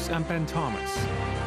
News, I'm Ben Thomas.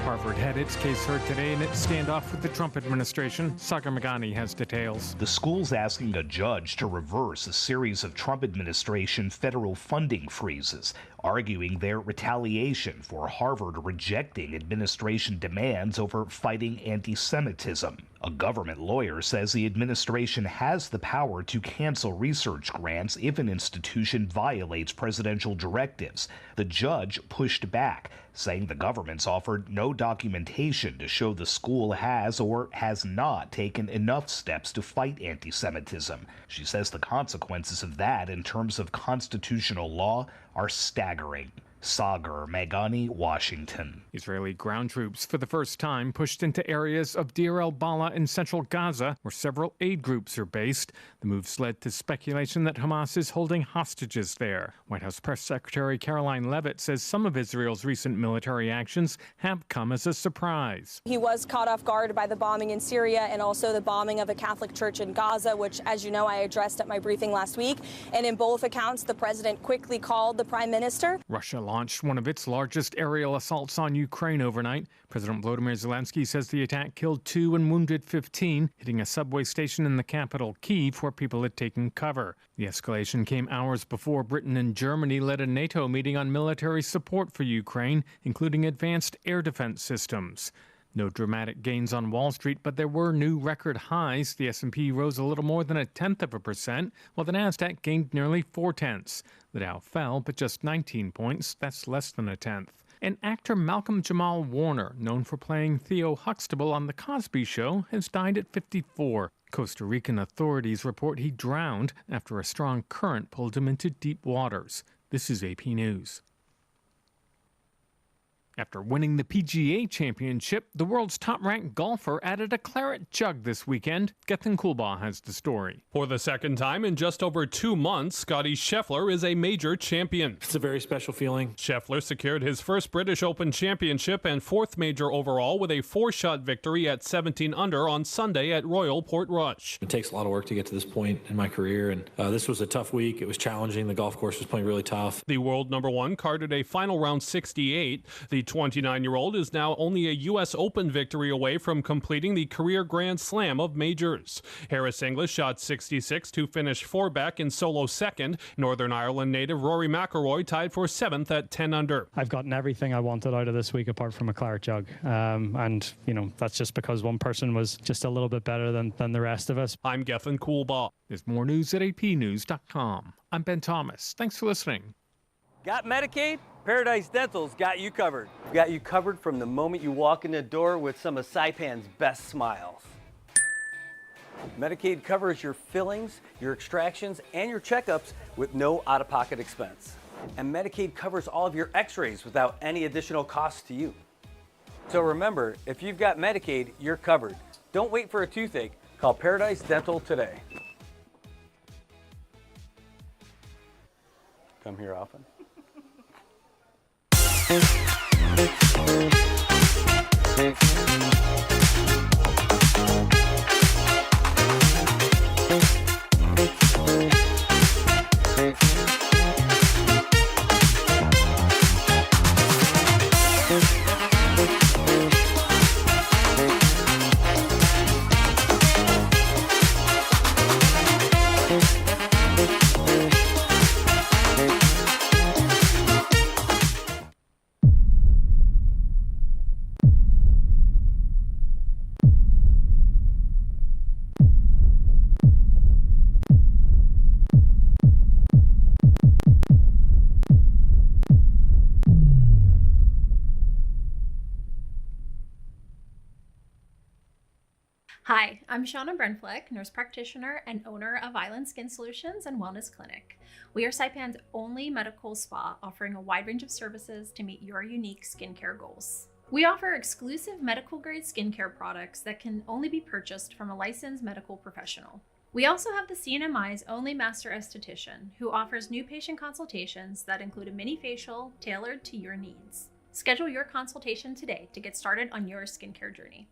Harvard had its case heard today in its standoff with the Trump administration. Sagar Meghani has details. The school's asking a judge to reverse a series of Trump administration federal funding freezes, arguing their retaliation for Harvard rejecting administration demands over fighting anti-Semitism. A government lawyer says the administration has the power to cancel research grants if an institution violates presidential directives. The judge pushed back, saying the government's offered no documentation to show the school has or has not taken enough steps to fight anti-Semitism. She says the consequences of that in terms of constitutional law are staggering. Sagar Meghani, Washington. Israeli ground troops for the first time pushed into areas of Deir el-Balah in central Gaza, where several aid groups are based. The moves led to speculation that Hamas is holding hostages there. White House Press Secretary Caroline Leavitt says some of Israel's recent military actions have come as a surprise. He was caught off guard by the bombing in Syria and also the bombing of a Catholic church in Gaza, which, as you know, I addressed at my briefing last week. And in both accounts, the president quickly called the prime minister. Russia launched one of its largest aerial assaults on Ukraine overnight. President Volodymyr Zelensky says the attack killed 2 and wounded 15, hitting a subway station in the capital, Kyiv, where people had taken cover. The escalation came hours before Britain and Germany led a NATO meeting on military support for Ukraine, including advanced air defense systems. No dramatic gains on Wall Street, but there were new record highs. The S&P rose a little more than 0.1%, while the Nasdaq gained nearly 0.4. The Dow fell, but just 19 points. That's less than 1/10. And actor Malcolm Jamal Warner, known for playing Theo Huxtable on The Cosby Show, has died at 54. Costa Rican authorities report he drowned after a strong current pulled him into deep waters. This is AP News. After winning the PGA Championship, the world's top-ranked golfer added a claret jug this weekend. Gethin Coolbaugh has the story. For the second time in just over 2 months, Scotty Scheffler is a major champion. It's a very special feeling. Scheffler secured his first British Open championship and 4th major overall with a 4-shot victory at 17 under on Sunday at Royal Portrush. It takes a lot of work to get to this point in my career, and this was a tough week. It was challenging. The golf course was playing really tough. The world number 1 carded a final round 68. The 29-year-old is now only a U.S. Open victory away from completing the career Grand Slam of majors. Harris English shot 66 to finish 4 back in solo second. Northern Ireland native Rory McIlroy tied for 7th at 10 under. I've gotten everything I wanted out of this week apart from a claret jug. And, that's just because one person was just a little bit better than the rest of us. I'm Gethin Coolbaugh. There's more news at apnews.com. I'm Ben Thomas. Thanks for listening. Got Medicaid? Paradise Dental's got you covered. We've got you covered from the moment you walk in the door with some of Saipan's best smiles. Medicaid covers your fillings, your extractions, and your checkups with no out-of-pocket expense. And Medicaid covers all of your x-rays without any additional cost to you. So remember, if you've got Medicaid, you're covered. Don't wait for a toothache. Call Paradise Dental today. Come here often. Hi, I'm Shauna Brenfleck, nurse practitioner and owner of Island Skin Solutions and Wellness Clinic. We are Saipan's only medical spa offering a wide range of services to meet your unique skincare goals. We offer exclusive medical grade skincare products that can only be purchased from a licensed medical professional. We also have the CNMI's only master esthetician who offers new patient consultations that include a mini facial tailored to your needs. Schedule your consultation today to get started on your skincare journey.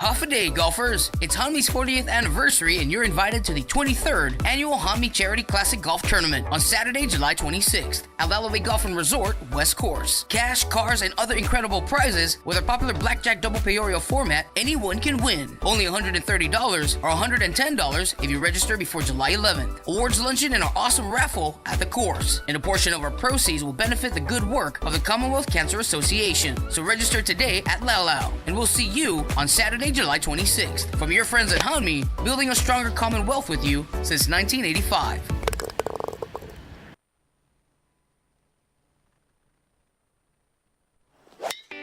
Half a day, golfers. It's Hanmi's 40th anniversary, and you're invited to the 23rd Annual Hanmi Charity Classic Golf Tournament on Saturday, July 26th at Lalaway Golf and Resort, West Course. Cash, cars, and other incredible prizes with our popular blackjack double payorio format, anyone can win. Only $130 or $110 if you register before July 11th. Awards luncheon and our awesome raffle at the course. And a portion of our proceeds will benefit the good work of the Commonwealth Cancer Association. So register today at Laulau, and we'll see you on Saturday, July 26th. From your friends at Hanmi, building a stronger Commonwealth with you since 1985.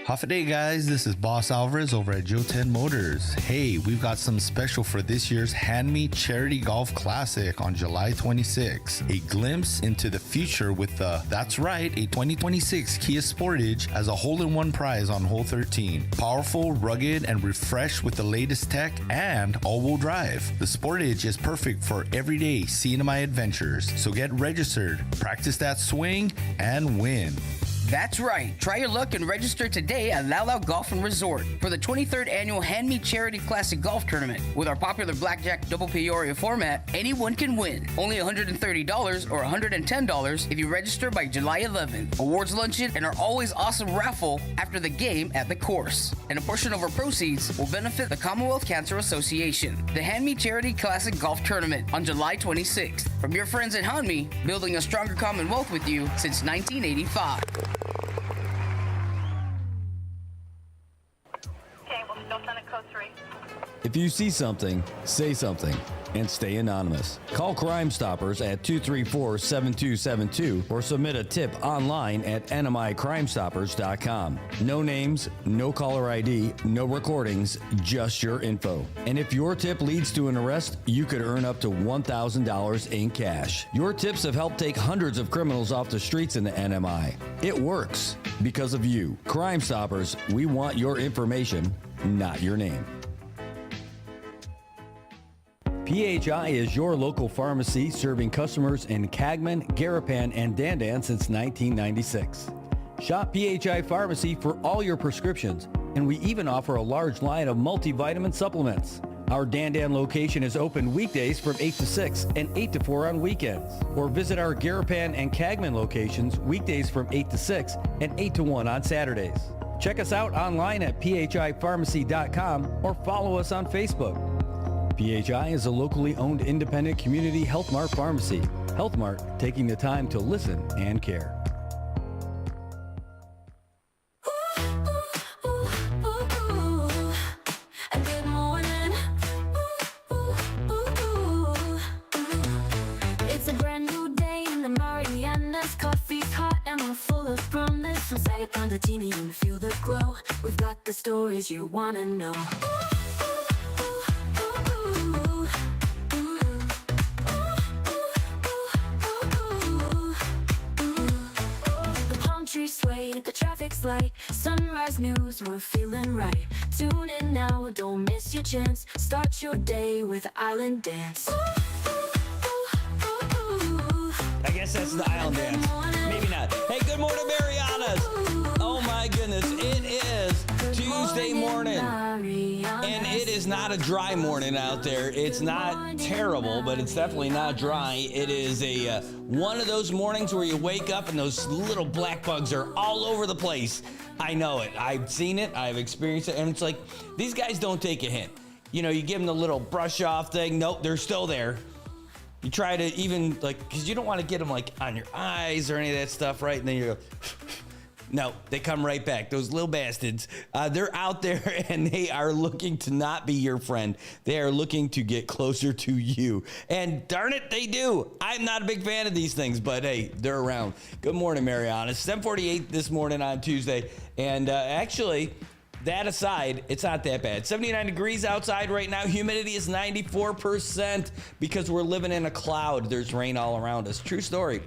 Half a day, guys. This is Boss Alvarez over at Joe 10 Motors. Hey, we've got some special for this year's Hanmi Charity Golf Classic on July 26. A glimpse into the future with that's right, a 2026 Kia Sportage as a hole-in-one prize on hole 13. Powerful, rugged, and refreshed with the latest tech and all-wheel drive. The Sportage is perfect for everyday cinema adventures. So get registered, practice that swing, and win. That's right. Try your luck and register today at Laulau Golf and Resort for the 23rd Annual Hanmi Charity Classic Golf Tournament. With our popular blackjack double payorio format, anyone can win. Only $130 or $110 if you register by July 11th. Awards luncheon and our always awesome raffle after the game at the course. And a portion of our proceeds will benefit the Commonwealth Cancer Association. The Hanmi Charity Classic Golf Tournament on July 26th. From your friends at Hanmi, building a stronger Commonwealth with you since 1985. If you see something, say something, and stay anonymous. Call Crime Stoppers at 234-7272 or submit a tip online at nmicrimestoppers.com. No names, no caller ID, no recordings, just your info. And if your tip leads to an arrest, you could earn up to $1,000 in cash. Your tips have helped take hundreds of criminals off the streets in the NMI. It works because of you. Crime Stoppers, we want your information, not your name. PHI is your local pharmacy serving customers in Cagman, Garapan, and Dandan since 1996. Shop PHI Pharmacy for all your prescriptions, and we even offer a large line of multivitamin supplements. Our Dandan location is open weekdays from 8 to 6 and 8 to 4 on weekends. Or visit our Garapan and Cagman locations weekdays from 8 to 6 and 8 to 1 on Saturdays. Check us out online at phipharmacy.com or follow us on Facebook. PHI is a locally owned independent community Health Mart pharmacy. Health Mart, taking the time to listen and care. It's a brand new day in the Marianas. Coffee's hot and we're full of promise. So say it on the teeny and feel the glow. We've got the stories you wanna know. Sway, the traffic's light, sunrise news, we're feeling right. Tune in now, don't miss your chance. Start your day with Island Dance. I guess that's the Island Dance. Maybe not. Hey, good morning, Marianas. Oh my goodness, it is Tuesday morning. And it is not a dry morning out there. It's not terrible, but it's definitely not dry. It is a one of those mornings where you wake up and those little black bugs are all over the place. I know it. I've seen it. I've experienced it. And it's like, these guys don't take a hint. You know, you give them the little brush off thing. Nope, they're still there. You try to even, like, because you don't want to get them, like, on your eyes or any of that stuff, right? And then you go, no, they come right back. Those little bastards, they're out there and they are looking to not be your friend. They are looking to get closer to you. And darn it, they do. I'm not a big fan of these things, but hey, they're around. Good morning, Mariana. 7:48 this morning on Tuesday. And actually, that aside, it's not that bad. 79 degrees outside right now. Humidity is 94% because we're living in a cloud. There's rain all around us. True story.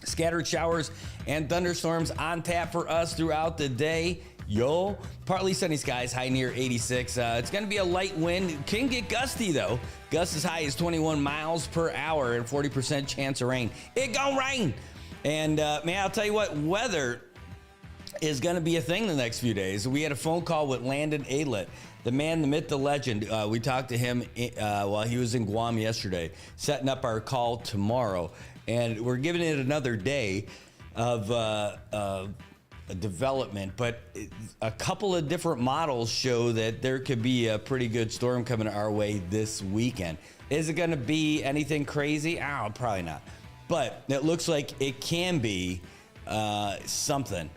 Scattered showers and thunderstorms on tap for us throughout the day. Yo, partly sunny skies, high near 86. It's going to be a light wind. Can get gusty, though. Gusts as high as 21 miles per hour and 40% chance of rain. It gonna rain. And, man, I'll tell you what, weather is going to be a thing the next few days. We had a phone call with Landon Aylett, the man, the myth, the legend. We talked to him while he was in Guam yesterday, setting up our call tomorrow. And we're giving it another day of development. But a couple of different models show that there could be a pretty good storm coming our way this weekend. Is it going to be anything crazy? Oh, probably not. But it looks like it can be something.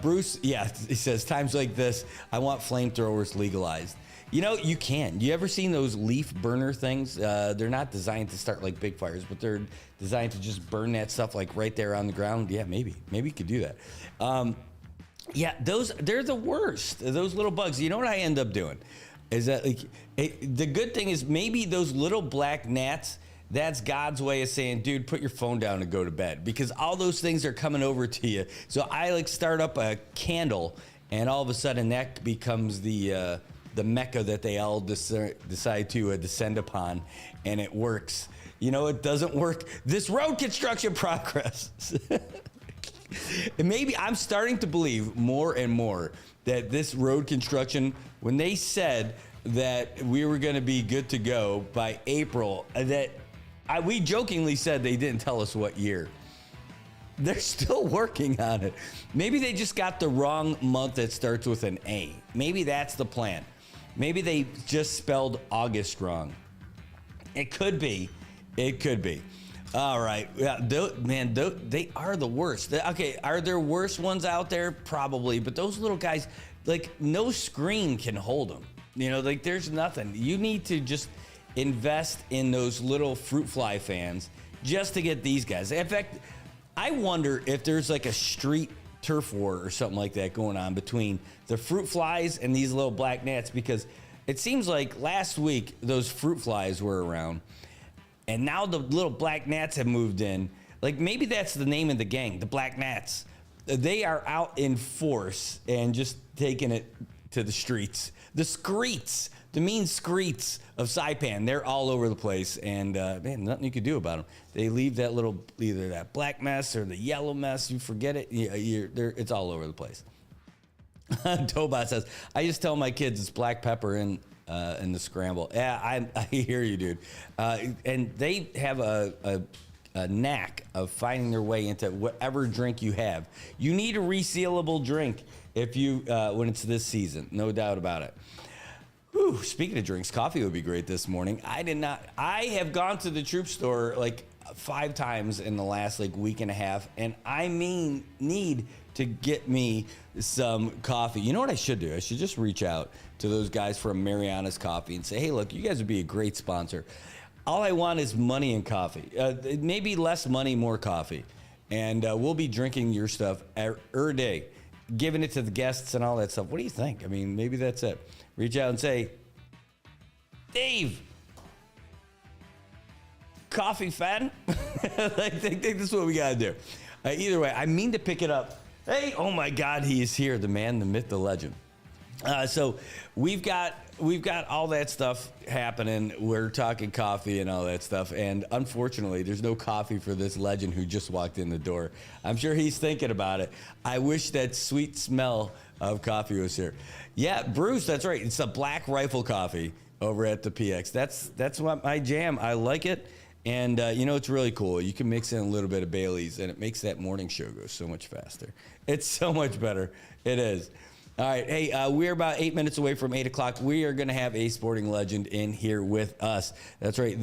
Bruce, he says, times like this, I want flamethrowers legalized. You know, you can. You ever seen those leaf burner things? They're not designed to start like big fires, but they're designed to just burn that stuff like right there on the ground. Yeah, maybe you could do that. They're the worst. Those little bugs. You know what I end up doing? Is that the good thing is maybe those little black gnats, that's God's way of saying, dude, put your phone down and go to bed, because all those things are coming over to you. So I start up a candle, and all of a sudden that becomes the mecca that they all decide to descend upon, and it works. You know, it doesn't work. This road construction progress. And maybe I'm starting to believe more and more that this road construction, when they said that we were going to be good to go by April, we jokingly said they didn't tell us what year. They're still working on it. Maybe they just got the wrong month that starts with an A. Maybe that's the plan. Maybe they just spelled August wrong. It could be. All right. Yeah, they are the worst. Okay, are there worse ones out there? Probably. But those little guys, no screen can hold them. You know, there's nothing. You need to just invest in those little fruit fly fans just to get these guys. In fact, I wonder if there's a street turf war or something like that going on between the fruit flies and these little black gnats, because it seems like last week those fruit flies were around, and now the little black gnats have moved in. Maybe that's the name of the gang, the Black Gnats. They are out in force and just taking it to the streets. The screets, the mean screets of Saipan, they're all over the place, and nothing you can do about them. They leave that little, either that black mess or the yellow mess, you forget it, it's all over the place. Tobot says, I just tell my kids it's black pepper in the scramble. Yeah, I hear you, dude. And they have a knack of finding their way into whatever drink you have. You need a resealable drink if you when it's this season, no doubt about it. Whew, speaking of drinks, coffee would be great this morning. I have gone to the Troop store 5 times in the last week and a half, and I need to get me some coffee. You know what I should do? I should just reach out to those guys from Marianas Coffee and say, hey, look, you guys would be a great sponsor. All I want is money and coffee. Maybe less money, more coffee. And we'll be drinking your stuff every day, giving it to the guests and all that stuff. What do you think? I mean, maybe that's it. Reach out and say, Dave, coffee fan? I think this is what we got to do. Either way, I mean to pick it up. Hey, oh my God, he is here, the man, the myth, the legend. So we've got all that stuff happening. We're talking coffee and all that stuff. And unfortunately, there's no coffee for this legend who just walked in the door. I'm sure he's thinking about it. I wish that sweet smell of coffee was here. Yeah, Bruce, that's right. It's a Black Rifle coffee over at the PX. That's what my jam. I like it. And, it's really cool. You can mix in a little bit of Bailey's, and it makes that morning show go so much faster. It's so much better. It is. All right. Hey, we're about 8 minutes away from 8 o'clock. We are going to have a sporting legend in here with us. That's right.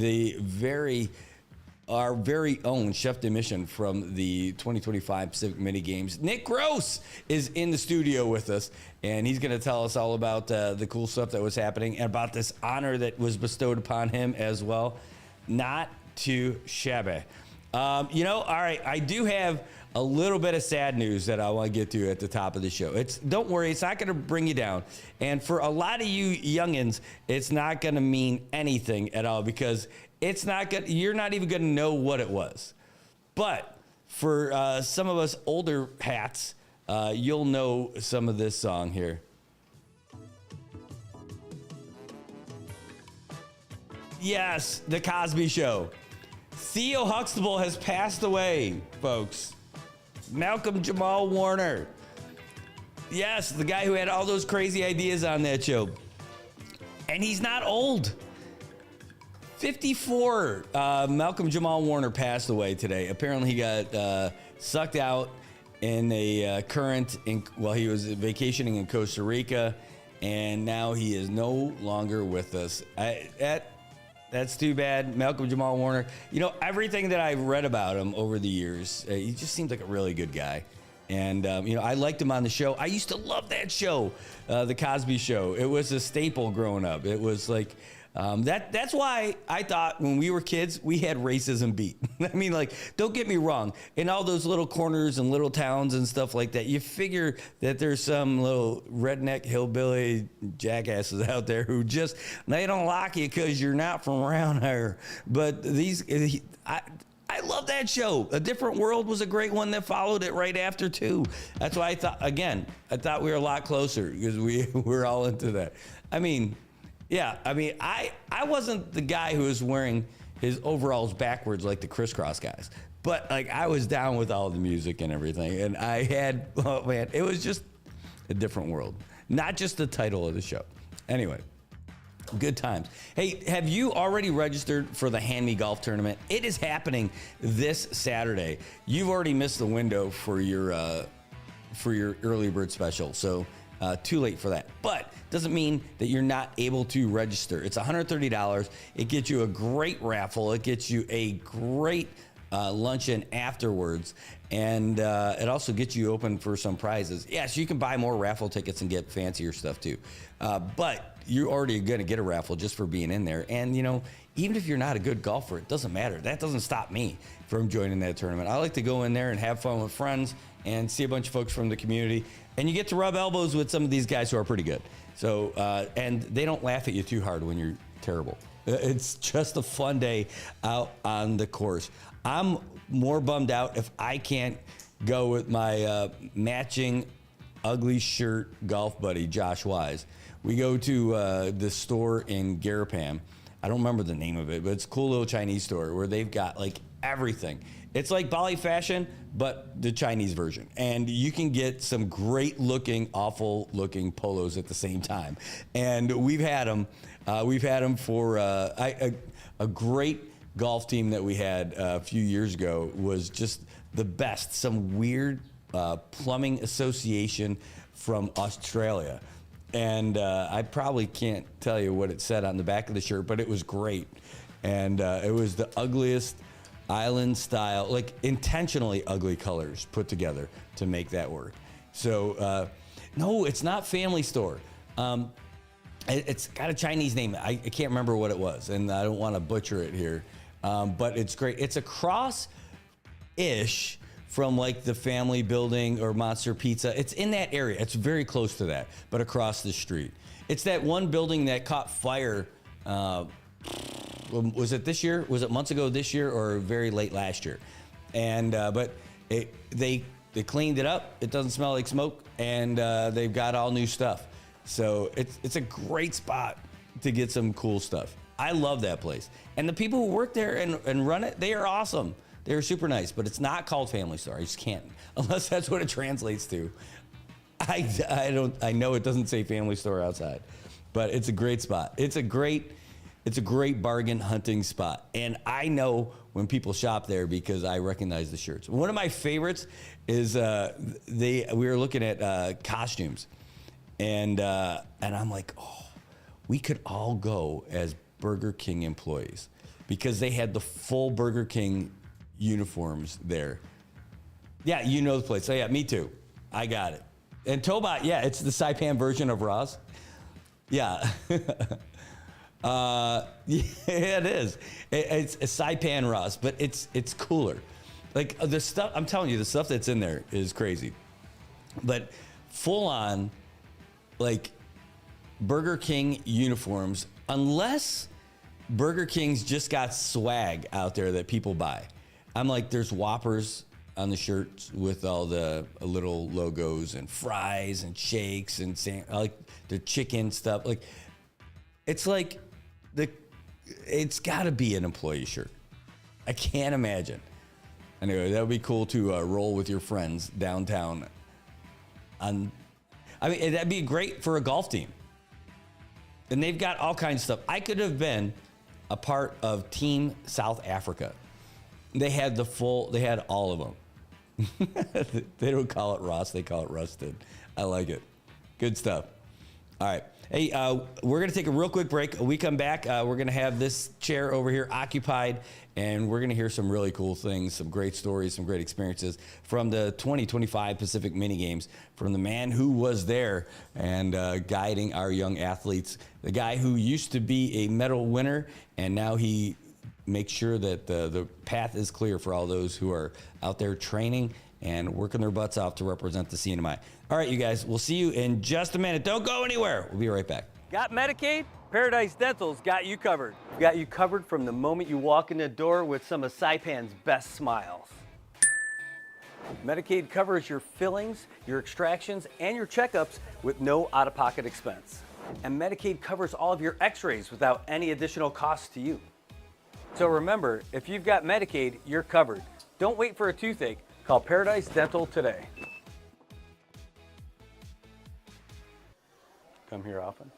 Our very own chef de mission from the 2025 Pacific Mini Games, Nick Gross, is in the studio with us, and he's going to tell us all about the cool stuff that was happening and about this honor that was bestowed upon him as well. Not too shabby. All right, I do have a little bit of sad news that I want to get to at the top of the show. Don't worry, it's not going to bring you down. And for a lot of you youngins, it's not going to mean anything at all, because you're not even going to know what it was. But for some of us older hats, you'll know some of this song here. Yes, The Cosby Show. Theo Huxtable has passed away, folks. Malcolm Jamal Warner. Yes, the guy who had all those crazy ideas on that show. And he's not old. 54. Malcolm Jamal Warner passed away today. Apparently, he got sucked out in a current while he was vacationing in Costa Rica, and now he is no longer with us. That's too bad. Malcolm Jamal Warner. You know, everything that I've read about him over the years, he just seems like a really good guy. And, you know, I liked him on the show. I used to love that show, The Cosby Show. It was a staple growing up. It was like, that's why I thought when we were kids, we had racism beat. I mean, like, don't get me wrong. In all those little corners and little towns and stuff like that, you figure that there's some little redneck hillbilly jackasses out there who just, they don't like you because you're not from around here. But I love that show. A Different World was a great one that followed it right after, too. That's why I thought we were a lot closer because we're all into that. I mean, yeah, I wasn't the guy who was wearing his overalls backwards like the crisscross guys. But, like, I was down with all the music and everything. And I had, oh, man, it was just a different world. Not just the title of the show. Anyway. Good times. Hey, have you already registered for the Hand Me Golf Tournament? It is happening this Saturday. You've already missed the window for your early bird special, so too late for that. But doesn't mean that you're not able to register. It's $130. It gets you a great raffle. It gets you a great luncheon afterwards, and it also gets you open for some prizes. Yes, you can buy more raffle tickets and get fancier stuff too, but you're already going to get a raffle just for being in there. And, you know, even if you're not a good golfer, it doesn't matter. That doesn't stop me from joining that tournament. I like to go in there and have fun with friends and see a bunch of folks from the community. And you get to rub elbows with some of these guys who are pretty good. So, and they don't laugh at you too hard when you're terrible. It's just a fun day out on the course. I'm more bummed out if I can't go with my matching ugly shirt golf buddy, Josh Wise. We go to the store in Garapam. I don't remember the name of it, but it's a cool little Chinese store where they've got like everything. It's like Bali Fashion, but the Chinese version. And you can get some great looking, awful looking polos at the same time. And we've had them. We've had them for a great golf team that we had a few years ago was just the best. Some weird plumbing association from Australia. And I probably can't tell you what it said on the back of the shirt, but it was great. And it was the ugliest island style, like intentionally ugly colors put together to make that work. So, no, it's not Family Store. It's got a Chinese name. I can't remember what it was, and I don't want to butcher it here. But it's great. It's across-ish from like the Family Building or Monster Pizza. It's in that area. It's very close to that, but across the street. It's that one building that caught fire. Was it this year? Was it months ago this year or very late last year? And but they cleaned it up. It doesn't smell like smoke, and they've got all new stuff. So it's a great spot to get some cool stuff. I love that place. And the people who work there and run it, they are awesome. They're super nice, but it's not called Family Store. I just can't, unless that's what it translates to. I know it doesn't say Family Store outside, but it's a great spot. It's a great bargain hunting spot. And I know when people shop there because I recognize the shirts. One of my favorites is we were looking at costumes, and I'm like, oh, we could all go as Burger King employees because they had the full Burger King uniforms there. Yeah, you know the place. So yeah, me too. I got it. And Tobot, yeah, it's the Saipan version of Ross. Yeah. Yeah, it is. It's a Saipan Ross, but it's cooler. Like the stuff, I'm telling you, the stuff that's in there is crazy. But full on, like Burger King uniforms, unless Burger King's just got swag out there that people buy. I'm like, there's Whoppers on the shirts with all the little logos and fries and shakes and like the chicken stuff. Like, it's like it's got to be an employee shirt. I can't imagine. Anyway, that would be cool to roll with your friends downtown on I mean, that'd be great for a golf team. And they've got all kinds of stuff. I could have been a part of Team South Africa. They had all of them. They don't call it Ross, they call it Rusted. I like it. Good stuff. All right. Hey, we're going to take a real quick break. When we come back, we're going to have this chair over here occupied, and we're going to hear some really cool things, some great stories, some great experiences from the 2025 Pacific Mini Games, from the man who was there and guiding our young athletes, the guy who used to be a medal winner, and now he makes sure that the path is clear for all those who are out there training and working their butts off to represent the CNMI. All right, you guys, we'll see you in just a minute. Don't go anywhere. We'll be right back. Got Medicaid? Paradise Dental's got you covered. Got you covered from the moment you walk in the door with some of Saipan's best smiles. Medicaid covers your fillings, your extractions, and your checkups with no out-of-pocket expense. And Medicaid covers all of your x-rays without any additional cost to you. So remember, if you've got Medicaid, you're covered. Don't wait for a toothache. Call Paradise Dental today. Come here often.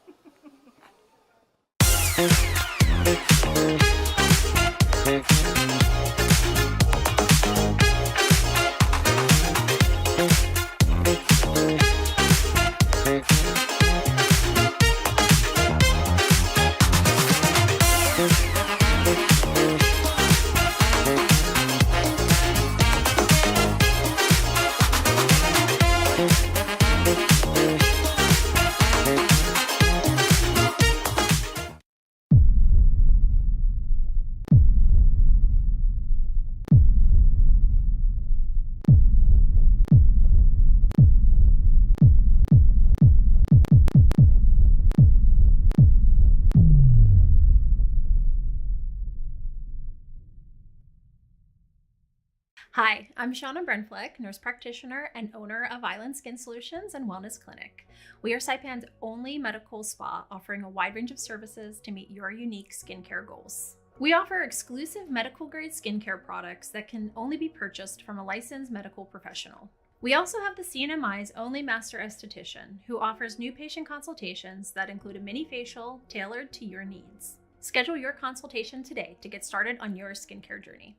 Hi, I'm Shauna Brenfleck, nurse practitioner and owner of Island Skin Solutions and Wellness Clinic. We are Saipan's only medical spa offering a wide range of services to meet your unique skincare goals. We offer exclusive medical grade skincare products that can only be purchased from a licensed medical professional. We also have the CNMI's only master esthetician who offers new patient consultations that include a mini facial tailored to your needs. Schedule your consultation today to get started on your skincare journey.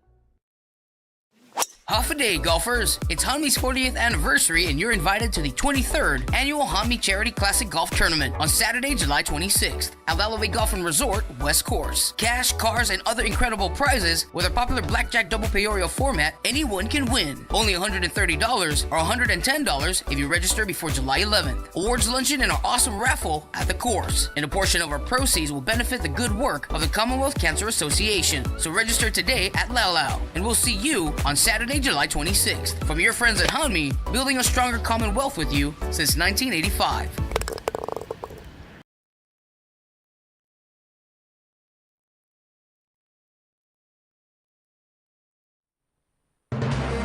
Half a day, golfers. It's Hanmi's 40th anniversary, and you're invited to the 23rd Annual Hanmi Charity Classic Golf Tournament on Saturday, July 26th at Elevate Golf and Resort, West Course. Cash, cars, and other incredible prizes. With our popular Blackjack Double Peorio format, anyone can win. Only $130 or $110 if you register before July 11th. Awards luncheon and our awesome raffle at the course. And a portion of our proceeds will benefit the good work of the Commonwealth Cancer Association. So register today at Laulau, and we'll see you on Saturday, July 26th. From your friends at Hanmi, building a stronger Commonwealth with you since 1985.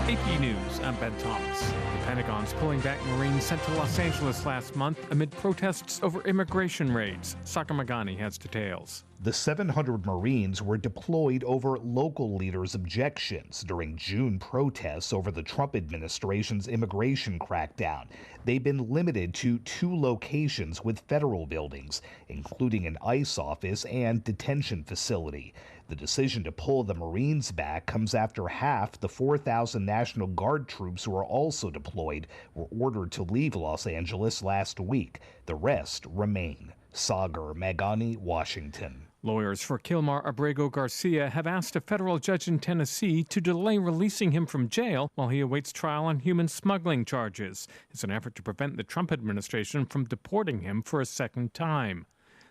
AP News, I'm Ben Thomas. The Pentagon's pulling back Marines sent to Los Angeles last month amid protests over immigration raids. Saka Magani has details. The 700 Marines were deployed over local leaders' objections during June protests over the Trump administration's immigration crackdown. They've been limited to 2 locations with federal buildings, including an ICE office and detention facility. The decision to pull the Marines back comes after half the 4,000 National Guard troops who are also deployed were ordered to leave Los Angeles last week. The rest remain. Sagar Magani, Washington. Lawyers for Kilmar Abrego Garcia have asked a federal judge in Tennessee to delay releasing him from jail while he awaits trial on human smuggling charges. It's an effort to prevent the Trump administration from deporting him for a second time.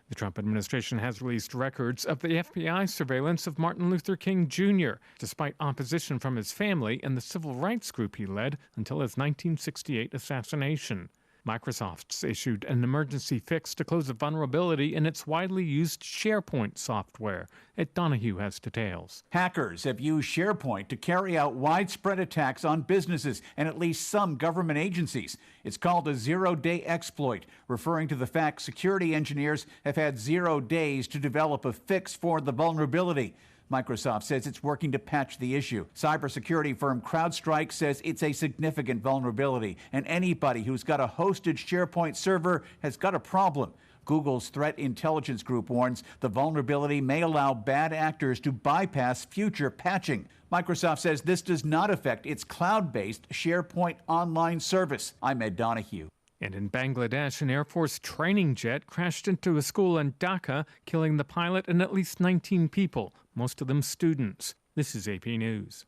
The Trump administration has released records of the FBI surveillance of Martin Luther King Jr., despite opposition from his family and the civil rights group he led until his 1968 assassination. Microsoft's issued an emergency fix to close a vulnerability in its widely used SharePoint software. Ed Donahue has details. Hackers have used SharePoint to carry out widespread attacks on businesses and at least some government agencies. It's called a zero-day exploit, referring to the fact security engineers have had 0 days to develop a fix for the vulnerability. Microsoft says it's working to patch the issue. Cybersecurity firm CrowdStrike says it's a significant vulnerability, and anybody who's got a hosted SharePoint server has got a problem. Google's threat intelligence group warns the vulnerability may allow bad actors to bypass future patching. Microsoft says this does not affect its cloud-based SharePoint online service. I'm Ed Donahue. And in Bangladesh, an Air Force training jet crashed into a school in Dhaka, killing the pilot and at least 19 people, most of them students. This is AP News.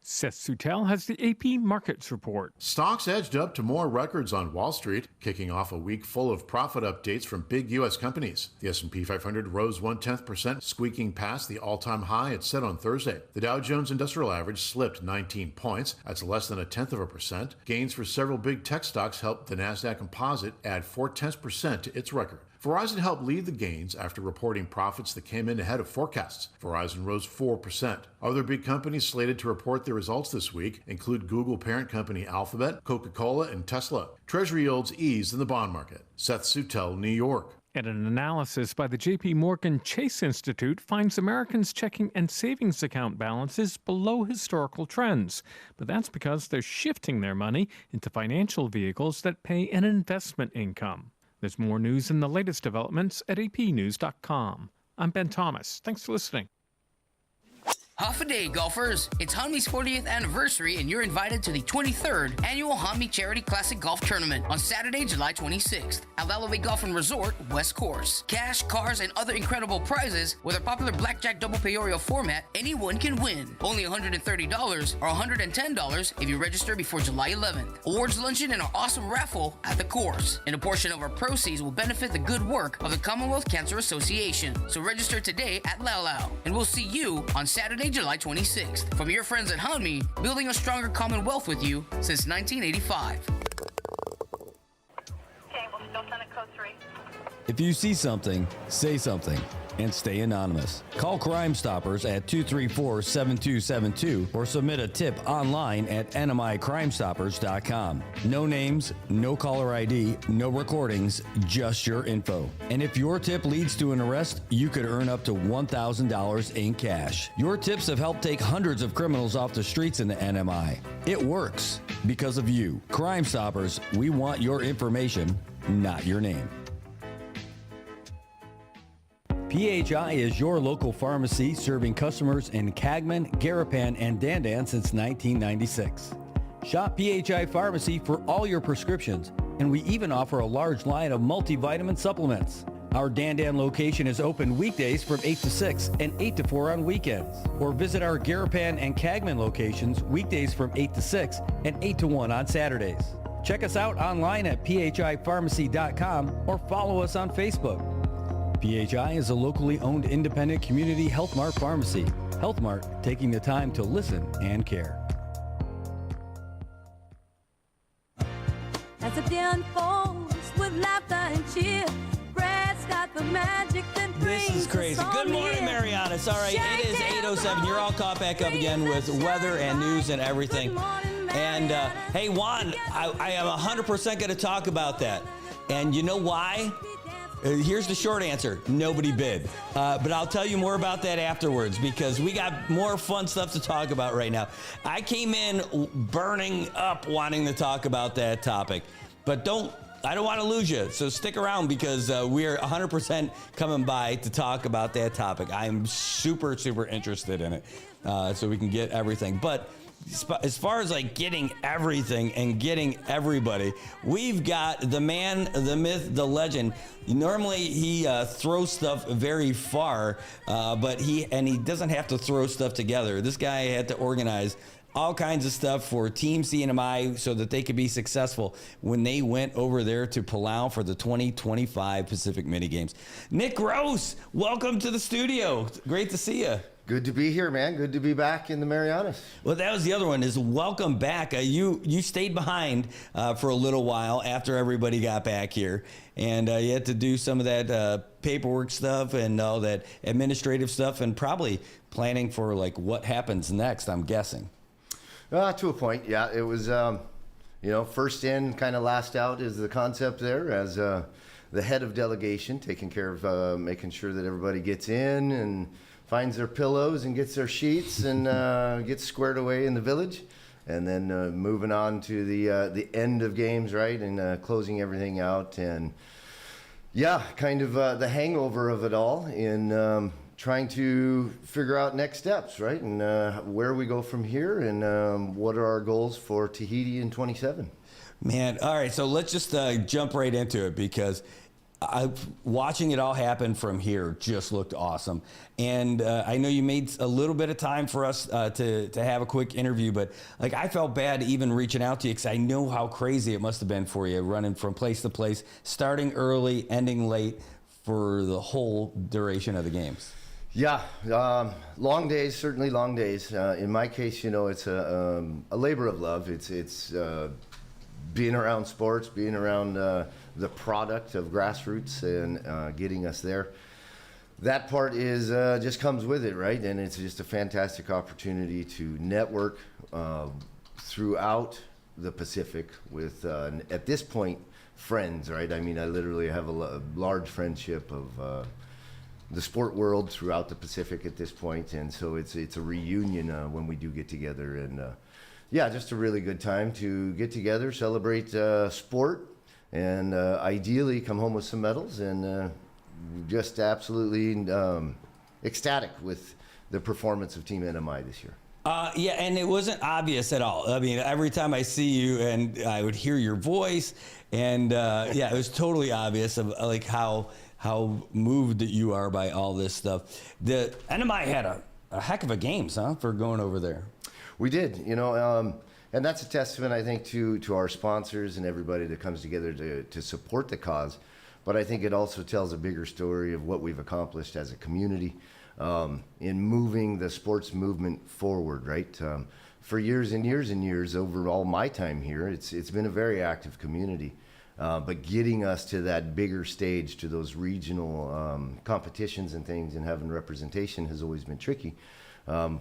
Seth Sutel has the AP Markets Report. Stocks edged up to more records on Wall Street, kicking off a week full of profit updates from big U.S. companies. The S&P 500 rose 0.1%, squeaking past the all-time high it set on Thursday. The Dow Jones Industrial Average slipped 19 points. That's less than 0.1%. Gains for several big tech stocks helped the Nasdaq Composite add 0.4% to its record. Verizon helped lead the gains after reporting profits that came in ahead of forecasts. Verizon rose 4%. Other big companies slated to report their results this week include Google parent company Alphabet, Coca-Cola, and Tesla. Treasury yields eased in the bond market. Seth Sutel, New York. And an analysis by the J.P. Morgan Chase Institute finds Americans' checking and savings account balances below historical trends. But that's because they're shifting their money into financial vehicles that pay an investment income. There's more news and the latest developments at apnews.com. I'm Ben Thomas. Thanks for listening. Half a day, golfers. It's Hanmi's 40th anniversary, and you're invited to the 23rd Annual Hanmi Charity Classic Golf Tournament on Saturday, July 26th at Elevate Golf and Resort, West Course. Cash, cars, and other incredible prizes with our popular Blackjack Double Peorio format, anyone can win. Only $130 or $110 if you register before July 11th. Awards luncheon and our awesome raffle at the course. And a portion of our proceeds will benefit the good work of the Commonwealth Cancer Association. So register today at Laulau, and we'll see you on Saturday, July 26th. From your friends at Hanmi, building a stronger Commonwealth with you since 1985. Okay, we'll still send it code 3. If you see something, say something, and stay anonymous. Call Crime Stoppers at 234-7272 or submit a tip online at nmicrimestoppers.com. No names, no caller ID, no recordings, just your info. And if your tip leads to an arrest, you could earn up to $1,000 in cash. Your tips have helped take hundreds of criminals off the streets in the NMI. It works because of you. Crime Stoppers, we want your information, not your name. PHI is your local pharmacy serving customers in Cagman, Garapan, and Dandan since 1996. Shop PHI Pharmacy for all your prescriptions, and we even offer a large line of multivitamin supplements. Our Dandan location is open weekdays from 8 to 6 and 8 to 4 on weekends. Or visit our Garapan and Cagman locations weekdays from 8 to 6 and 8 to 1 on Saturdays. Check us out online at phipharmacy.com or follow us on Facebook. PHI is a locally owned independent community Health Mart pharmacy. Health Mart, taking the time to listen and care. As the day unfolds with laughter and cheer, Brad's got the magic that brings This is crazy. Good morning, Marianas. All right, it is 8:07. You're all caught back up again with weather and news and everything. And hey, Juan, I am 100% going to talk about that. And you know why? Here's the short answer. Nobody bid. But I'll tell you more about that afterwards because we got more fun stuff to talk about right now. I came in burning up wanting to talk about that topic. But I don't want to lose you. So stick around because we are 100% coming by to talk about that topic. I'm super, super interested in it so we can get everything. But as far as like getting everything and getting everybody, we've got the man, the myth, the legend. Normally he throws stuff very far, but he doesn't have to throw stuff together. This guy had to organize all kinds of stuff for Team CNMI so that they could be successful when they went over there to Palau for the 2025 Pacific Mini Games. Nick Gross, welcome to the studio. Great to see you. Good to be here, man. Good to be back in the Marianas. Well, that was the other one, is welcome back. You stayed behind for a little while after everybody got back here, and you had to do some of that paperwork stuff and all that administrative stuff and probably planning for like what happens next, I'm guessing. To a point, yeah. It was, first in, kind of last out is the concept there as the head of delegation, taking care of making sure that everybody gets in and finds their pillows and gets their sheets and gets squared away in the village. And then moving on to the end of games, right, and closing everything out. And yeah, kind of the hangover of it all in trying to figure out next steps, right, and where we go from here and what are our goals for Tahiti in 27. Man, all right, so let's just jump right into it because watching it all happen from here just looked awesome. And I know you made a little bit of time for us to have a quick interview, but like I felt bad even reaching out to you because I know how crazy it must have been for you running from place to place, starting early, ending late for the whole duration of the games. Yeah, long days, certainly long days. In my case, it's a labor of love. It's being around sports, being around the product of grassroots and getting us there. That part is just comes with it, right? And it's just a fantastic opportunity to network throughout the Pacific with, at this point, friends, right? I mean, I literally have a large friendship of the sport world throughout the Pacific at this point, and so it's a reunion when we do get together, and yeah, just a really good time to get together, celebrate sport, and ideally come home with some medals, and just absolutely ecstatic with the performance of Team NMI this year. Yeah, and it wasn't obvious at all. I mean, every time I see you and I would hear your voice, and yeah, it was totally obvious of like how moved that you are by all this stuff. The NMI had a heck of a games, huh, for going over there. We did, and that's a testament, I think, to our sponsors and everybody that comes together to support the cause. But I think it also tells a bigger story of what we've accomplished as a community in moving the sports movement forward, right? For years and years and years, over all my time here, it's been a very active community. But getting us to that bigger stage, to those regional competitions and things, and having representation has always been tricky.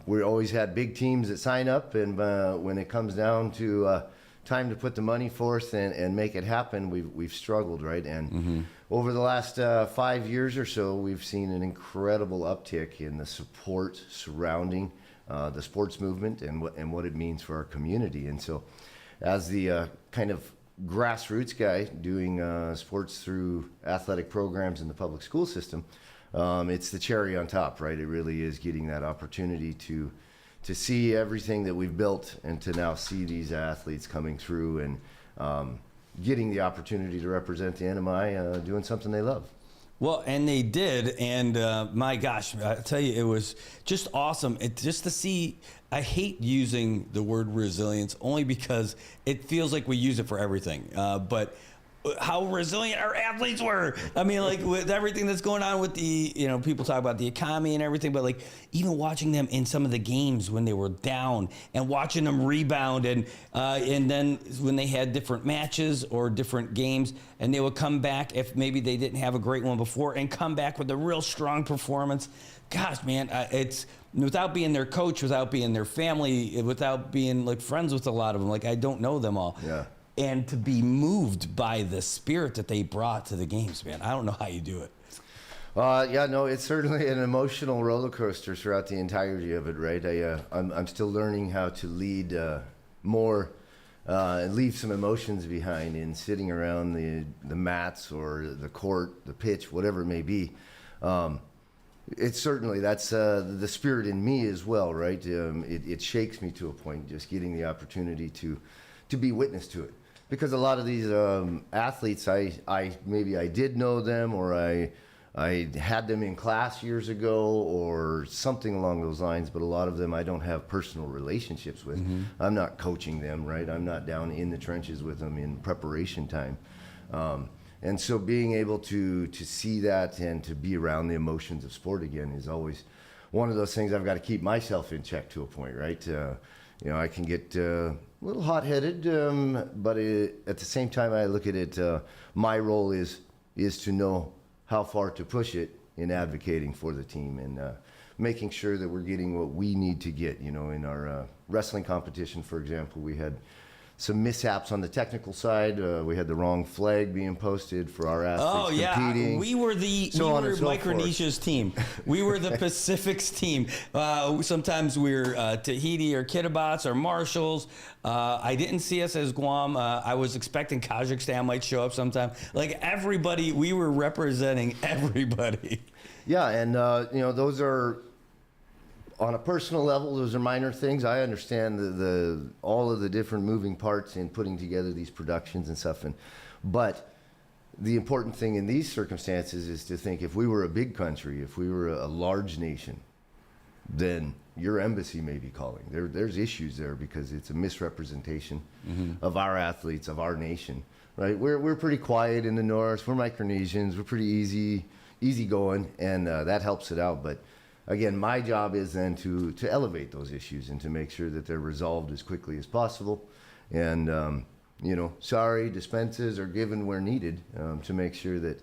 We always had big teams that sign up, and when it comes down to time to put the money forth and make it happen, we've struggled, right? And over the last 5 years or so, we've seen an incredible uptick in the support surrounding the sports movement and what it means for our community. And so, as the kind of grassroots guy doing sports through athletic programs in the public school system, it's the cherry on top, right? It really is getting that opportunity to see everything that we've built and to now see these athletes coming through and getting the opportunity to represent the NMI doing something they love. Well, and they did, and my gosh, I tell you, it was just awesome. Just to see, I hate using the word resilience only because it feels like we use it for everything. But how resilient our athletes were. I mean, like with everything that's going on with the, people talk about the economy and everything, but like even watching them in some of the games when they were down and watching them rebound and then when they had different matches or different games and they would come back if maybe they didn't have a great one before and come back with a real strong performance. Gosh, man, it's without being their coach, without being their family, without being like friends with a lot of them. Like I don't know them all. Yeah. And to be moved by the spirit that they brought to the games, man. I don't know how you do it. Yeah, no, it's certainly an emotional roller coaster throughout the entirety of it, right? I'm still learning how to lead more and leave some emotions behind in sitting around the mats or the court, the pitch, whatever it may be. It's certainly, that's the spirit in me as well, right? It shakes me to a point, just getting the opportunity to be witness to it. Because a lot of these athletes, I did know them, or I had them in class years ago, or something along those lines. But a lot of them I don't have personal relationships with. I'm not coaching them, right? I'm not down in the trenches with them in preparation time. And so being able to see that and to be around the emotions of sport again is always one of those things I've got to keep myself in check to a point, right? I can get a little hot-headed, but at the same time, I look at it, my role is to know how far to push it in advocating for the team and making sure that we're getting what we need to get. In our wrestling competition, for example, we had some mishaps on the technical side. We had the wrong flag being posted for our athletes competing. We were Micronesia's team. We were the Pacific's team. Sometimes we're Tahiti or Kiribati or Marshalls. I didn't see us as Guam. I was expecting Kazakhstan might show up sometime. Like everybody, we were representing everybody. Yeah, and those are, on a personal level, those are minor things. I understand the all of the different moving parts in putting together these productions and stuff. But the important thing in these circumstances is to think, if we were a big country, if we were a large nation, then your embassy may be calling. There's issues there because it's a misrepresentation of our athletes, of our nation, right? We're pretty quiet in the North. We're Micronesians. We're pretty easy going, and that helps it out. But again, my job is then to elevate those issues and to make sure that they're resolved as quickly as possible. And, dispenses are given where needed to make sure that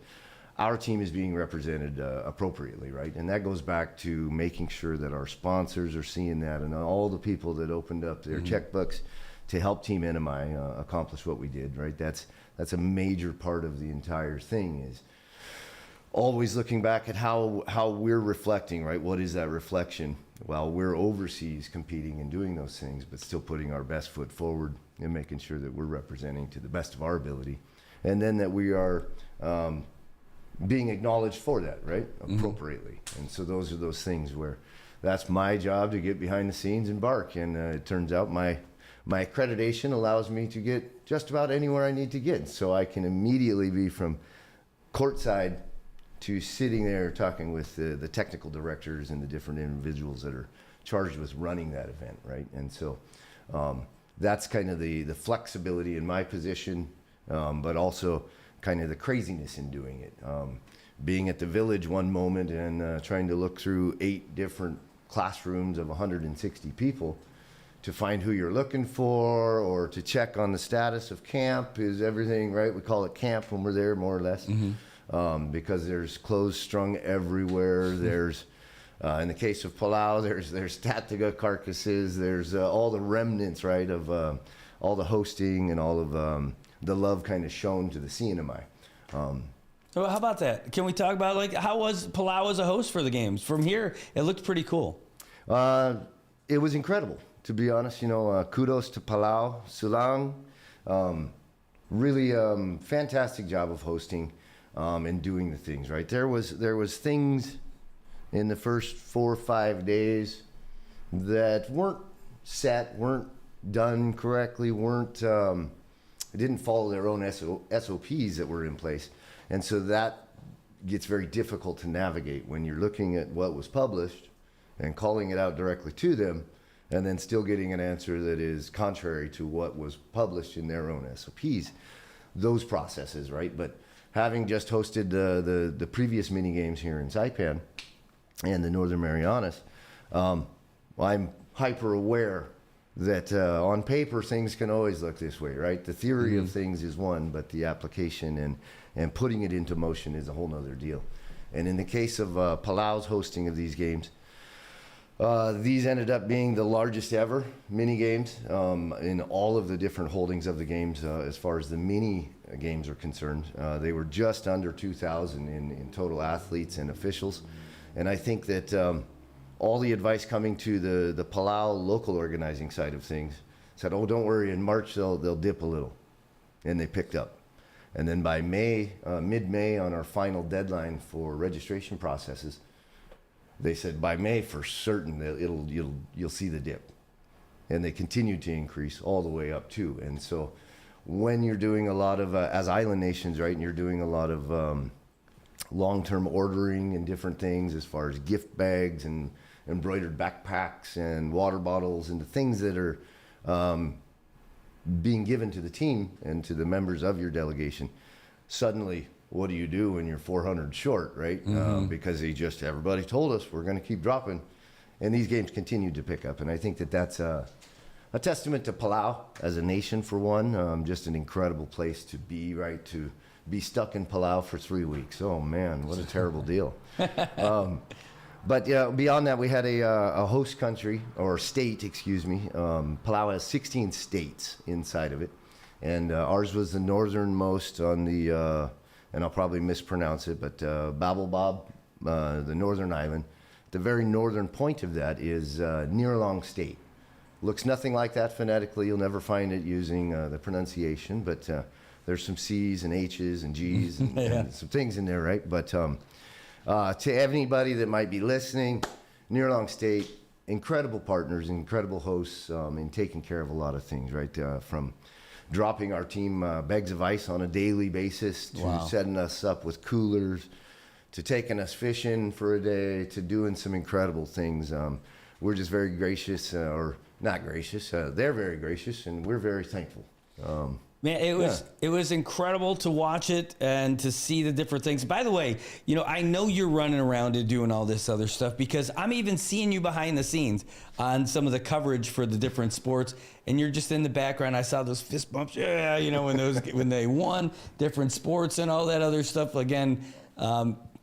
our team is being represented appropriately, right? And that goes back to making sure that our sponsors are seeing that, and all the people that opened up their checkbooks to help Team NMI accomplish what we did, right? That's a major part of the entire thing, is always looking back at how we're reflecting, right? What is that reflection? Well, we're overseas competing and doing those things, but still putting our best foot forward and making sure that we're representing to the best of our ability. And then that we are being acknowledged for that, right? Appropriately. And so those are those things where that's my job, to get behind the scenes and bark. And it turns out my accreditation allows me to get just about anywhere I need to get. So I can immediately be from courtside to sitting there talking with the technical directors and the different individuals that are charged with running that event, right? And so that's kind of the flexibility in my position, but also kind of the craziness in doing it. Being at the Village one moment and trying to look through 8 different classrooms of 160 people to find who you're looking for, or to check on the status of camp. Is everything right? We call it camp when we're there, more or less. Because there's clothes strung everywhere. There's, in the case of Palau, there's Tatiga carcasses. There's all the remnants, right, of all the hosting and all of the love kind of shown to the CNMI. So how about that? Can we talk about, how was Palau as a host for the games? From here, it looked pretty cool. It was incredible, to be honest. Kudos to Palau, Sulang. Really fantastic job of hosting. And doing the things right. There was things in the first 4 or 5 days that weren't set, weren't done correctly, didn't follow their own SOPs that were in place, and so that gets very difficult to navigate when you're looking at what was published and calling it out directly to them, and then still getting an answer that is contrary to what was published in their own SOPs. Those processes, right? But having just hosted the previous mini games here in Saipan and the Northern Marianas, I'm hyper aware that on paper things can always look this way, right? The theory of things is one, but the application and putting it into motion is a whole nother deal. And in the case of Palau's hosting of these games, these ended up being the largest ever mini games in all of the different holdings of the games. As far as the mini games are concerned, they were just under 2,000 in total athletes and officials. And I think that all the advice coming to the Palau local organizing side of things said, oh, don't worry, in March they'll dip a little. And they picked up. And then by May, mid-May, on our final deadline for registration processes, they said by May for certain you'll see the dip. And they continued to increase all the way up too. And so when you're doing a lot of, as island nations, right, and you're doing a lot of long-term ordering and different things as far as gift bags and embroidered backpacks and water bottles and the things that are being given to the team and to the members of your delegation, suddenly what do you do when you're 400 short, right? Because everybody told us we're going to keep dropping. And these games continued to pick up. And I think that that's a testament to Palau as a nation, for one. Just an incredible place to be, right? To be stuck in Palau for 3 weeks. Oh, man, what a terrible deal. But beyond that, we had a host country, or state, excuse me. Palau has 16 states inside of it. And ours was the northernmost on the, and I'll probably mispronounce it, but Babelbob, the northern island. The very northern point of that is Nearlong State. Looks nothing like that phonetically. You'll never find it using the pronunciation, but there's some C's and H's and G's and, and some things in there, right? But to anybody that might be listening, Nearlong State, incredible partners, incredible hosts in taking care of a lot of things, right? From dropping our team bags of ice on a daily basis to setting us up with coolers, to taking us fishing for a day, to doing some incredible things. We're just very gracious, or not gracious. They're very gracious, and we're very thankful. Man, it was incredible to watch it and to see the different things. By the way, you know, I know you're running around and doing all this other stuff because I'm even seeing you behind the scenes on some of the coverage for the different sports, and you're just in the background. I saw those fist bumps, you know, when they won different sports and all that other stuff. Again,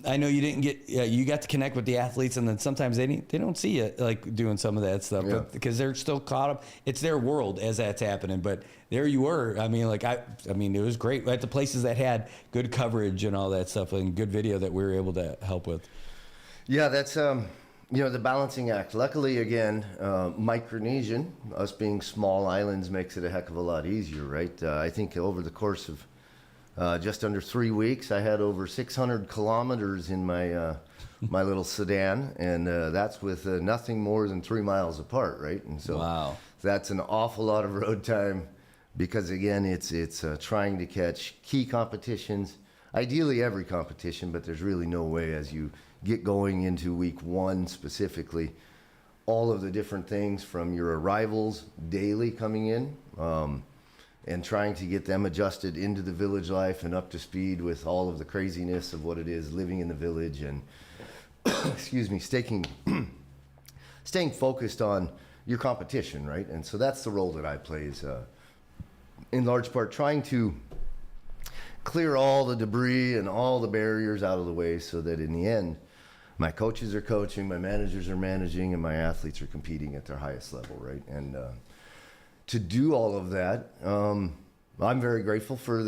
I know you didn't get, you got to connect with the athletes, and then sometimes they don't see you like doing some of that stuff, but because they're still caught up. It's their world as that's happening. But there you were. I mean, like I mean, it was great at the places that had good coverage and all that stuff, and good video that we were able to help with. Yeah, that's you know, the balancing act. Luckily, again, Micronesian, us being small islands, makes it a heck of a lot easier, right? I think over the course of just under 3 weeks, I had over 600 kilometers in my my little sedan, and that's with nothing more than 3 miles apart, right? And so that's an awful lot of road time, because again, it's trying to catch key competitions, ideally every competition, but there's really no way as you get going into week 1 specifically, all of the different things from your arrivals daily coming in, and trying to get them adjusted into the village life and up to speed with all of the craziness of what it is living in the village, and excuse me, staying focused on your competition, right? And so that's the role that I play, is in large part trying to clear all the debris and all the barriers out of the way, so that in the end, my coaches are coaching, my managers are managing, and my athletes are competing at their highest level, right? And to do all of that, I'm very grateful for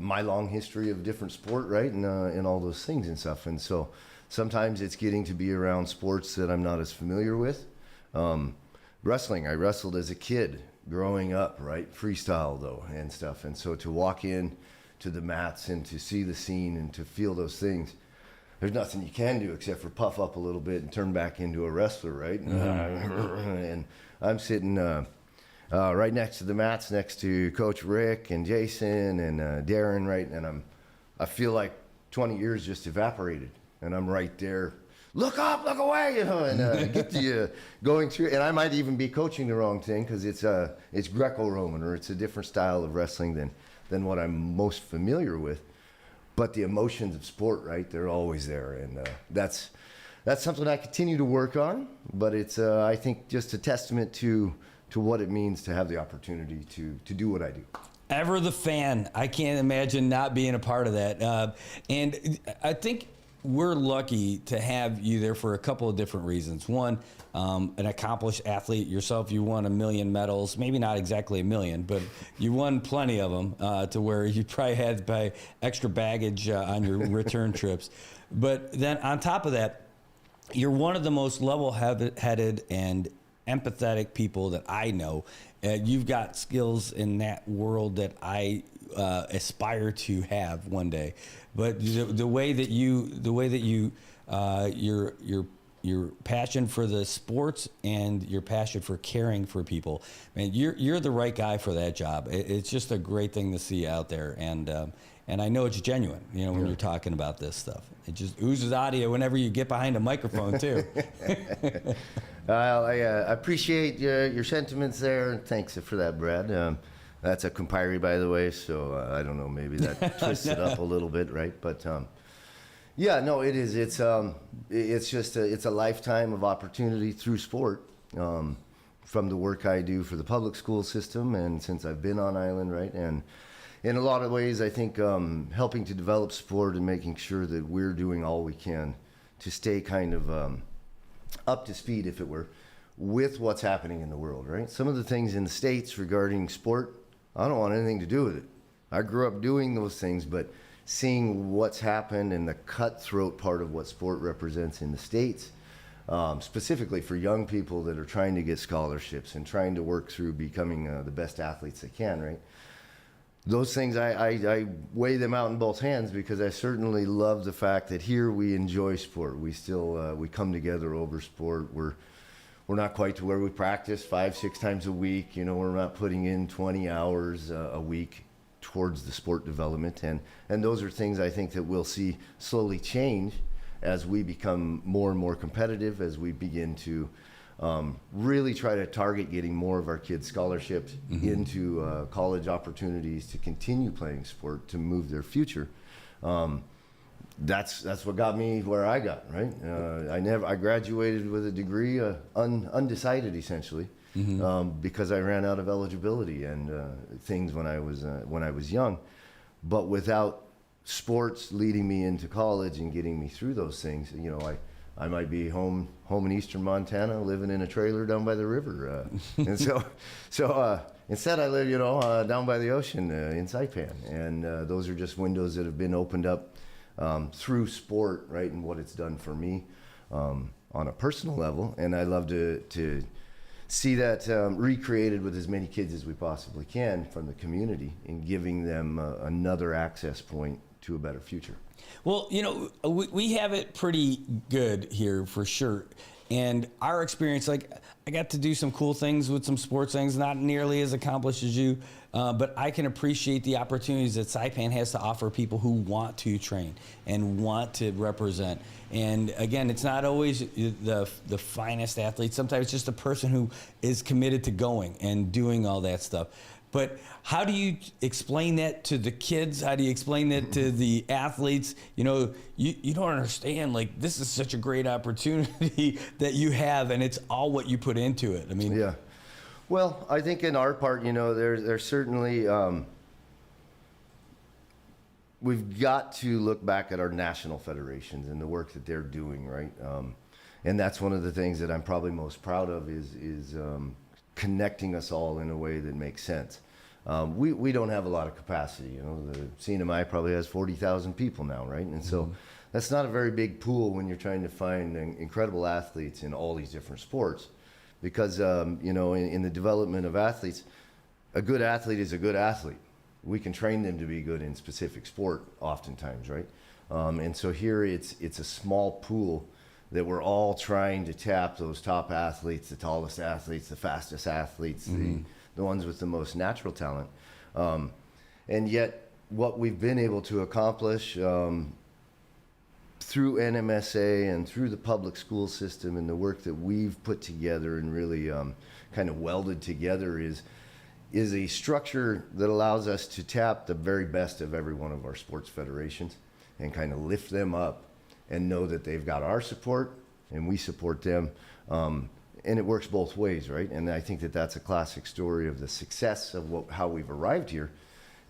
my long history of different sport, right, and all those things and stuff. And so sometimes it's getting to be around sports that I'm not as familiar with. Wrestling, I wrestled as a kid growing up, right, freestyle though and stuff. And so to walk in to the mats and to see the scene and to feel those things, there's nothing you can do except for puff up a little bit and turn back into a wrestler, right? And I'm sitting right next to the mats, next to Coach Rick and Jason and Darren, right? And I feel like 20 years just evaporated, and I'm right there. Look up, look away, you know, and get to going through. And I might even be coaching the wrong thing, because it's Greco-Roman, or it's a different style of wrestling than what I'm most familiar with. But the emotions of sport, right? They're always there, and that's something I continue to work on. But it's I think just a testament to what it means to have the opportunity to do what I do. Ever the fan. I can't imagine not being a part of that. And I think we're lucky to have you there for a couple of different reasons. One, an accomplished athlete yourself. You won 1 million medals, maybe not exactly 1 million, but you won plenty of them to where you probably had to buy extra baggage on your return trips. But then on top of that, you're one of the most level-headed and empathetic people that I know. You've got skills in that world that I aspire to have one day. But the way that you your passion for the sports and your passion for caring for people, man, you're the right guy for that job. It's just a great thing to see out there, and I know it's genuine. You know, when you're talking about this stuff, it just oozes out of you whenever you get behind a microphone too. Well, I appreciate your sentiments there, and thanks for that, Brad. That's a Campari, by the way, so I don't know, maybe that twists it up a little bit, right? But yeah, no, it is. It's just it's a lifetime of opportunity through sport, from the work I do for the public school system, and since I've been on island, right? And in a lot of ways, I think helping to develop sport and making sure that we're doing all we can to stay kind of up to speed, if it were, with what's happening in the world, right? Some of the things in the States regarding sport, I don't want anything to do with it. I grew up doing those things, but seeing what's happened and the cutthroat part of what sport represents in the States, specifically for young people that are trying to get scholarships and trying to work through becoming the best athletes they can, right? Those things, I weigh them out in both hands, because I certainly love the fact that here we enjoy sport. We still, we come together over sport. We're not quite to where we practice 5-6 times a week. You know, we're not putting in 20 hours a week towards the sport development. And those are things I think that we'll see slowly change as we become more and more competitive, as we begin to really try to target getting more of our kids scholarships into college opportunities to continue playing sport, to move their future. That's what got me where I got, right? I graduated with a degree, undecided essentially, because I ran out of eligibility and things when I was young, but without sports leading me into college and getting me through those things, you know, I might be home in eastern Montana, living in a trailer down by the river, and so instead I live, you know, down by the ocean in Saipan, and those are just windows that have been opened up through sport, right, and what it's done for me on a personal level, and I love to see that recreated with as many kids as we possibly can from the community, and giving them another access point to a better future. Well, you know, we have it pretty good here for sure. And our experience, like, I got to do some cool things with some sports things, not nearly as accomplished as you, but I can appreciate the opportunities that Saipan has to offer people who want to train and want to represent. And again, it's not always the finest athlete. Sometimes it's just a person who is committed to going and doing all that stuff. But how do you explain that to the kids? How do you explain that to the athletes? You know, you don't understand, like, this is such a great opportunity that you have, and it's all what you put into it. I mean, yeah. Well, I think in our part, you know, there's certainly, we've got to look back at our national federations and the work that they're doing, right? And that's one of the things that I'm probably most proud of is connecting us all in a way that makes sense. We don't have a lot of capacity. You know, the CNMI probably has 40,000 people now, right? And so that's not a very big pool when you're trying to find incredible athletes in all these different sports. Because, you know, in the development of athletes, a good athlete is a good athlete. We can train them to be good in specific sport oftentimes, right? And so here it's a small pool that we're all trying to tap those top athletes, the tallest athletes, the fastest athletes, the ones with the most natural talent. And yet what we've been able to accomplish through NMSA and through the public school system and the work that we've put together and really kind of welded together is a structure that allows us to tap the very best of every one of our sports federations and kind of lift them up and know that they've got our support and we support them. And it works both ways, right? And I think that that's a classic story of the success of how we've arrived here,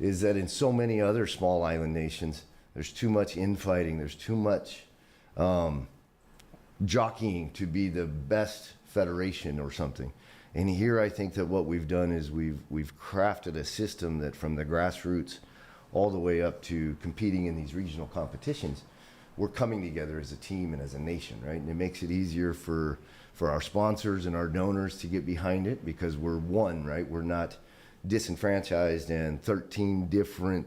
is that in so many other small island nations, there's too much infighting, there's too much jockeying to be the best federation or something. And here I think that what we've done is we've crafted a system that from the grassroots all the way up to competing in these regional competitions, we're coming together as a team and as a nation, right? And it makes it easier for our sponsors and our donors to get behind it because we're one, right? We're not disenfranchised and 13 different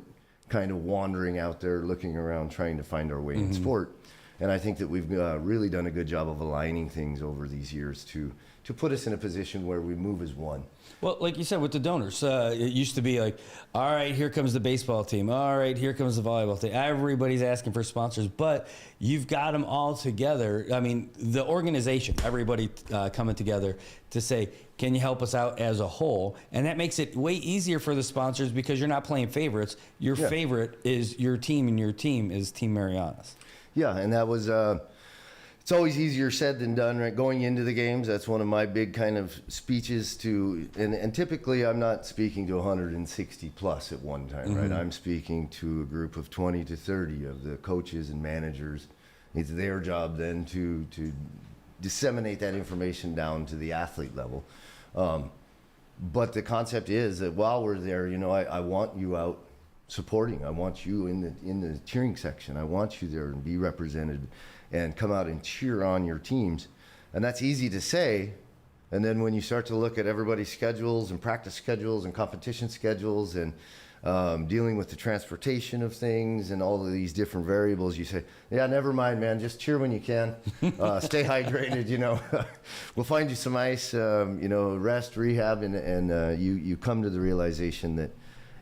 kind of wandering out there looking around trying to find our way in sport. And I think that we've really done a good job of aligning things over these years to put us in a position where we move as one. Well, like you said, with the donors, it used to be like, all right, here comes the baseball team. All right, here comes the volleyball team. Everybody's asking for sponsors, but you've got them all together. I mean, the organization, everybody coming together to say, can you help us out as a whole? And that makes it way easier for the sponsors because you're not playing favorites. Your favorite is your team, and your team is Team Marianas. Yeah, and that was, it's always easier said than done, right? Going into the games, that's one of my big kind of speeches to, and typically I'm not speaking to 160 plus at one time, right? I'm speaking to a group of 20 to 30 of the coaches and managers. It's their job then to disseminate that information down to the athlete level. But the concept is that while we're there, I want you out supporting. I want you in the cheering section. I want you there and be represented and come out and cheer on your teams. And that's easy to say. And then when you start to look at everybody's schedules and practice schedules and competition schedules and dealing with the transportation of things and all of these different variables, you say, yeah, never mind, man, just cheer when you can. Stay hydrated, we'll find you some ice, rest, rehab, and you come to the realization that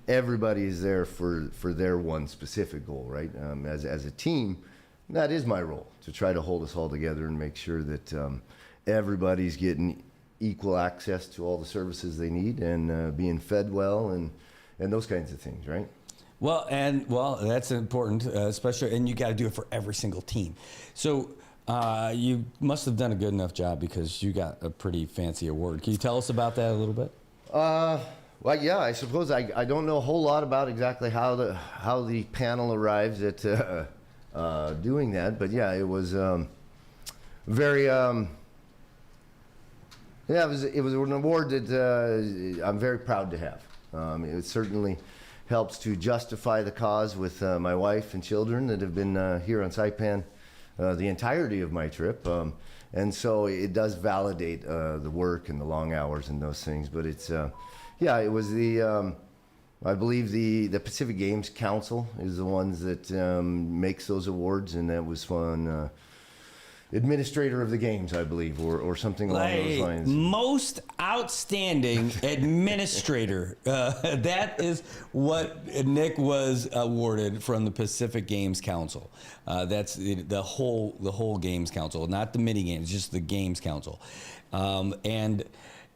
everybody is there for their one specific goal, right? As a team, that is my role, to try to hold us all together and make sure that everybody's getting equal access to all the services they need and being fed well and those kinds of things, right? Well, that's important, especially, and you got to do it for every single team. So you must have done a good enough job because you got a pretty fancy award. Can you tell us about that a little bit? Well, yeah, I suppose I don't know a whole lot about exactly how the panel arrives at doing that, but yeah, it was very. It was an award that I'm very proud to have. It certainly helps to justify the cause with my wife and children that have been here on Saipan the entirety of my trip. And so it does validate the work and the long hours and those things. But it's, it was I believe the Pacific Games Council is the ones that makes those awards, and that was fun. Administrator of the games, I believe, or something along those lines. Most outstanding administrator. That is what Nick was awarded from the Pacific Games Council. That's the whole Games Council, not the mini games, just the Games Council.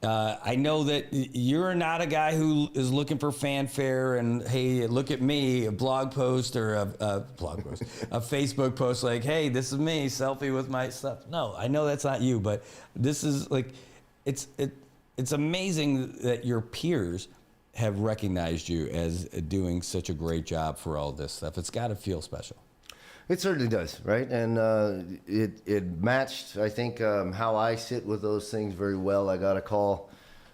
I know that you're not a guy who is looking for fanfare and, hey, look at me, a blog post or a Facebook post like, hey, this is me, selfie with my stuff. No, I know that's not you, but this is like, it's amazing that your peers have recognized you as doing such a great job for all this stuff. It's got to feel special. It certainly does, right? And it matched, I think, how I sit with those things very well. I got a call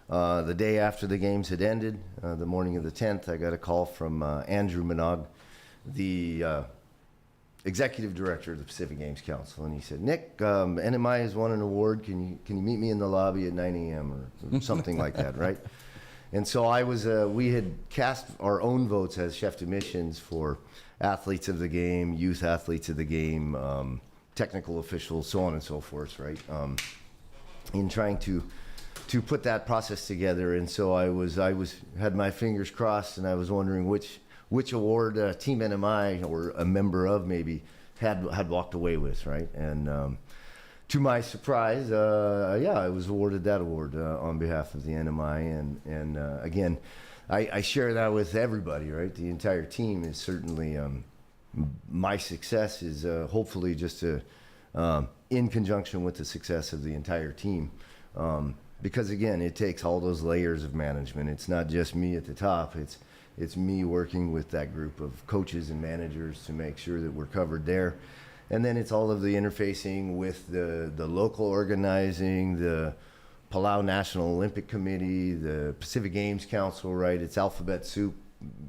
the day after the games had ended, the morning of the 10th. I got a call from Andrew Minogue, the executive director of the Pacific Games Council, and he said, "Nick, NMI has won an award. Can you meet me in the lobby at 9 a.m. or something like that, right?" And so I was. We had cast our own votes as chef de missions for athletes of the game, youth athletes of the game, technical officials, so on and so forth, right? In trying to put that process together, and so I had my fingers crossed, and I was wondering which award Team NMI or a member of maybe had walked away with, right? And to my surprise, I was awarded that award on behalf of the NMI, and again. I share that with everybody, right? The entire team is certainly, my success is hopefully just in conjunction with the success of the entire team. Because again, it takes all those layers of management. It's not just me at the top, it's me working with that group of coaches and managers to make sure that we're covered there. And then it's all of the interfacing with the local organizing, the Palau National Olympic Committee, the Pacific Games Council, right? It's alphabet soup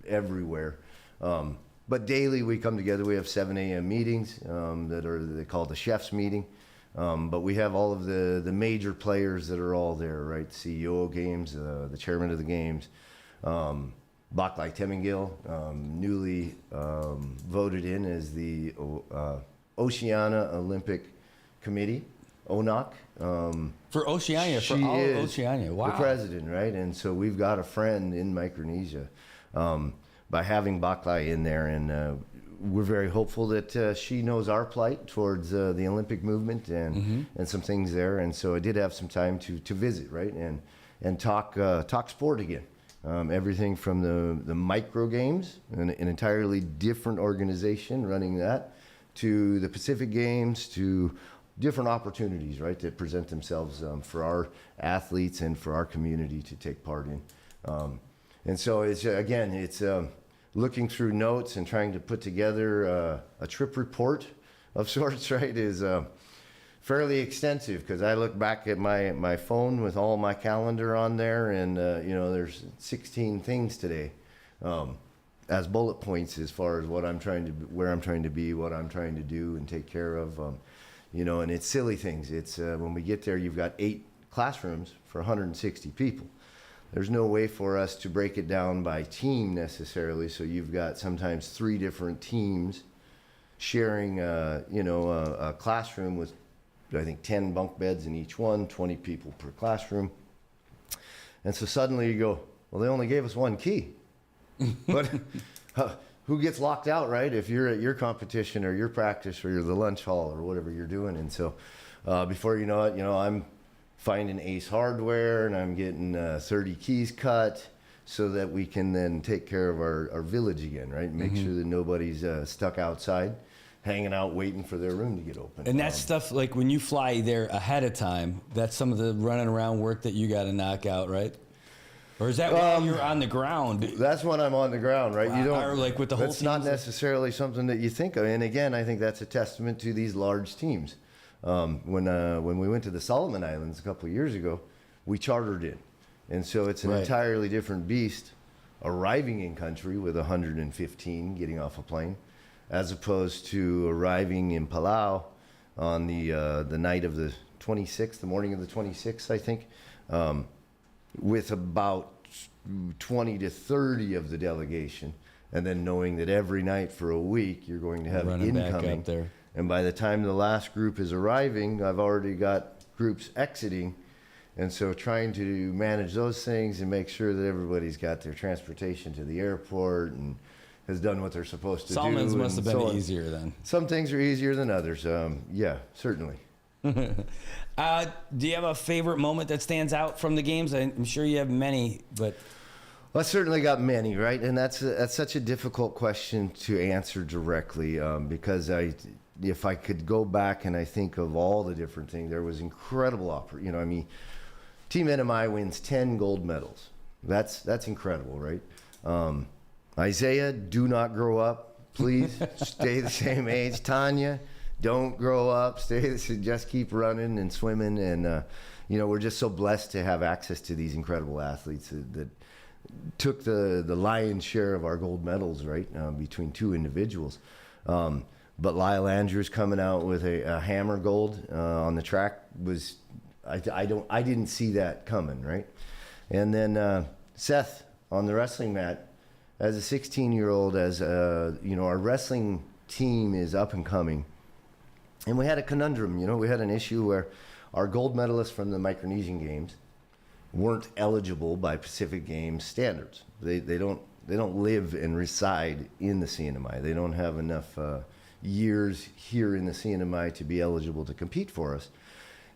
everywhere. But daily we come together. We have 7 a.m. meetings they call the chef's meeting. But we have all of the major players that are all there, right? CEO of games, the chairman of the games, Baklai Temengil, newly voted in as the Oceania Olympic Committee, ONOC. For Oceania, for all of Oceania, wow. The president, right? And so we've got a friend in Micronesia by having Baklai in there, and we're very hopeful that she knows our plight towards the Olympic movement and some things there. And so I did have some time to visit, right, and talk sport again. Everything from the micro games, an entirely different organization running that, to the Pacific Games, to different opportunities, right, that present themselves for our athletes and for our community to take part in. And so it's looking through notes and trying to put together a trip report of sorts, right, is fairly extensive, because I look back at my phone with all my calendar on there, and there's 16 things today, as bullet points as far as where I'm trying to be, what I'm trying to do and take care of, and it's silly things. It's when we get there, you've got 8 classrooms for 160 people. There's no way for us to break it down by team necessarily, so you've got sometimes 3 different teams sharing, a classroom with, I think, 10 bunk beds in each one, 20 people per classroom. And so suddenly you go, well, they only gave us 1 key. But who gets locked out, right? If you're at your competition or your practice or you're the lunch hall or whatever you're doing. And so before you know it, I'm finding Ace Hardware and I'm getting 30 keys cut so that we can then take care of our village again, right? Make sure that nobody's stuck outside, hanging out, waiting for their room to get open. And that's stuff like when you fly there ahead of time, that's some of the running around work that you got to knock out, right? Or is that while you're on the ground? That's when I'm on the ground, right? Wow. You don't. Or like with the whole That's not necessarily something that you think of. And again, I think that's a testament to these large teams. When we went to the Solomon Islands a couple of years ago, we chartered in, and so it's an entirely different beast arriving in country with 115 getting off a plane, as opposed to arriving in Palau on the night of the 26th, the morning of the 26th, I think, with about 20 to 30 of the delegation, and then knowing that every night for a week you're going to have running incoming. back up there. And by the time the last group is arriving, I've already got groups exiting. And so trying to manage those things and make sure that everybody's got their transportation to the airport and has done what they're supposed to do. Solomon's must have been so easier then. Some things are easier than others. Yeah, certainly. Do you have a favorite moment that stands out from the games? I'm sure you have many, but... Well, I certainly got many, right? And that's such a difficult question to answer directly because if I could go back and I think of all the different things, there was incredible Team NMI wins 10 gold medals. That's incredible, right? Isaiah, do not grow up. Please stay the same age. Tanya, don't grow up. Just keep running and swimming. And, we're just so blessed to have access to these incredible athletes that took the lion's share of our gold medals, right, between 2 individuals. But Lyle Andrews coming out with a hammer gold on the track was, I didn't see that coming, right? And then Seth on the wrestling mat as a 16-year-old, our wrestling team is up and coming. And we had a conundrum, we had an issue where our gold medalists from the Micronesian Games weren't eligible by Pacific Games standards. They don't live and reside in the CNMI. They don't have enough years here in the CNMI to be eligible to compete for us.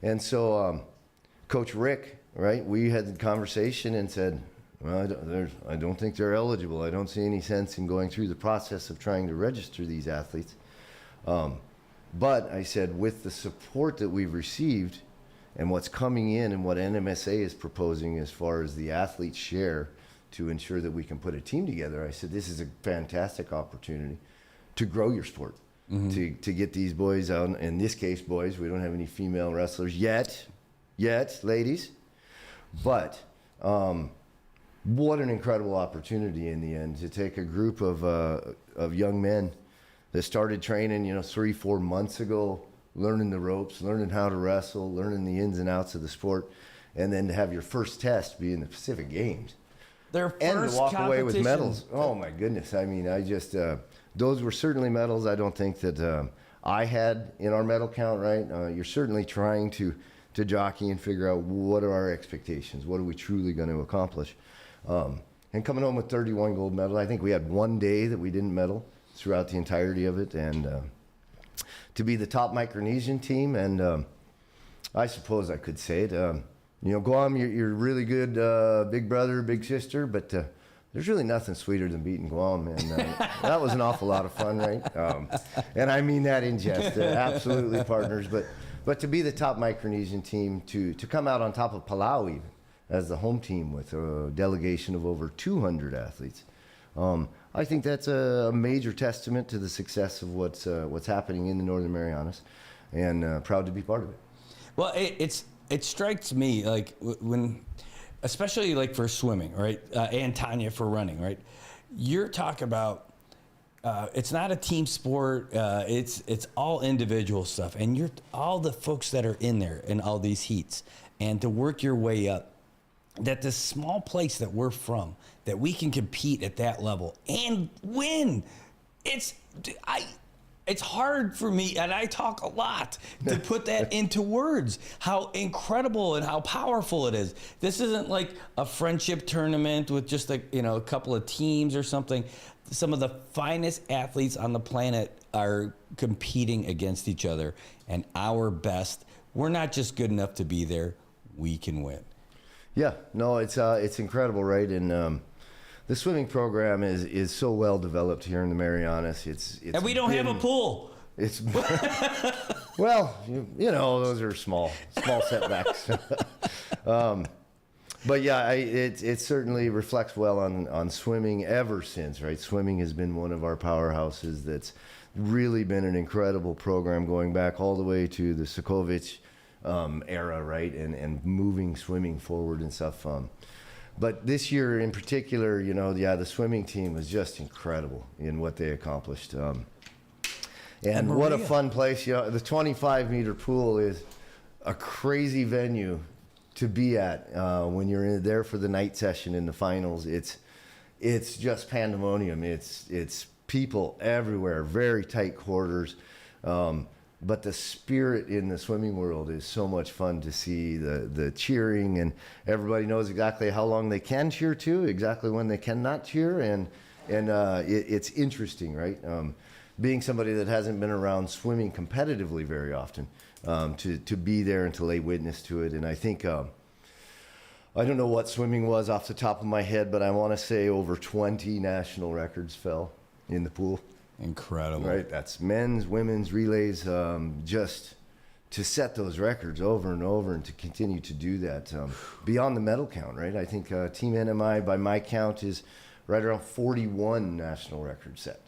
And so Coach Rick, right, we had the conversation and said, well, I don't think they're eligible. I don't see any sense in going through the process of trying to register these athletes. But I said, with the support that we've received and what's coming in and what NMSA is proposing as far as the athletes share to ensure that we can put a team together, I said, this is a fantastic opportunity to grow your sport. To get these boys out, in this case, boys, we don't have any female wrestlers yet, ladies. But what an incredible opportunity in the end to take a group of young men that started training, 3-4 months ago, learning the ropes, learning how to wrestle, learning the ins and outs of the sport, and then to have your first test be in the Pacific Games. And to walk away with medals. Oh my goodness. Those were certainly medals I don't think that I had in our medal count, right? You're certainly trying to jockey and figure out what are our expectations? What are we truly going to accomplish? And coming home with 31 gold medals, I think we had one day that we didn't medal throughout the entirety of it. And to be the top Micronesian team, and I suppose I could say it, Guam, you're really good big brother, big sister, but there's really nothing sweeter than beating Guam, and that was an awful lot of fun, right? And I mean that in jest, absolutely partners. But to be the top Micronesian team, to come out on top of Palau even, as the home team with a delegation of over 200 athletes, I think that's a major testament to the success of what's happening in the Northern Marianas. and proud to be part of it. Well, it strikes me like when, especially like for swimming, right? And Tanya for running, right? You're talking about it's not a team sport. It's all individual stuff, and you're all the folks that are in there in all these heats, and to work your way up. That this small place that we're from, that we can compete at that level and win. It's hard for me, and I talk a lot, to put that into words, how incredible and how powerful it is. This isn't like a friendship tournament with just a couple of teams or something. Some of the finest athletes on the planet are competing against each other, and our best. We're not just good enough to be there. We can win. Yeah, no, it's incredible, right? And the swimming program is so well developed here in the Marianas. And we don't have a pool. It's well, you know, those are small setbacks. But yeah, it certainly reflects well on swimming ever since, right? Swimming has been one of our powerhouses. That's really been an incredible program going back all the way to the Sokovich era, right? And moving swimming forward and stuff. But this year in particular, the swimming team was just incredible in what they accomplished. And what a fun place. The 25-meter pool is a crazy venue to be at when you're there for the night session in the finals. It's just pandemonium. It's people everywhere, very tight quarters. But the spirit in the swimming world is so much fun to see, the cheering, and everybody knows exactly how long they can cheer to, exactly when they cannot cheer, and it's interesting, right? Being somebody that hasn't been around swimming competitively very often, to be there and to lay witness to it. And I think, I don't know what swimming was off the top of my head, but I want to say over 20 national records fell in the pool. Incredible. Right, that's men's, women's relays, just to set those records over and over and to continue to do that beyond the medal count, right? I think Team NMI, by my count, is right around 41 national records set.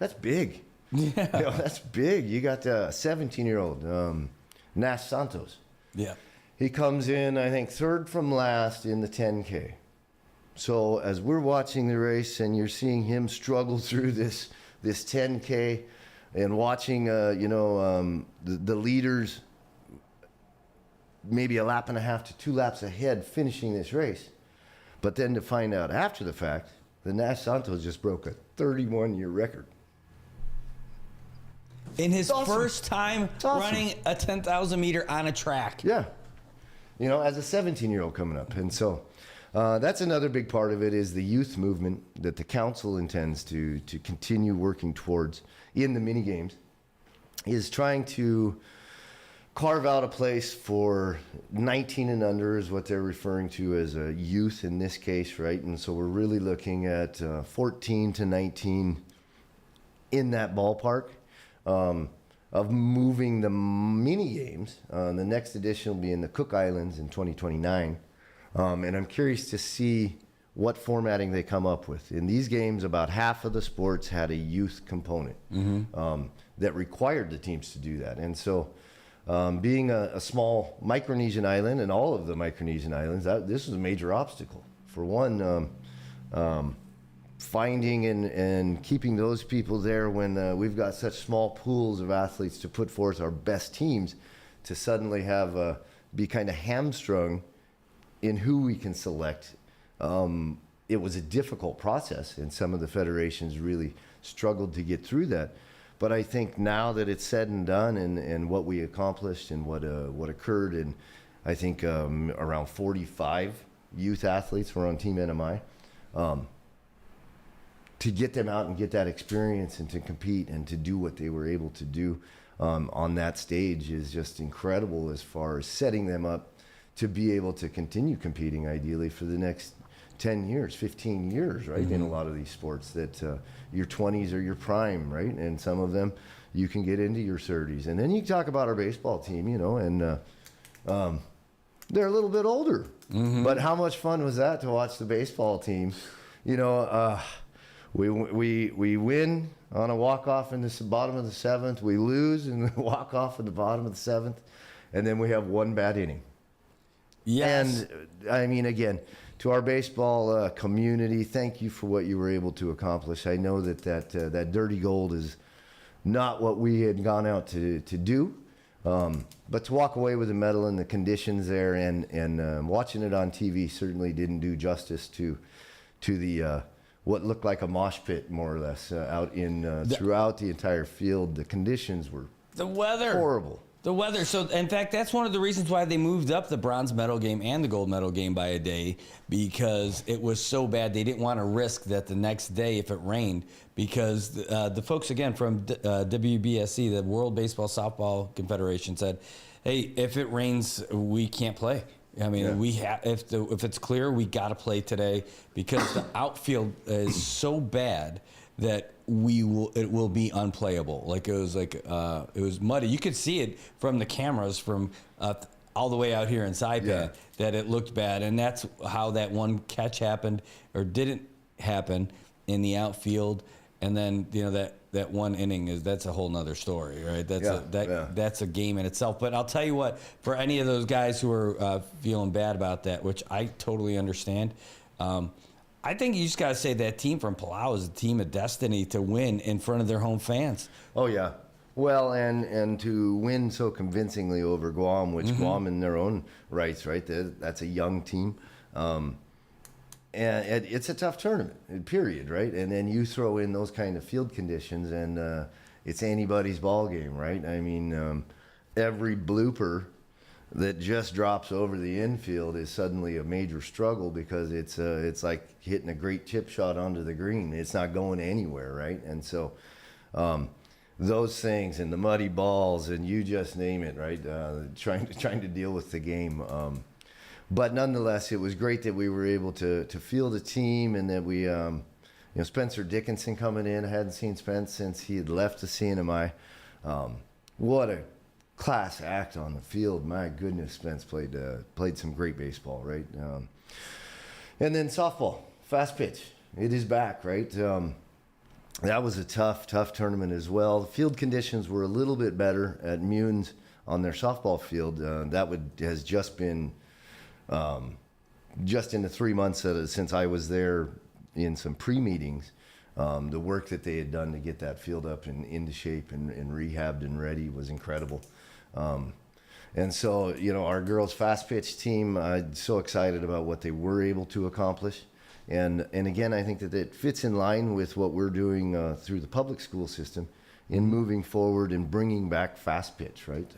That's big. Yeah. That's big. You got a 17-year-old, Nash Santos. Yeah. He comes in, I think, third from last in the 10K. So as we're watching the race and you're seeing him struggle through this 10K and watching, the leaders maybe a lap and a half to 2 laps ahead finishing this race. But then to find out after the fact that Nash Santos just broke a 31-year record. In his first time running a 10,000 meter on a track. Yeah. As a 17-year-old coming up. And so that's another big part of it, is the youth movement that the council intends to continue working towards in the mini games, is trying to carve out a place for 19 and under, is what they're referring to as a youth in this case, right? And so we're really looking at 14 to 19 in that ballpark of moving the mini games. The next edition will be in the Cook Islands in 2029. And I'm curious to see what formatting they come up with. In these games, about half of the sports had a youth component that required the teams to do that. And so being a small Micronesian island, and all of the Micronesian islands, this was a major obstacle. For one, finding and keeping those people there when we've got such small pools of athletes to put forth our best teams, to suddenly have be kind of hamstrung in who we can select. It was a difficult process, and some of the federations really struggled to get through that. But I think now that it's said and done, and what we accomplished and what occurred, and I think around 45 youth athletes were on Team NMI, to get them out and get that experience and to compete and to do what they were able to do on that stage is just incredible, as far as setting them up to be able to continue competing, ideally for the next 10 years, 15 years, right? In a lot of these sports, that your 20s are your prime, right? And some of them you can get into your 30s. And then you talk about our baseball team, and they're a little bit older. But how much fun was that to watch the baseball team? We win on a walk-off in the bottom of the 7th. We lose in the walk-off in the bottom of the 7th. And then we have one bad inning. Yes. And, I mean, again, to our baseball community, thank you for what you were able to accomplish. I know that dirty gold is not what we had gone out to do. But to walk away with a medal in the conditions there and watching it on TV certainly didn't do justice to the what looked like a mosh pit, more or less, out in throughout the entire field. The conditions were horrible. The weather. So, in fact, that's one of the reasons why they moved up the bronze medal game and the gold medal game by a day, because it was so bad. They didn't want to risk that the next day if it rained, because the folks, again, from WBSC, the World Baseball Softball Confederation, said, hey, if it rains, we can't play. I mean, we if it's clear, we got to play today, because the outfield is so bad that it will be unplayable. Like it was muddy. You could see it from the cameras from all the way out here in Saipan that it looked bad, and that's how that one catch happened or didn't happen in the outfield. And then that one inning that's a whole nother story, right? That's a game in itself. But I'll tell you what, for any of those guys who are feeling bad about that, which I totally understand. I think you just got to say that team from Palau is a team of destiny to win in front of their home fans. Oh, yeah. Well, and to win so convincingly over Guam, which Guam in their own rights, right? That's a young team. And it's a tough tournament, period, right? And then you throw in those kind of field conditions, and it's anybody's ball game, right? I mean, every blooper that just drops over the infield is suddenly a major struggle, because it's like hitting a great chip shot onto the green. It's not going anywhere, right? And so those things and the muddy balls and you just name it, right? Trying to deal with the game. But nonetheless, it was great that we were able to field a team, and that we, Spencer Dickinson coming in. I hadn't seen Spence since he had left the CNMI. What a class act on the field. My goodness, Spence played some great baseball, right? And then softball, fast pitch. It is back, right? That was a tough tournament as well. The field conditions were a little bit better at Munes on their softball field. Has just been just in the 3 months since I was there in some pre-meetings. The work that they had done to get that field up and into shape and rehabbed and ready was incredible. And so, our girls' fast pitch team, I'm so excited about what they were able to accomplish. And again, I think that it fits in line with what we're doing through the public school system in moving forward and bringing back fast pitch, right?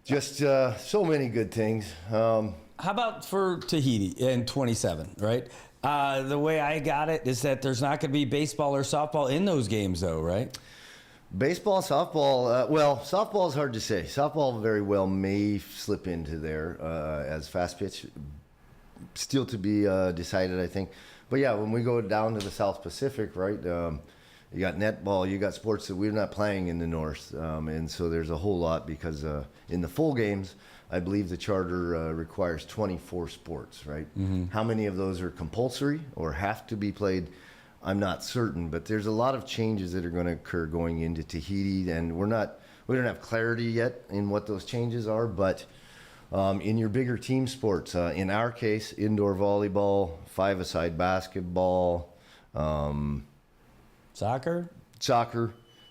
Just so many good things. How about for Tahiti in 27, right? The way I got it is that there's not going to be baseball or softball in those games, though, right? Baseball, softball, softball is hard to say. Softball very well may slip into there as fast pitch. Still to be decided, I think. But yeah, when we go down to the South Pacific, right, you got netball, you got sports that we're not playing in the North. And so there's a whole lot, because in the full games, I believe the charter requires 24 sports, right? How many of those are compulsory or have to be played? I'm not certain, but there's a lot of changes that are going to occur going into Tahiti, and we don't have clarity yet in what those changes are. But in your bigger team sports, in our case, indoor volleyball, five-a-side basketball, soccer,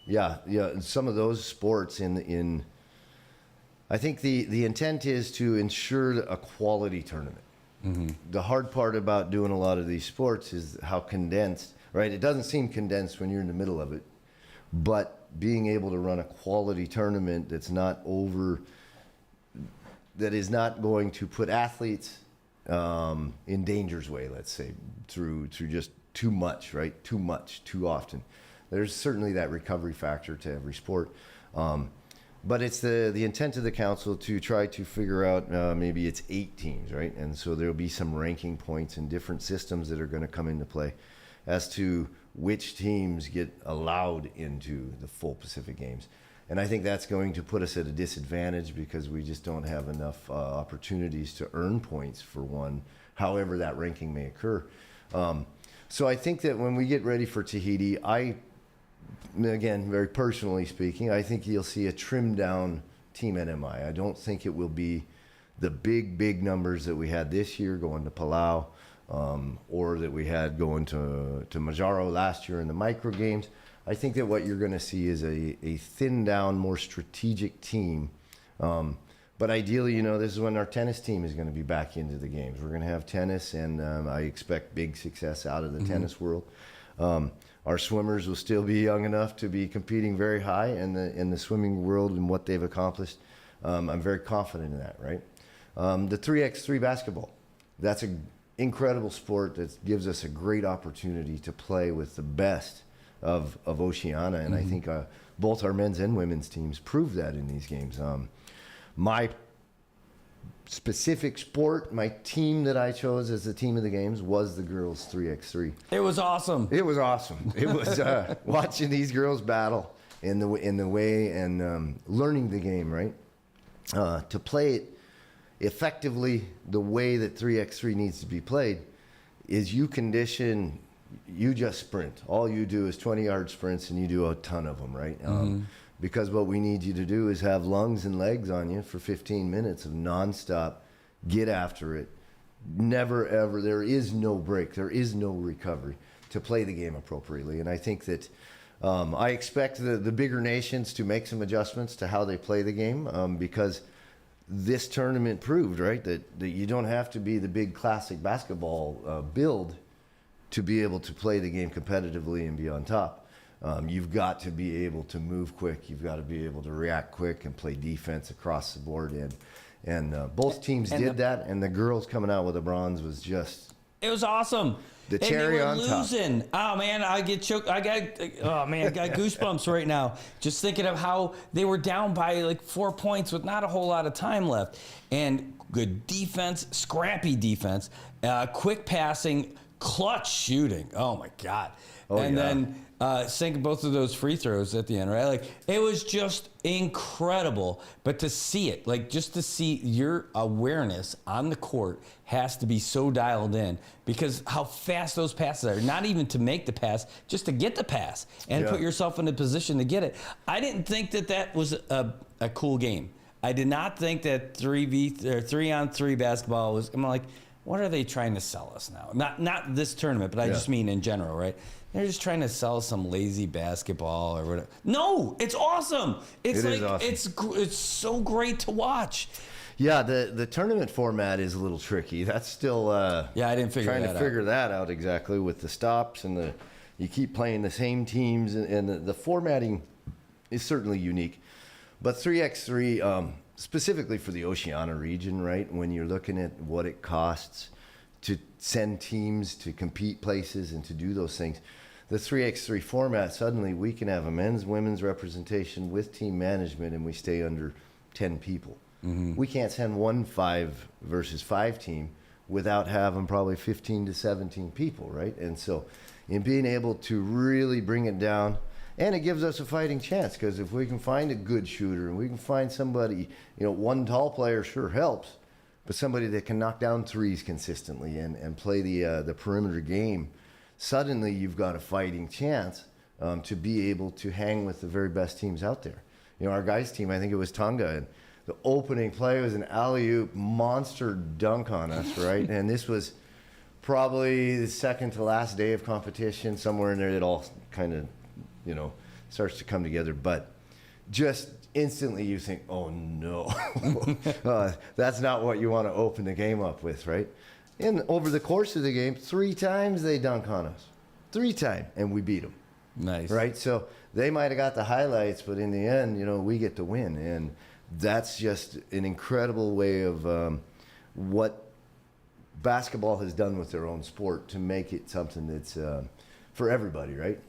yeah, some of those sports in. I think the intent is to ensure a quality tournament. The hard part about doing a lot of these sports is how condensed. Right, it doesn't seem condensed when you're in the middle of it, but being able to run a quality tournament that is not going to put athletes in danger's way, let's say, through just too much, right? Too much, too often. There's certainly that recovery factor to every sport, but it's the intent of the council to try to figure out maybe it's 8 teams, right? And so there'll be some ranking points and different systems that are going to come into play as to which teams get allowed into the full Pacific Games. And I think that's going to put us at a disadvantage, because we just don't have enough opportunities to earn points for one, however that ranking may occur. So I think that when we get ready for Tahiti, again, very personally speaking, I think you'll see a trimmed down Team NMI. I don't think it will be the big numbers that we had this year going to Palau, or that we had going to Majaro last year in the micro games. I think that what you're going to see is a thinned down, more strategic team. But ideally, this is when our tennis team is going to be back into the games. We're going to have tennis, and I expect big success out of the tennis world. Our swimmers will still be young enough to be competing very high in the swimming world and what they've accomplished. I'm very confident in that, right? The 3x3 basketball, that's an incredible sport that gives us a great opportunity to play with the best of Oceania, and I think both our men's and women's teams prove that in these games. My specific sport, my team that I chose as the team of the games was the girls 3x3. It was awesome. It was awesome. It was watching these girls battle in the way and learning the game, right? To play it effectively the way that 3x3 needs to be played is you just sprint. All you do is 20-yard sprints, and you do a ton of them, right? Because what we need you to do is have lungs and legs on you for 15 minutes of nonstop, get after it. Never, ever, there is no break, there is no recovery to play the game appropriately. And I think that I expect the bigger nations to make some adjustments to how they play the game, because this tournament proved, right, that you don't have to be the big classic basketball build to be able to play the game competitively and be on top. You've got to be able to move quick. You've got to be able to react quick and play defense across the board. And both teams did that, and the girls coming out with a bronze was just... It was awesome. The cherry on losing. top. Oh man, I get choked. I got goosebumps right now just thinking of how they were down by like 4 points with not a whole lot of time left, and good defense, scrappy defense, quick passing, clutch shooting. Oh my God! Then sink both of those free throws at the end, right? Like, it was just incredible. But to see it, like, just to see your awareness on the court has to be so dialed in, because how fast those passes are. Not even to make the pass, just to get the pass and put yourself in a position to get it. I didn't think that was a cool game. I did not think that 3-on-3 basketball was. I'm like, what are they trying to sell us now? Not this tournament, but I just mean in general, right? They're just trying to sell some lazy basketball or whatever. No, it's awesome. It's awesome. It's so great to watch. Yeah, the tournament format is a little tricky. That's still I didn't figure that out exactly with the stops and you keep playing the same teams, and the formatting is certainly unique. But 3x3 specifically for the Oceania region, right? When you're looking at what it costs to send teams to compete places and to do those things, the 3x3 format, suddenly we can have a men's, women's representation with team management, and we stay under 10 people. We can't send one 5 versus 5 team without having probably 15 to 17 people, right? And so in being able to really bring it down, and it gives us a fighting chance, because if we can find a good shooter and we can find somebody, one tall player sure helps, but somebody that can knock down threes consistently and play the perimeter game, suddenly you've got a fighting chance to be able to hang with the very best teams out there. Our guys' team, I think it was Tonga, and the opening play was an alley-oop monster dunk on us, right? And this was probably the second to last day of competition, somewhere in there. It all kind of, starts to come together. But just instantly you think, oh no, that's not what you want to open the game up with, right? And over the course of the game, 3 times they dunk on us. 3 times, and we beat them. Nice. Right? So they might have got the highlights, but in the end, we get to win. And that's just an incredible way of what basketball has done with their own sport to make it something that's for everybody, right?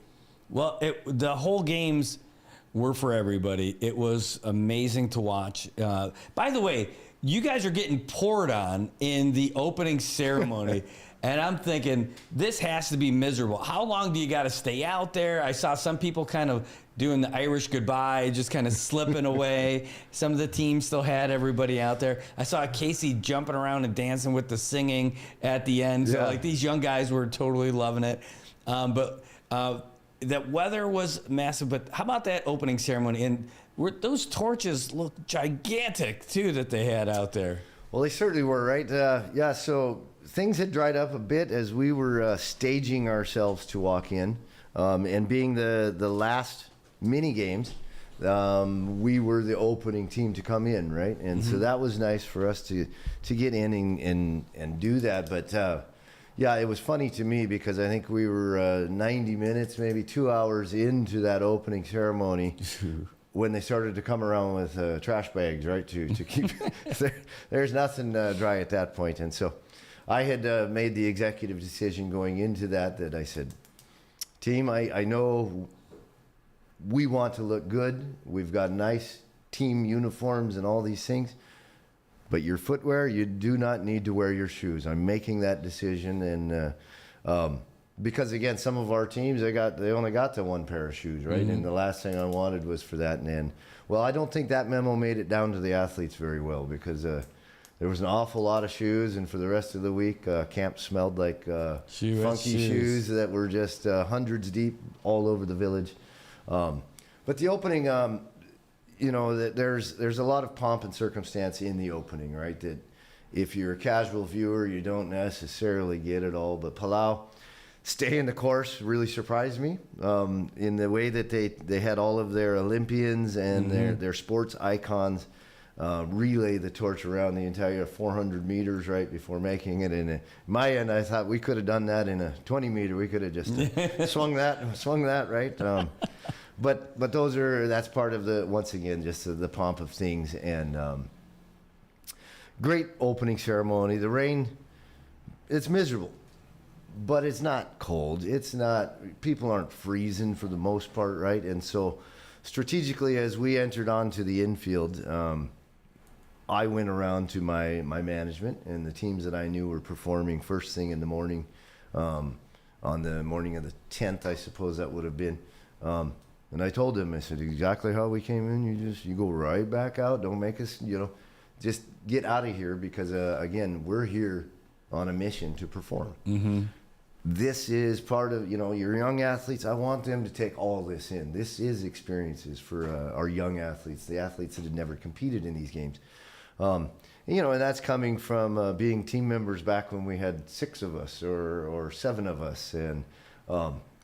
Well, the whole games were for everybody. It was amazing to watch. By the way, you guys are getting poured on in the opening ceremony. And I'm thinking, this has to be miserable. How long do you got to stay out there? I saw some people kind of doing the Irish goodbye, just kind of slipping away. Some of the teams still had everybody out there. I saw Casey jumping around and dancing with the singing at the end. So, like, these young guys were totally loving it. But that weather was massive. But how about that opening ceremony? And those torches look gigantic, too, that they had out there. Well, they certainly were, right? So things had dried up a bit as we were staging ourselves to walk in. And being the last mini games, we were the opening team to come in, right? And so that was nice for us to get in and do that. But it was funny to me because I think we were 90 minutes, maybe 2 hours into that opening ceremony. When they started to come around with trash bags, right, to keep there's nothing dry at that point. And so I had made the executive decision going into that I said, team, I know we want to look good. We've got nice team uniforms and all these things, but your footwear, you do not need to wear your shoes. I'm making that decision, and because again, some of our teams, they only got the one pair of shoes, right? And the last thing I wanted was for that. And well, I don't think that memo made it down to the athletes very well because there was an awful lot of shoes, and for the rest of the week, camp smelled like funky shoes that were just hundreds deep all over the village. But the opening, there's a lot of pomp and circumstance in the opening, right? That if you're a casual viewer, you don't necessarily get it all. But Palau staying the course really surprised me in the way that they had all of their Olympians and their sports icons relay the torch around the entire 400 meters right before making it. And my end, I thought we could have done that in a 20 meter. We could have just swung that, right? But that's part of once again, just the pomp of things. And great opening ceremony. The rain, it's miserable. But it's not cold. It's not, people aren't freezing for the most part, right? And so strategically, as we entered onto the infield, I went around to my management and the teams that I knew were performing first thing in the morning, on the morning of the 10th, I suppose that would have been. And I told them, I said, exactly how we came in, you go right back out. Don't make us, just get out of here because, again, we're here on a mission to perform. This is part of, your young athletes. I want them to take all this in. This is experiences for our young athletes, the athletes that had never competed in these games. And that's coming from being team members back when we had 6 of us or 7 of us. And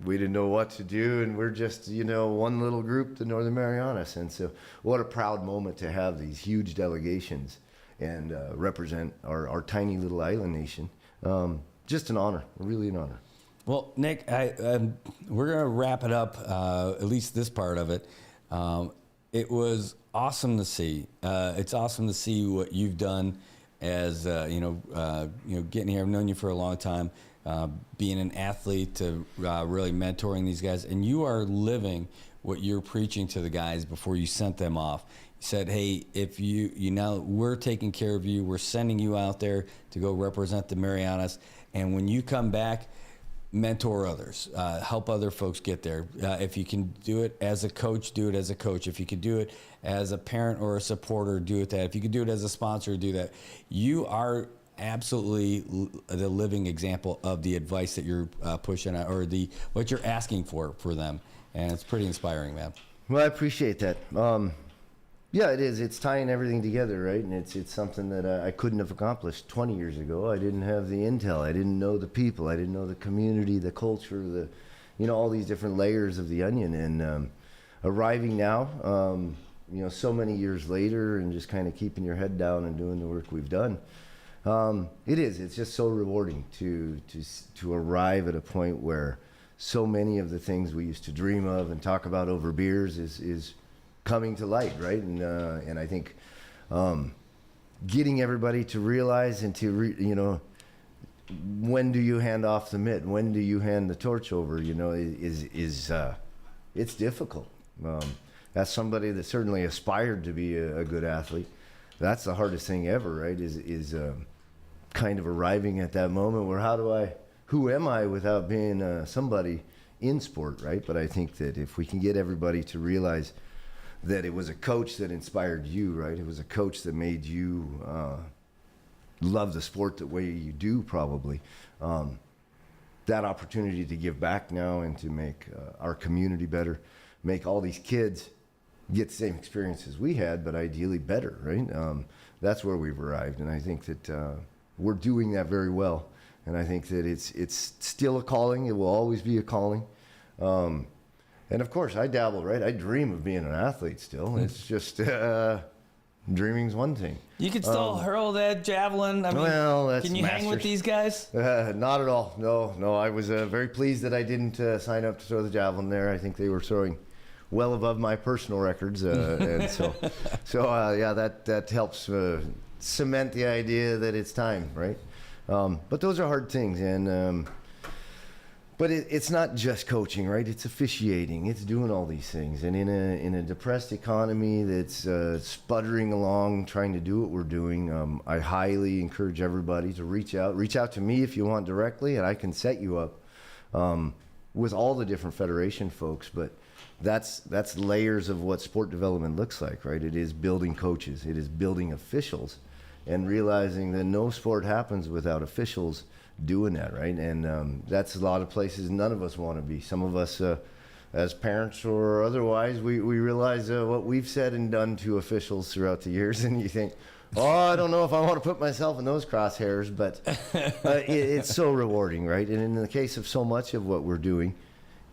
we didn't know what to do. And we're just, one little group, the Northern Marianas. And so what a proud moment to have these huge delegations and represent our tiny little island nation. Just an honor, really an honor. Well, Nick, we're going to wrap it up, at least this part of it. It was awesome to see. It's awesome to see what you've done as, getting here. I've known you for a long time, being an athlete to really mentoring these guys. And you are living what you're preaching to the guys before you sent them off. You said, hey, if we're taking care of you. We're sending you out there to go represent the Marianas. And when you come back, mentor others, help other folks get there. If you can do it as a coach, do it as a coach. If you can do it as a parent or a supporter, do it that. If you can do it as a sponsor, do that. You are absolutely the living example of the advice that you're pushing out, or what you're asking for them. And it's pretty inspiring, man. Well, I appreciate that. Yeah, it is. It's tying everything together, right? And it's something that I couldn't have accomplished 20 years ago. I didn't have the intel. I didn't know the people. I didn't know the community, the culture, all these different layers of the onion. And arriving now, so many years later, and just kind of keeping your head down and doing the work we've done, it is. It's just so rewarding to arrive at a point where so many of the things we used to dream of and talk about over beers is coming to light, right? And I think getting everybody to realize and to when do you hand off the mitt? When do you hand the torch over? It's difficult. As somebody that certainly aspired to be a good athlete, that's the hardest thing ever, right? Is kind of arriving at that moment where who am I without being somebody in sport, right? But I think that if we can get everybody to realize that it was a coach that inspired you, right? It was a coach that made you love the sport the way you do, probably. That opportunity to give back now and to make our community better, make all these kids get the same experience as we had, but ideally better, right? That's where we've arrived, and I think that we're doing that very well. And I think that it's still a calling. It will always be a calling. And of course, I dabble, right? I dream of being an athlete still. It's just dreaming's one thing. You can still hurl that javelin. I mean, that's can you hang with these guys? Not at all. No. I was very pleased that I didn't sign up to throw the javelin there. I think they were throwing well above my personal records, and so that helps cement the idea that it's time, right? But those are hard things, and but it's not just coaching, right? It's officiating, it's doing all these things, and in a depressed economy that's sputtering along, trying to do what we're doing, I highly encourage everybody to reach out to me if you want directly, and I can set you up with all the different federation folks. But that's layers of what sport development looks like, right? It is building coaches, it is building officials, and realizing that no sport happens without officials doing that, right? And that's a lot of places none of us want to be. Some of us, as parents or otherwise, we realize what we've said and done to officials throughout the years, and you think, I don't know if I want to put myself in those crosshairs, but it's so rewarding, right? And in the case of so much of what we're doing,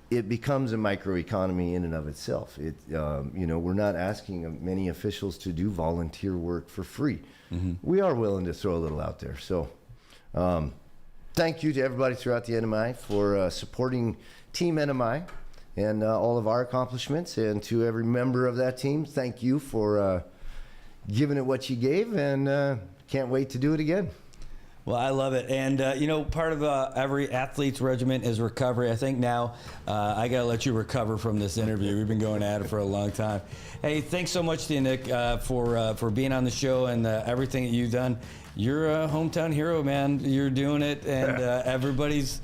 it becomes a microeconomy in and of itself. We're not asking many officials to do volunteer work for free. Mm-hmm. We are willing to throw a little out there. So thank you to everybody throughout the NMI for supporting Team NMI and all of our accomplishments. And to every member of that team, thank you for giving it what you gave, and can't wait to do it again. Well, I love it. And, part of every athlete's regimen is recovery. I think now I got to let you recover from this interview. We've been going at it for a long time. Hey, thanks so much to you, Nick, for being on the show and everything that you've done. You're a hometown hero, man. You're doing it, and everybody's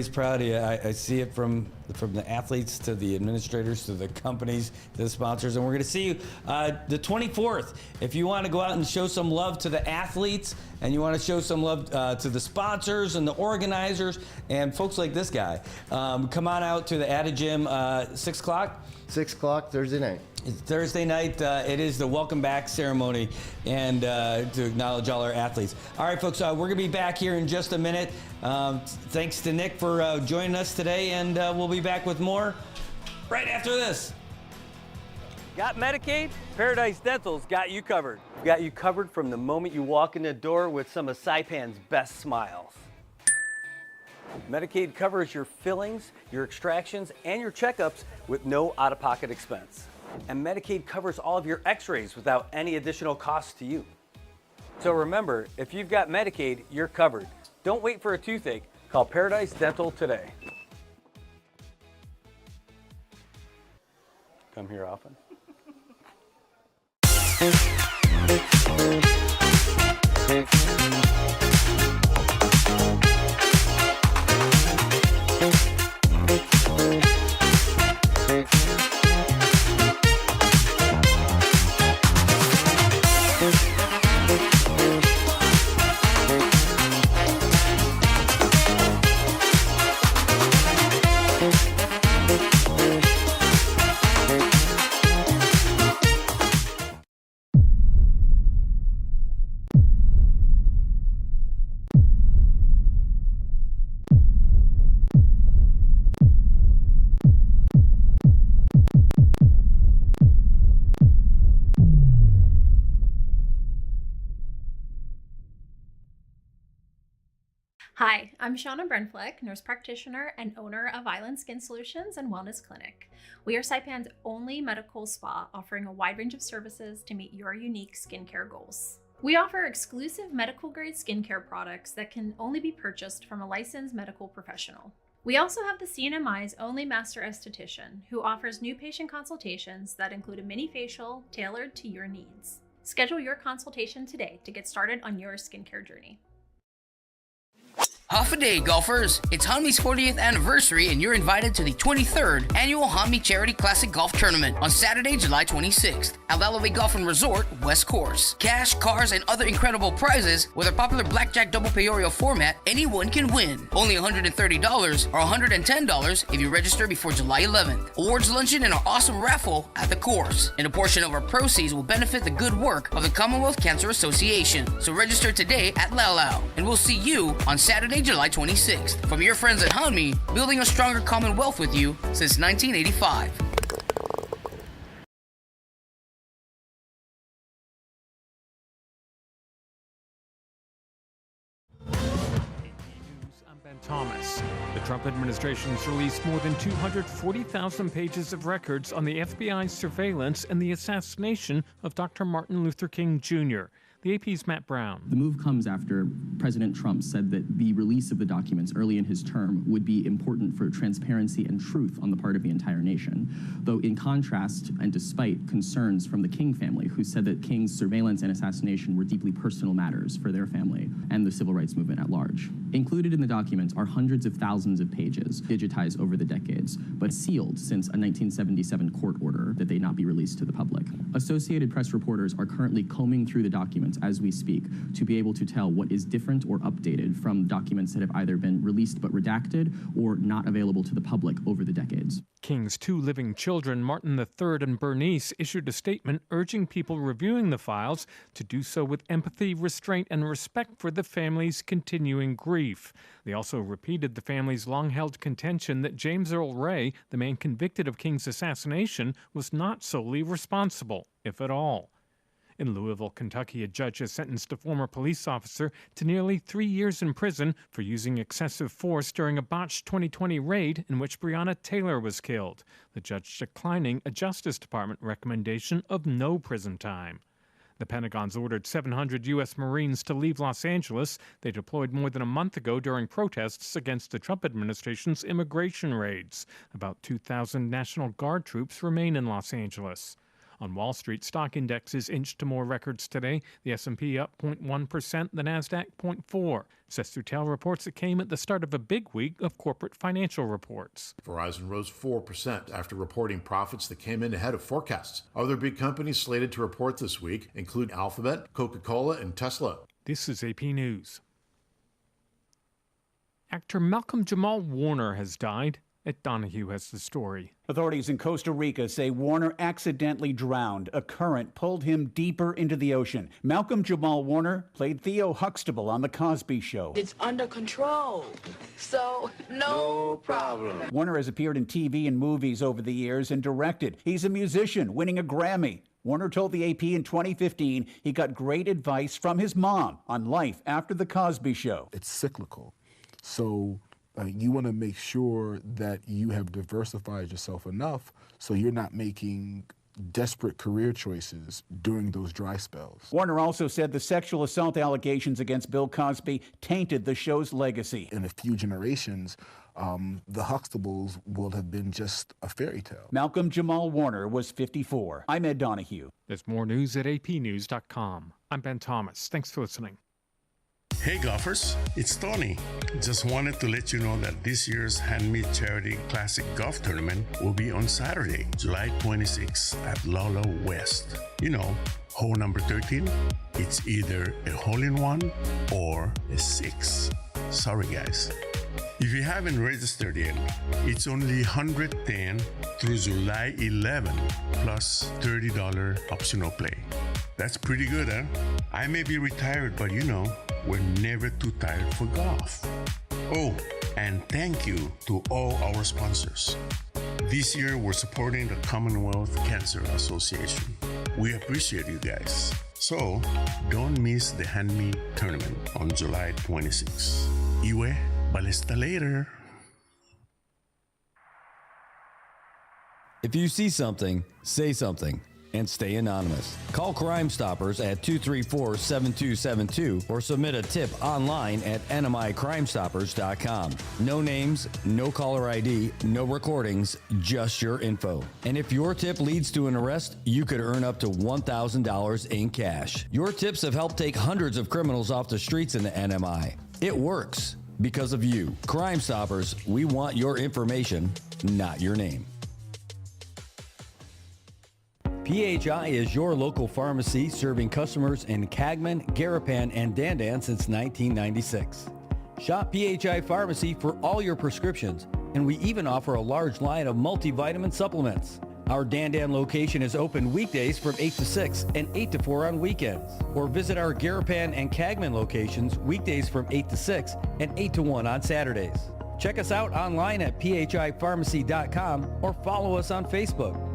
proud of you. I see it from the athletes to the administrators to the companies to the sponsors, and we're going to see you the 24th. If you want to go out and show some love to the athletes, and you want to show some love to the sponsors and the organizers and folks like this guy, come on out to the Atta Gym, 6 o'clock? 6 o'clock Thursday night. It's Thursday night. It is the welcome back ceremony, and to acknowledge all our athletes. All right, folks, we're going to be back here in just a minute. Thanks to Nick for joining us today, and we'll be back with more right after this. Got Medicaid? Paradise Dental's got you covered. Got you covered from the moment you walk in the door with some of Saipan's best smiles. Medicaid covers your fillings, your extractions, and your checkups with no out-of-pocket expense. And Medicaid covers all of your x-rays without any additional cost to you. So remember, if you've got Medicaid, you're covered. Don't wait for a toothache. Call Paradise Dental today. Come here often. Hi, I'm Shauna Brenfleck, nurse practitioner and owner of Island Skin Solutions and Wellness Clinic. We are Saipan's only medical spa offering a wide range of services to meet your unique skincare goals. We offer exclusive medical grade skincare products that can only be purchased from a licensed medical professional. We also have the CNMI's only master esthetician who offers new patient consultations that include a mini facial tailored to your needs. Schedule your consultation today to get started on your skincare journey. Half a day, golfers. It's Hanmi's 40th anniversary, and you're invited to the 23rd Annual Hanmi Charity Classic Golf Tournament on Saturday, July 26th at Elevate Golf and Resort, West Course. Cash, cars, and other incredible prizes. With our popular Blackjack Double Peorio format, anyone can win. Only $130 or $110 if you register before July 11th. Awards luncheon and our awesome raffle at the course. And a portion of our proceeds will benefit the good work of the Commonwealth Cancer Association. So register today at Laulau, and we'll see you on Saturday, July 26th. From your friends at Hanmi, building a stronger Commonwealth with you since 1985. I'm Ben Thomas. The Trump administration's released more than 240,000 pages of records on the FBI's surveillance and the assassination of Dr. Martin Luther King Jr. The AP's Matt Brown. The move comes after President Trump said that the release of the documents early in his term would be important for transparency and truth on the part of the entire nation. Though in contrast, and despite concerns from the King family, who said that King's surveillance and assassination were deeply personal matters for their family and the civil rights movement at large. Included in the documents are hundreds of thousands of pages, digitized over the decades, but sealed since a 1977 court order that they not be released to the public. Associated Press reporters are currently combing through the documents as we speak to be able to tell what is different or updated from documents that have either been released but redacted or not available to the public over the decades. King's two living children, Martin III and Bernice, issued a statement urging people reviewing the files to do so with empathy, restraint, and respect for the family's continuing grief. They also repeated the family's long-held contention that James Earl Ray, the man convicted of King's assassination, was not solely responsible, if at all. In Louisville, Kentucky, a judge has sentenced a former police officer to nearly 3 years in prison for using excessive force during a botched 2020 raid in which Breonna Taylor was killed, the judge declining a Justice Department recommendation of no prison time. The Pentagon's ordered 700 U.S. Marines to leave Los Angeles. They deployed more than a month ago during protests against the Trump administration's immigration raids. About 2,000 National Guard troops remain in Los Angeles. On Wall Street, stock indexes inched to more records today. The S&P up 0.1%, the Nasdaq 0.4%. Sestutel reports it came at the start of a big week of corporate financial reports. Verizon rose 4% after reporting profits that came in ahead of forecasts. Other big companies slated to report this week include Alphabet, Coca-Cola, and Tesla. This is AP News. Actor Malcolm Jamal Warner has died. Ed Donahue has the story. Authorities in Costa Rica say Warner accidentally drowned. A current pulled him deeper into the ocean. Malcolm Jamal Warner played Theo Huxtable on The Cosby Show. It's under control, so no problem. Warner has appeared in TV and movies over the years and directed. He's a musician, winning a Grammy. Warner told the AP in 2015 he got great advice from his mom on life after The Cosby Show. It's cyclical, so you want to make sure that you have diversified yourself enough so you're not making desperate career choices during those dry spells. Warner also said the sexual assault allegations against Bill Cosby tainted the show's legacy. In a few generations, the Huxtables will have been just a fairy tale. Malcolm Jamal Warner was 54. I'm Ed Donahue. There's more news at apnews.com. I'm Ben Thomas. Thanks for listening. Hey golfers, it's Tony. Just wanted to let you know that this year's Handmade Charity Classic Golf Tournament will be on Saturday, July 26th at Lala West. You know, hole number 13, it's either a hole-in-one or a 6. Sorry guys. If you haven't registered yet, it's only $110 through July 11 plus $30 optional play. That's pretty good, huh? I may be retired, but you know, we're never too tired for golf. Oh, and thank you to all our sponsors. This year, we're supporting the Commonwealth Cancer Association. We appreciate you guys. So, don't miss the Handmade Tournament on July 26. Iwe, balesta later. If you see something, say something. And stay anonymous. Call Crime Stoppers at 234-7272 or submit a tip online at NMICrimestoppers.com. No names, no caller ID, no recordings, just your info. And if your tip leads to an arrest, you could earn up to $1,000 in cash. Your tips have helped take hundreds of criminals off the streets in the NMI. It works. Because of you, Crime Stoppers, we want your information, not your name. PHI is your local pharmacy serving customers in Cagman, Garapan, and Dandan since 1996. Shop PHI Pharmacy for all your prescriptions, and we even offer a large line of multivitamin supplements. Our Dandan location is open weekdays from 8 to 6 and 8 to 4 on weekends. Or visit our Garapan and Cagman locations weekdays from 8 to 6 and 8 to 1 on Saturdays. Check us out online at phipharmacy.com or follow us on Facebook.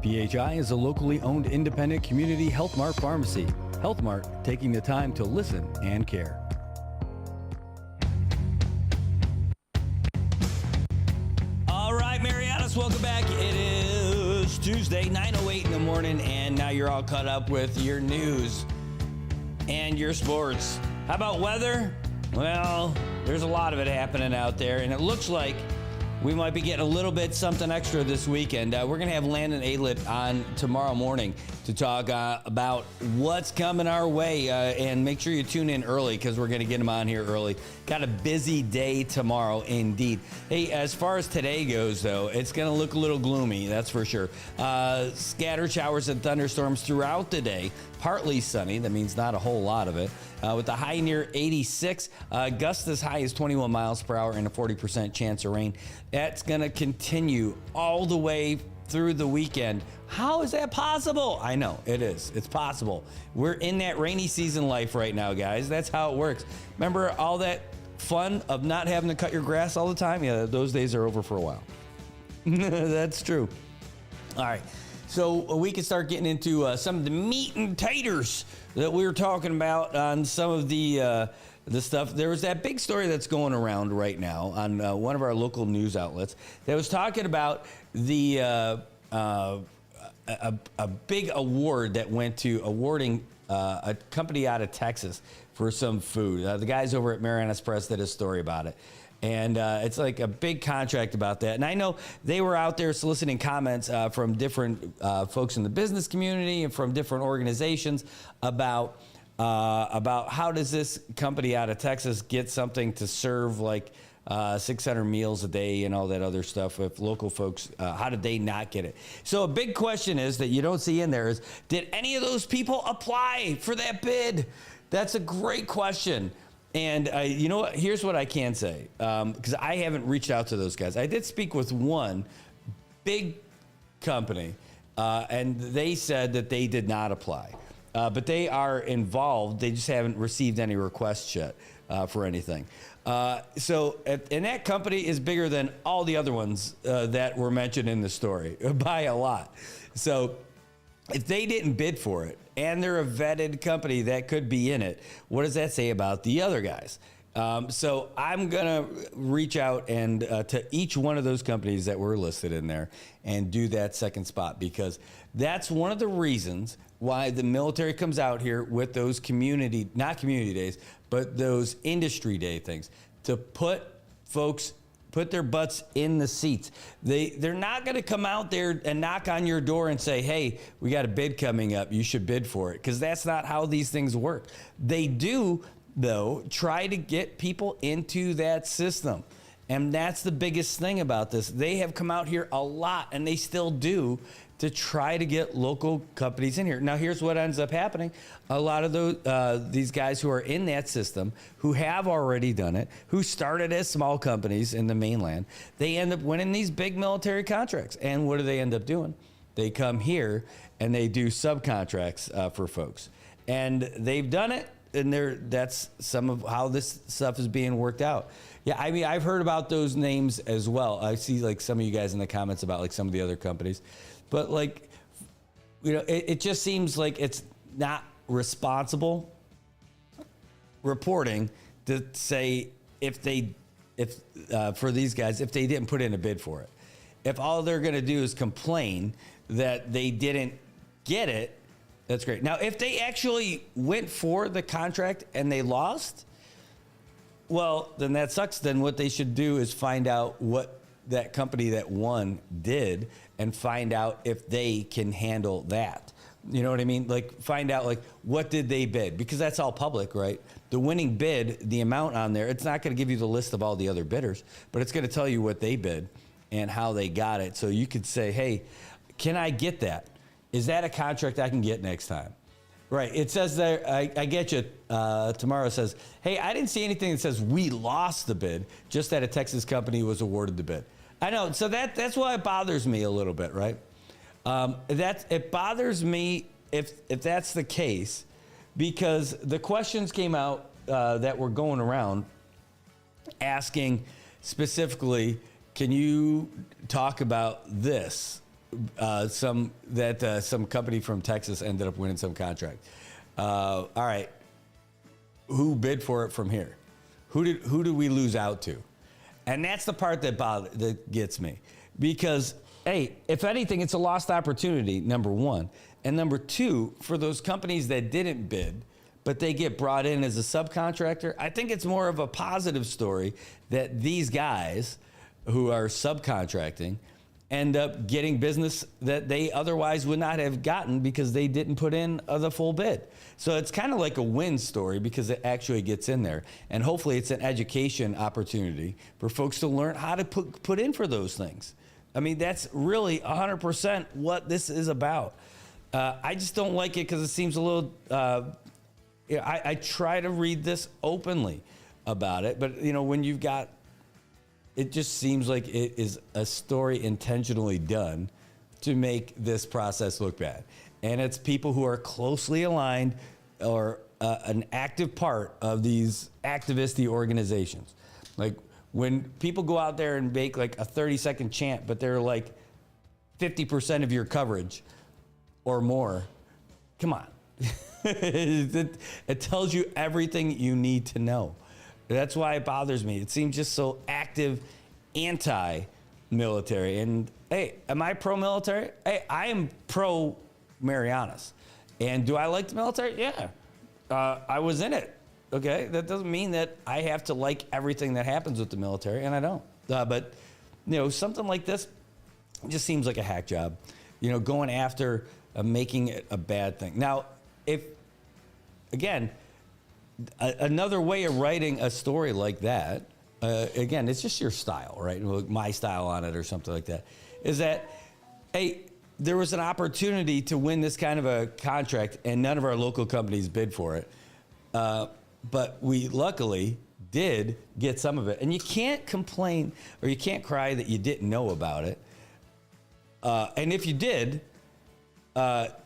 PHI is a locally owned independent community Health Mart pharmacy. Health Mart, taking the time to listen and care. All right, Marianas, welcome back. It is Tuesday, 9:08 in the morning, and now you're all caught up with your news and your sports. How about weather? Well, there's a lot of it happening out there, and it looks like we might be getting a little bit something extra this weekend. We're going to have Landon Aylett on tomorrow morning to talk about what's coming our way. And make sure you tune in early because we're going to get him on here early. Got a busy day tomorrow indeed. Hey, as far as today goes, though, it's going to look a little gloomy, that's for sure. Scattered showers and thunderstorms throughout the day. Partly sunny. That means not a whole lot of it. With the high near 86. Gusts as high as 21 miles per hour and a 40% chance of rain. That's going to continue all the way through the weekend. How is that possible? I know, it is. It's possible. We're in that rainy season life right now, guys. That's how it works. Remember all that fun of not having to cut your grass all the time? Yeah, those days are over for a while. That's true. All right. So we can start getting into some of the meat and taters that we were talking about on some of the stuff. There was that big story that's going around right now on one of our local news outlets that was talking about the a big award that went to awarding a company out of Texas for some food. The guys over at Marianas Press did a story about it. And it's like a big contract about that. And I know they were out there soliciting comments from different folks in the business community and from different organizations about how does this company out of Texas get something to serve like 600 meals a day and all that other stuff with local folks. How did they not get it? So a big question is that you don't see in there is, did any of those people apply for that bid? That's a great question. And you know what? Here's what I can say, because I haven't reached out to those guys. I did speak with one big company, and they said that they did not apply. But they are involved. They just haven't received any requests yet for anything. And that company is bigger than all the other ones that were mentioned in the story by a lot. So if they didn't bid for it, and they're a vetted company that could be in it, what does that say about the other guys? So I'm going to reach out and to each one of those companies that were listed in there and do that second spot, because that's one of the reasons why the military comes out here with those not community days, but those industry day things to put their butts in the seats. They're not going to come out there and knock on your door and say, hey, we got a bid coming up, you should bid for it, because that's not how these things work. They do, though, try to get people into that system. And that's the biggest thing about this. They have come out here a lot, and they still do, to try to get local companies in here. Now, here's what ends up happening. A lot of these guys who are in that system, who have already done it, who started as small companies in the mainland, they end up winning these big military contracts. And what do they end up doing? They come here and they do subcontracts for folks. And they've done it, and that's some of how this stuff is being worked out. Yeah, I mean, I've heard about those names as well. I see like some of you guys in the comments about like some of the other companies. But like, you know, it just seems like it's not responsible reporting to say if for these guys, if they didn't put in a bid for it. If all they're going to do is complain that they didn't get it, that's great. Now, if they actually went for the contract and they lost, well, then that sucks. Then what they should do is find out what that company that won did and find out if they can handle that. You know what I mean? Like, find out, like, what did they bid? Because that's all public, right? The winning bid, the amount on there, it's not going to give you the list of all the other bidders, but it's going to tell you what they bid and how they got it. So you could say, hey, can I get that? Is that a contract I can get next time? Right. It says there, I get you. Tomorrow says, hey, I didn't see anything that says we lost the bid, just that a Texas company was awarded the bid. I know. So that's why it bothers me a little bit, right? It bothers me if that's the case, because the questions came out that were going around asking specifically, can you talk about this? Some company from Texas ended up winning some contract. All right, who bid for it from here? Who did we lose out to? And that's the part that gets me, because hey, if anything, it's a lost opportunity, number one. And number two, for those companies that didn't bid, but they get brought in as a subcontractor, I think it's more of a positive story that these guys who are subcontracting end up getting business that they otherwise would not have gotten because they didn't put in the full bid. So it's kind of like a win story because it actually gets in there. And hopefully it's an education opportunity for folks to learn how to put in for those things. I mean, that's really 100% what this is about. I just don't like it because it seems a little, I try to read this openly about it, but when you've got, it just seems like it is a story intentionally done to make this process look bad. And it's people who are closely aligned or an active part of these activisty organizations. Like when people go out there and make like a 30-second chant, but they're like 50% of your coverage or more, come on. It tells you everything you need to know. That's why it bothers me. It seems just so active, anti-military. And hey, am I pro-military? Hey, I am pro-Marianas. And do I like the military? Yeah. I was in it. Okay, that doesn't mean that I have to like everything that happens with the military, and I don't. But something like this just seems like a hack job. Going after making it a bad thing. Now, if again, another way of writing a story like that, again, it's just your style, right? My style on it or something like that, is that, hey, there was an opportunity to win this kind of a contract and none of our local companies bid for it. But we luckily did get some of it. And you can't complain or you can't cry that you didn't know about it. And if you did,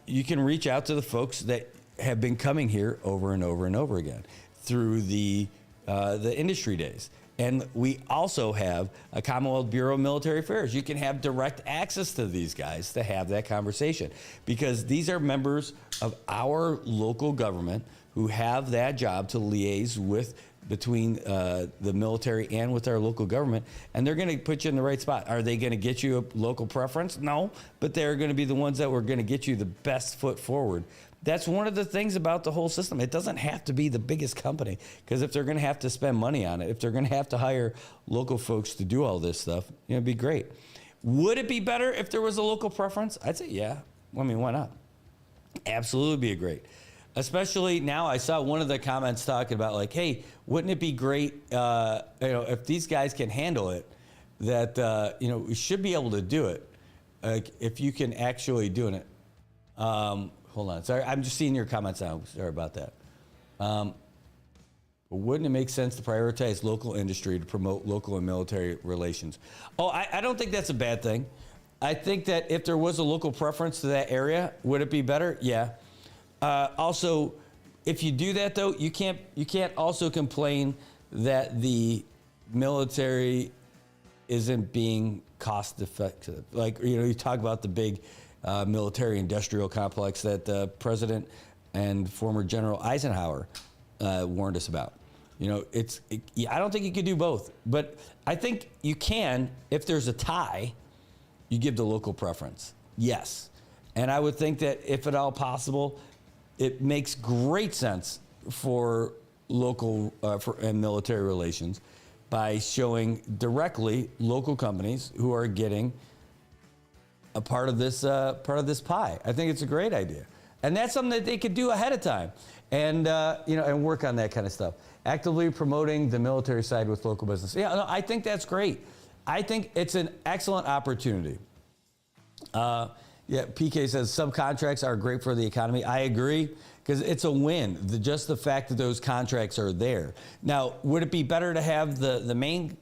you can reach out to the folks that have been coming here over and over and over again through the industry days. And we also have a Commonwealth Bureau of Military Affairs. You can have direct access to these guys to have that conversation, because these are members of our local government who have that job to liaise with between the military and with our local government, and they're going to put you in the right spot. Are they going to get you a local preference? No, but they're going to be the ones that were going to get you the best foot forward. That's one of the things about the whole system. It doesn't have to be the biggest company, because if they're going to have to spend money on it, if they're going to have to hire local folks to do all this stuff, it'd be great. Would it be better if there was a local preference? I'd say yeah. I mean, why not? Absolutely be great. Especially now, I saw one of the comments talking about like, hey, wouldn't it be great, if these guys can handle it, that, we should be able to do it, if you can actually do it. Hold on. Sorry, I'm just seeing your comments now. Sorry about that. But wouldn't it make sense to prioritize local industry to promote local and military relations? Oh, I don't think that's a bad thing. I think that if there was a local preference to that area, would it be better? Yeah. Also, if you do that, though, you can't also complain that the military isn't being cost effective. Like, you talk about the big military industrial complex that the President and former General Eisenhower warned us about. I don't think you could do both, but I think you can. If there's a tie, you give the local preference. Yes. And I would think that if at all possible, it makes great sense for local and military relations by showing directly local companies who are getting a part of this pie. I think it's a great idea. And that's something that they could do ahead of time and, and work on that kind of stuff. Actively promoting the military side with local business. Yeah, no, I think that's great. I think it's an excellent opportunity. PK says subcontracts are great for the economy. I agree, because it's a win. Just the fact that those contracts are there. Now, would it be better to have the main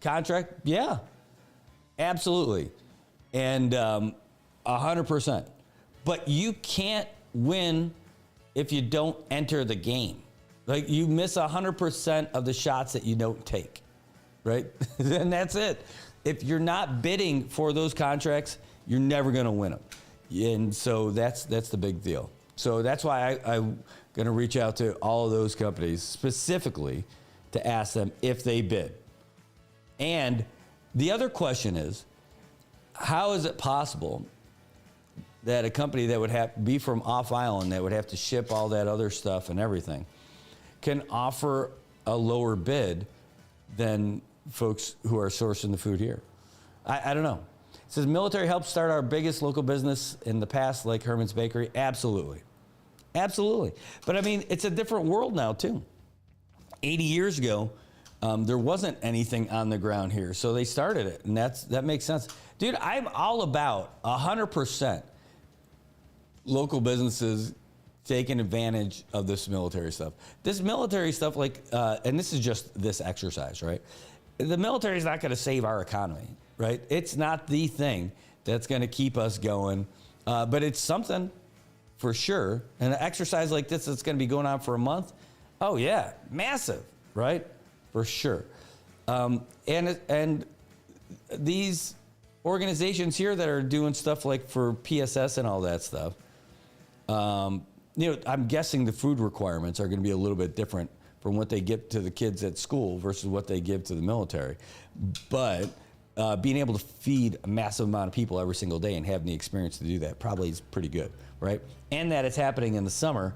contract? Yeah, absolutely. And 100%. But you can't win if you don't enter the game. Like, you miss 100% of the shots that you don't take, right? And that's it. If you're not bidding for those contracts, you're never going to win them. And so that's the big deal. So that's why I'm going to reach out to all of those companies specifically to ask them if they bid. And the other question is, how is it possible that a company that would have to be from off island, that would have to ship all that other stuff and everything, can offer a lower bid than folks who are sourcing the food here? I don't know. It says military helped start our biggest local business in the past, like Herman's Bakery. Absolutely. Absolutely. But I mean, it's a different world now too. 80 years ago, there wasn't anything on the ground here. So they started it, and that makes sense. Dude, I'm all about 100% local businesses taking advantage of this military stuff. This military stuff, and this is just this exercise, right? The military is not going to save our economy, right? It's not the thing that's going to keep us going, but it's something for sure. And an exercise like this that's going to be going on for a month, oh yeah, massive, right? For sure. And these organizations here that are doing stuff like for PSS and all that stuff, I'm guessing the food requirements are going to be a little bit different from what they give to the kids at school versus what they give to the military. But being able to feed a massive amount of people every single day and having the experience to do that probably is pretty good, right? And that it's happening in the summer,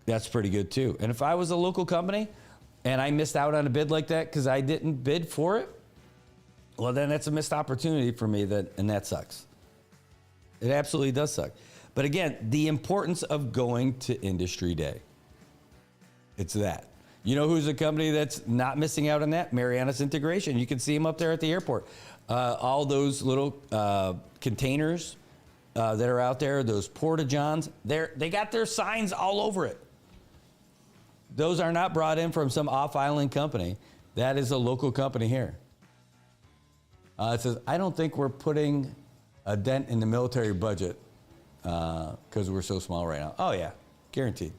that's pretty good too. And if I was a local company and I missed out on a bid like that because I didn't bid for it, well, then that's a missed opportunity for me, and that sucks. It absolutely does suck. But again, the importance of going to Industry Day. It's that. You know who's a company that's not missing out on that? Marianas Integration. You can see them up there at the airport. All those little containers that are out there, those porta-johns, they got their signs all over it. Those are not brought in from some off-island company. That is a local company here. It says, I don't think we're putting a dent in the military budget because we're so small right now. Oh, yeah, guaranteed.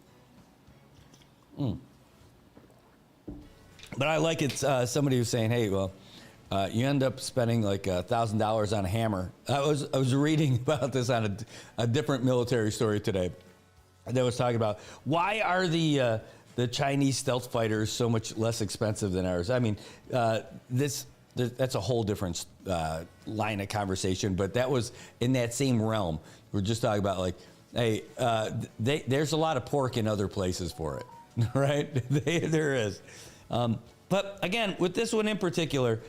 But I like it. Somebody was saying, hey, well, you end up spending like $1,000 on a hammer. I was reading about this on a different military story today that was talking about why are the Chinese stealth fighters so much less expensive than ours? I mean, that's a whole different line of conversation, but that was in that same realm. We're just talking about like, hey, there's a lot of pork in other places for it, right? There is. But again, with this one in particular,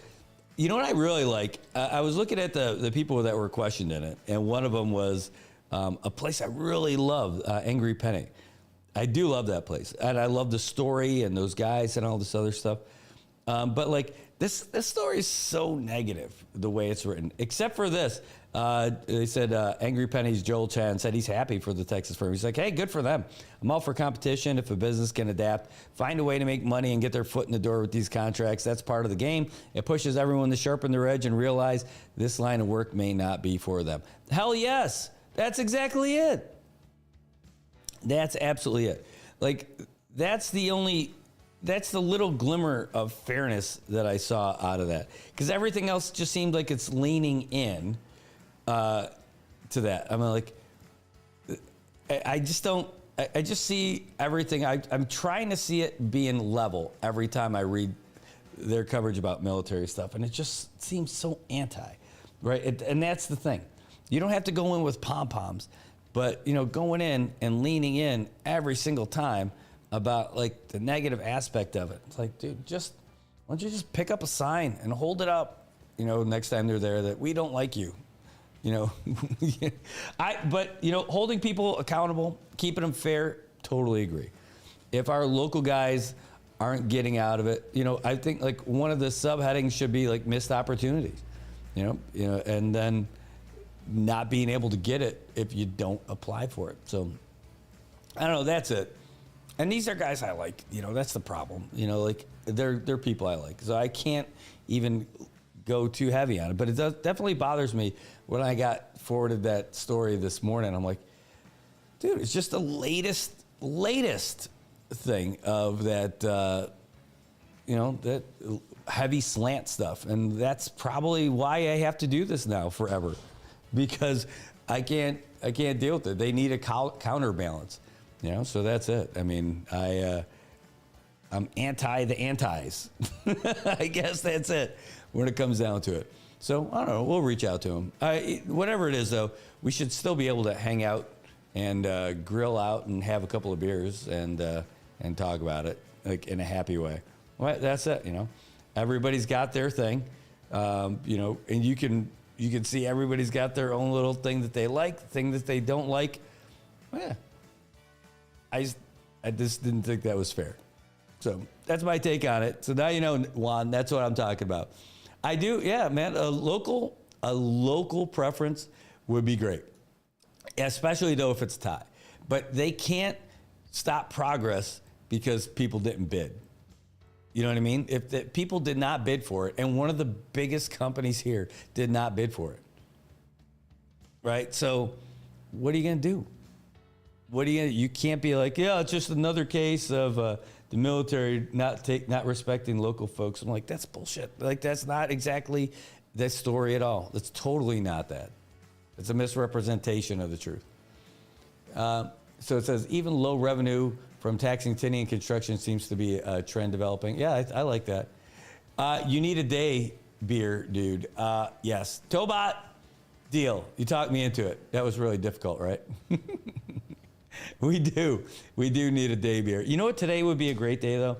you know what I really like? I was looking at the people that were questioned in it, and one of them was a place I really love, Angry Penny. I do love that place, and I love the story and those guys and all this other stuff. But like this story is so negative the way it's written, except for this. They said Angry Penny's Joel Chan said he's happy for the Texas firm. He's like, hey, good for them. I'm all for competition. If a business can adapt, find a way to make money and get their foot in the door with these contracts, that's part of the game. It pushes everyone to sharpen their edge and realize this line of work may not be for them. Hell yes, that's exactly it. That's absolutely it. Like, that's the little glimmer of fairness that I saw out of that. Because everything else just seemed like it's leaning in to that. I mean, like, I just see everything. I'm trying to see it being level every time I read their coverage about military stuff. And it just seems so anti, right? And that's the thing. You don't have to go in with pom-poms. But, going in and leaning in every single time about, like, the negative aspect of it. It's like, dude, why don't you just pick up a sign and hold it up, next time they're there that we don't like you. You know, but you know, holding people accountable, keeping them fair, totally agree. If our local guys aren't getting out of it, you know, I think like one of the subheadings should be like missed opportunities, you know, and then not being able to get it if you don't apply for it. So I don't know, that's it. And these are guys I like, you know, that's the problem. You know, like they're people I like. So I can't even go too heavy on it. But it definitely bothers me when I got forwarded that story this morning. I'm like, dude, it's just the latest thing of that, you know, that heavy slant stuff. And that's probably why I have to do this now forever, because I can't deal with it. They need a counterbalance, you know, so that's it. I mean, I'm anti the antis. I guess that's it when it comes down to it. So I don't know, we'll reach out to them. Whatever it is though, we should still be able to hang out and grill out and have a couple of beers and talk about it like in a happy way. Well, that's it, you know. Everybody's got their thing, you know, and you can see everybody's got their own little thing that they like, thing that they don't like. Well, yeah, I just didn't think that was fair. So that's my take on it. So now you know, Juan, that's what I'm talking about. I do, yeah, man. A local preference would be great, especially though if it's a tie. But they can't stop progress because people didn't bid. You know what I mean? If people did not bid for it, and one of the biggest companies here did not bid for it, right? So what are you going to do? You can't be like, yeah, it's just another case of the military not respecting local folks. I'm like, that's bullshit. Like, that's not exactly the story at all. It's totally not that. It's a misrepresentation of the truth. So it says, even low revenue from taxing tinning and construction seems to be a trend developing. Yeah, I like that. You need a day beer, dude. Yes. Tobot, deal. You talked me into it. That was really difficult, right? We do need a day beer. You know what today would be a great day, though?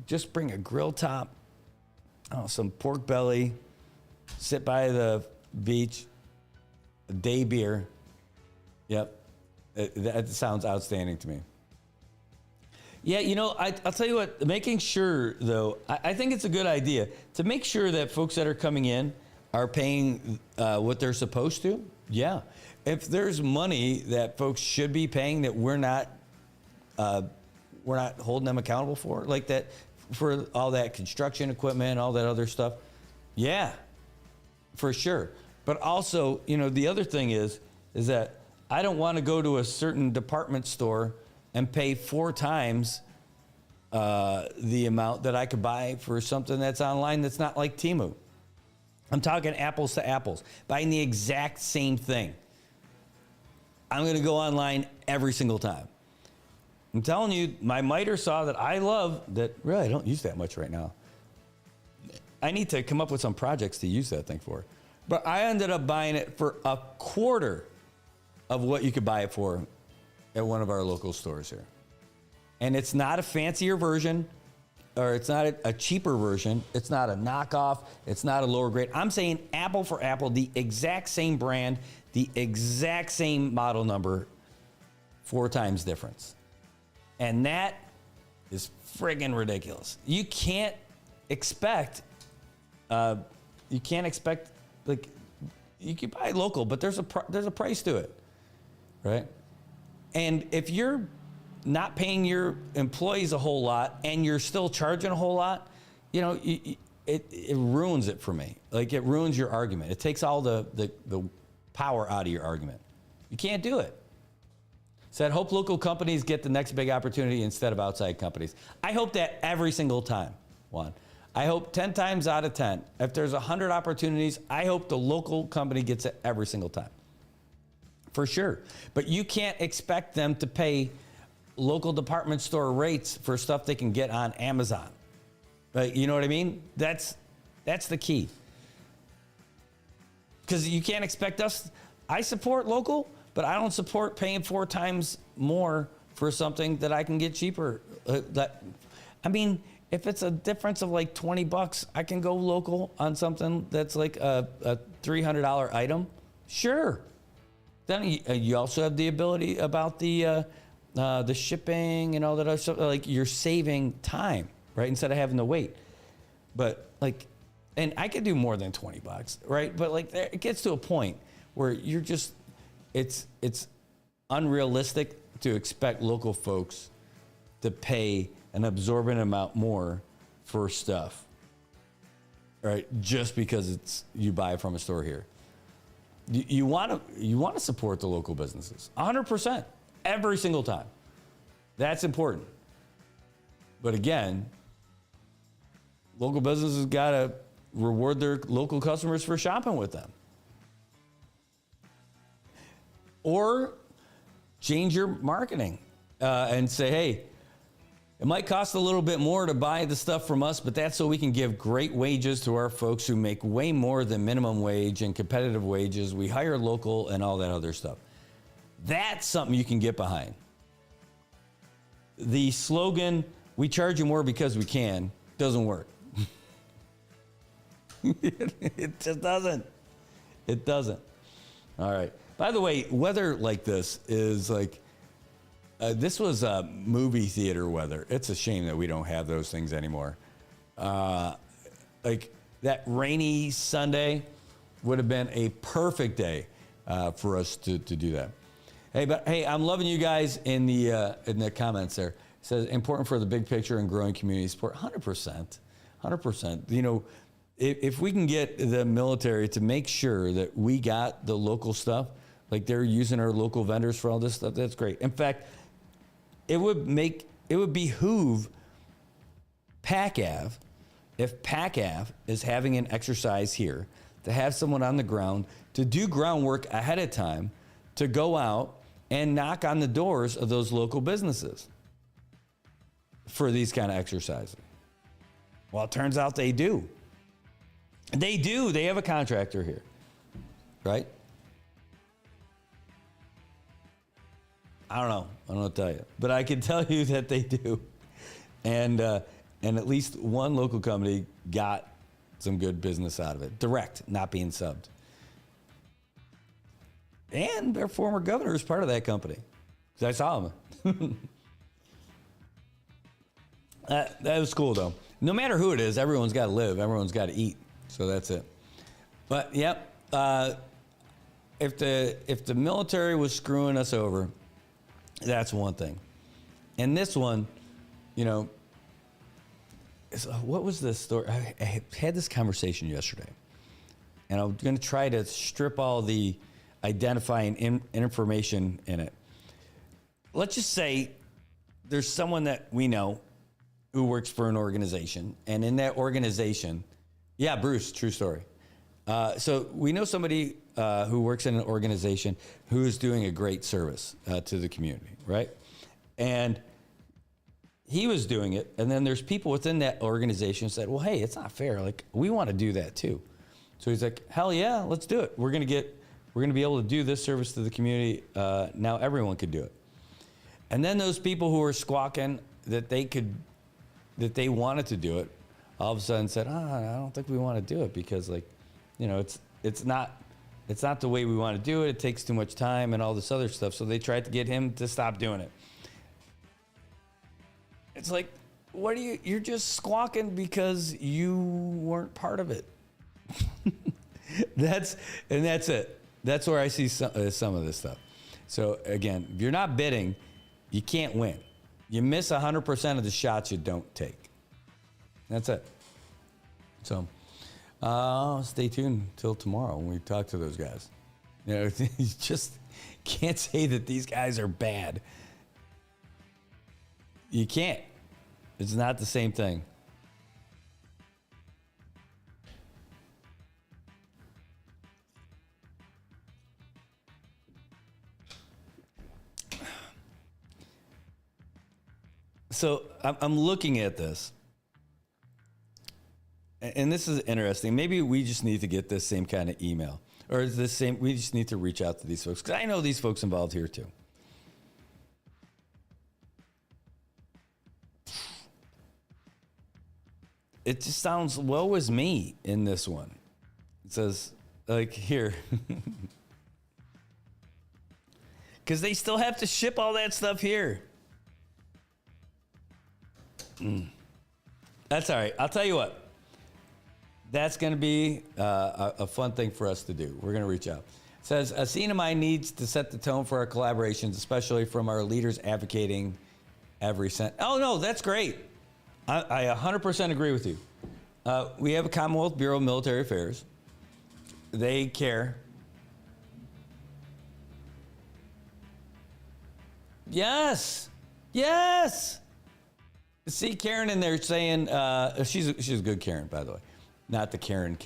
Just bring a grill top, some pork belly, sit by the beach, a day beer. Yep. That sounds outstanding to me. Yeah, you know, I'll tell you what, making sure, though, I think it's a good idea to make sure that folks that are coming in are paying what they're supposed to. Yeah. If there's money that folks should be paying that we're not holding them accountable for, like that, for all that construction equipment, all that other stuff, yeah, for sure. But also, you know, the other thing is that I don't want to go to a certain department store and pay 4 times the amount that I could buy for something that's online that's not like Temu. I'm talking apples to apples, buying the exact same thing. I'm going to go online every single time. I'm telling you, my miter saw that I love that. Really, I don't use that much right now. I need to come up with some projects to use that thing for. But I ended up buying it for a quarter of what you could buy it for at one of our local stores here. And it's not a fancier version, or it's not a cheaper version. It's not a knockoff. It's not a lower grade. I'm saying apple for apple, the exact same brand, the exact same model number, 4 times difference. And that is friggin' ridiculous. You can't expect, like, you can buy local, but there's a price to it, right? And if you're not paying your employees a whole lot and you're still charging a whole lot, you know, it ruins it for me. Like, it ruins your argument. It takes all the power out of your argument. You can't do it. Said, hope local companies get the next big opportunity instead of outside companies. I hope that every single time, Juan. I hope 10 times out of 10, if there's 100 opportunities, I hope the local company gets it every single time. For sure. But you can't expect them to pay local department store rates for stuff they can get on Amazon. But you know what I mean? That's the key. Because you can't expect us. I support local, but I don't support paying 4 times more for something that I can get cheaper. If it's a difference of like $20, I can go local on something that's like a $300 item. Sure. Then you also have the ability about the shipping and all that other stuff. Like, you're saving time, right? Instead of having to wait. But like, and I could do more than $20, right? But like, it gets to a point where you're just, it's unrealistic to expect local folks to pay an absorbent amount more for stuff, right? Just because it's you buy it from a store here. You want to support the local businesses 100% every single time. That's important. But again, local businesses got to reward their local customers for shopping with them. Or change your marketing and say, hey, it might cost a little bit more to buy the stuff from us, but that's so we can give great wages to our folks who make way more than minimum wage and competitive wages. We hire local and all that other stuff. That's something you can get behind. The slogan, we charge you more because we can, doesn't work. It just doesn't. It doesn't. All right. By the way, weather like this is like, this was movie theater weather. It's a shame that we don't have those things anymore. Like that rainy Sunday would have been a perfect day for us to do that. Hey, I'm loving you guys in the comments there. It says important for the big picture and growing community support. 100%. You know, if we can get the military to make sure that we got the local stuff, like they're using our local vendors for all this stuff, that's great. In fact, it would behoove PACAV, if PACAV is having an exercise here, to have someone on the ground to do groundwork ahead of time to go out and knock on the doors of those local businesses for these kind of exercises. Well, it turns out they do. They do. They have a contractor here, right? I don't know what to tell you, but I can tell you that they do. And at least one local company got some good business out of it. Direct, not being subbed. And their former governor is part of that company. Because I saw him. That was cool, though. No matter who it is, everyone's got to live. Everyone's got to eat. So that's it. But, yep, if the military was screwing us over, that's one thing. And this one, you know, what was the story? I had this conversation yesterday, and I'm going to try to strip all the identifying information in it. Let's just say there's someone that we know who works for an organization, and in that organization, yeah, Bruce, true story. So we know somebody who works in an organization who is doing a great service to the community, right? And he was doing it, and then there's people within that organization who said, well, hey, it's not fair. Like, we want to do that too. So he's like, hell yeah, let's do it. We're going to be able to do this service to the community. Now everyone could do it. And then those people who were squawking that they wanted to do it, all of a sudden said, I don't think we want to do it because, like, you know, it's not the way we want to do it. It takes too much time and all this other stuff. So they tried to get him to stop doing it. It's like, you're just squawking because you weren't part of it. That's it. That's where I see some of this stuff. So again, if you're not bidding, you can't win. You miss 100% of the shots you don't take. That's it. So stay tuned till tomorrow when we talk to those guys. You know, you just can't say that these guys are bad. You can't. It's not the same thing. So I'm looking at this, and this is interesting. Maybe we just need to get this same kind of email, or is this same? We just need to reach out to these folks because I know these folks involved here too. It just sounds woe is me in this one. It says, like, here. because they still have to ship all that stuff here. That's all right. I'll tell you what. That's going to be a fun thing for us to do. We're going to reach out. It says, CNMI needs to set the tone for our collaborations, especially from our leaders advocating every cent. Oh, no, that's great. I 100% agree with you. We have a Commonwealth Bureau of Military Affairs. They care. Yes. Yes. See Karen in there saying, she's a good Karen, by the way. Not the Karen.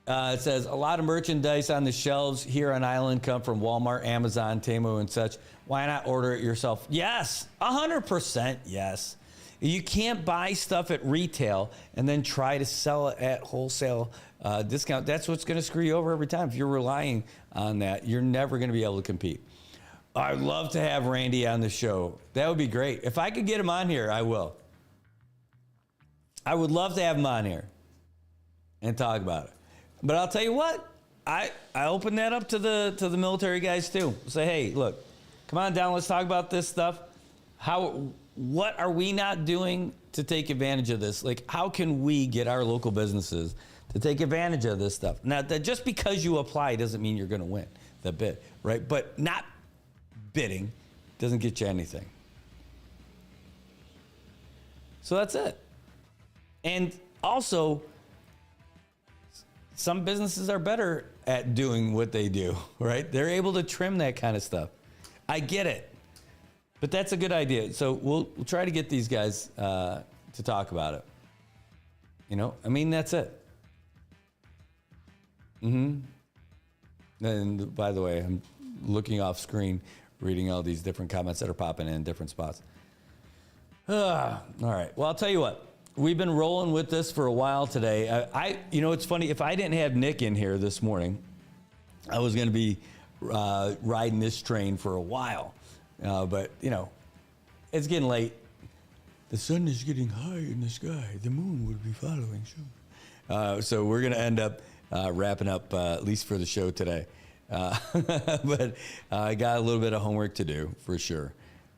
It says, a lot of merchandise on the shelves here on Island come from Walmart, Amazon, Temu, and such. Why not order it yourself? Yes, 100% yes. You can't buy stuff at retail and then try to sell it at wholesale discount. That's what's going to screw you over every time. If you're relying on that, you're never going to be able to compete. I'd love to have Randy on the show. That would be great. If I could get him on here, I will. I would love to have him on here and talk about it. But I'll tell you what, I open that up to the military guys too. Say, hey, look, come on down, let's talk about this stuff. What are we not doing to take advantage of this? Like, how can we get our local businesses to take advantage of this stuff? Now, that just because you apply doesn't mean you're going to win the bid, right? But not bidding doesn't get you anything. So that's it. And also, some businesses are better at doing what they do, right? They're able to trim that kind of stuff. I get it. But that's a good idea. So we'll try to get these guys to talk about it. You know, I mean, that's it. And by the way, I'm looking off screen, reading all these different comments that are popping in different spots. All right. Well, I'll tell you what. We've been rolling with this for a while today. You know, it's funny. If I didn't have Nick in here this morning, I was going to be riding this train for a while. But, you know, it's getting late. The sun is getting high in the sky. The moon will be following soon. So we're going to end up wrapping up, at least for the show today. But I got a little bit of homework to do, for sure.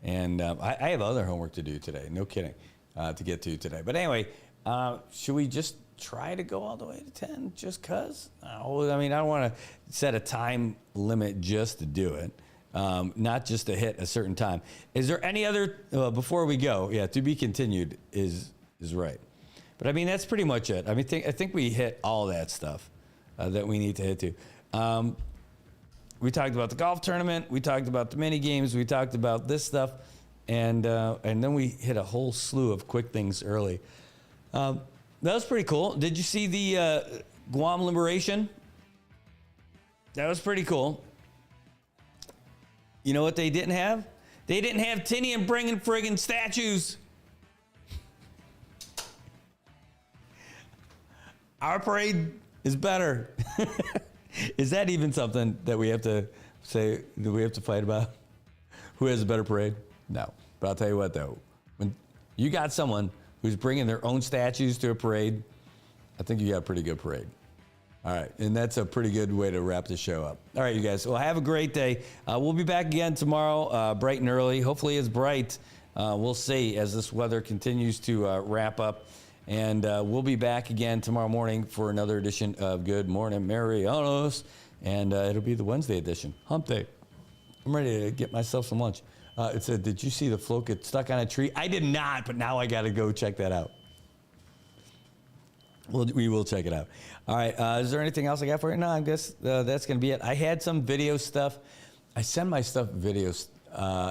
And I have other homework to do today. No kidding. To get to today. But anyway, should we just try to go all the way to 10 just because? I mean, I don't want to set a time limit just to do it, not just to hit a certain time. Is there any other, before we go, to be continued is right. But I mean, that's pretty much it. I mean, I think we hit all that stuff that we need to hit to. We talked about the golf tournament. We talked about the mini games. We talked about this stuff. And then we hit a whole slew of quick things early. That was pretty cool. Did you see the Guam liberation? That was pretty cool. You know what they didn't have? They didn't have Tinian bringing friggin' statues. Our parade is better. Is that even something that we have to say, that we have to fight about? Who has a better parade? No. But I'll tell you what, though. When you got someone who's bringing their own statues to a parade, I think you got a pretty good parade. All right. And that's a pretty good way to wrap the show up. All right, you guys. Well, have a great day. We'll be back again tomorrow, bright and early. Hopefully it's bright. We'll see as this weather continues to wrap up. And we'll be back again tomorrow morning for another edition of Good Morning Marianas. And it'll be the Wednesday edition, Hump Day. I'm ready to get myself some lunch. It said, did you see the float get stuck on a tree? I did not, but now I got to go check that out. We will check it out. All right. Is there anything else I got for you? No, I guess that's going to be it. I had some video stuff. I send my stuff videos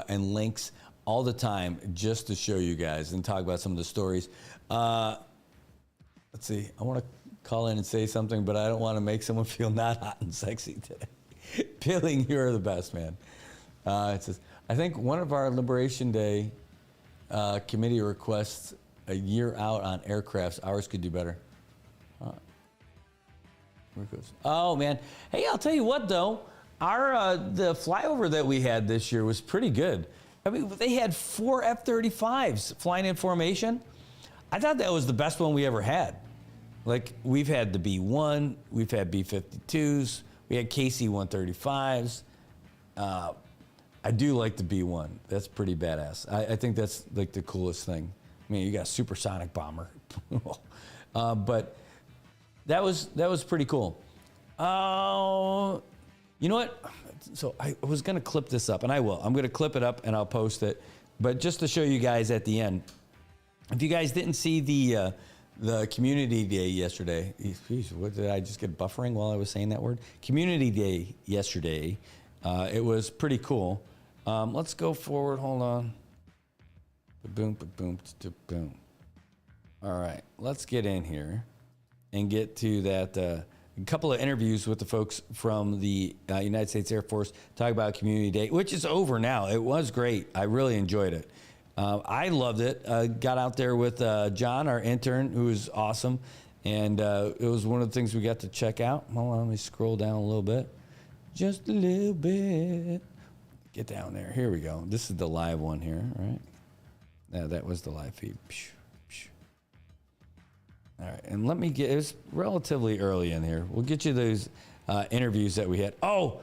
and links all the time just to show you guys and talk about some of the stories. Let's see. I want to call in and say something, but I don't want to make someone feel not hot and sexy today. Pilling, you're the best, man. It says, I think one of our Liberation Day committee requests a year out on aircrafts. Ours could do better. Where goes? Oh, man. Hey, I'll tell you what, though. The flyover that we had this year was pretty good. I mean, they had 4 F-35s flying in formation. I thought that was the best one we ever had. Like, we've had the B-1, we've had B-52s, we had KC-135s. I do like the B-1. That's pretty badass. I think that's like the coolest thing. I mean, you got a supersonic bomber. But that was pretty cool. You know what? So I was going to clip this up, and I will. I'm going to clip it up, and I'll post it. But just to show you guys at the end, if you guys didn't see the Community Day yesterday, geez, what did I just get buffering while I was saying that word? Community Day yesterday. It was pretty cool. Let's go forward. Hold on. Boom, boom, boom. All right, let's get in here and get to that. A couple of interviews with the folks from the United States Air Force talk about Community Day, which is over now. It was great. I really enjoyed it. I loved it. Got out there with John, our intern, who was awesome. And it was one of the things we got to check out. Hold on, let me scroll down a little bit. Just a little bit. Get down there. Here we go. This is the live one here, right? Yeah, that was the live feed. All right, and let me get, it was relatively early in here. We'll get you those interviews that we had. Oh,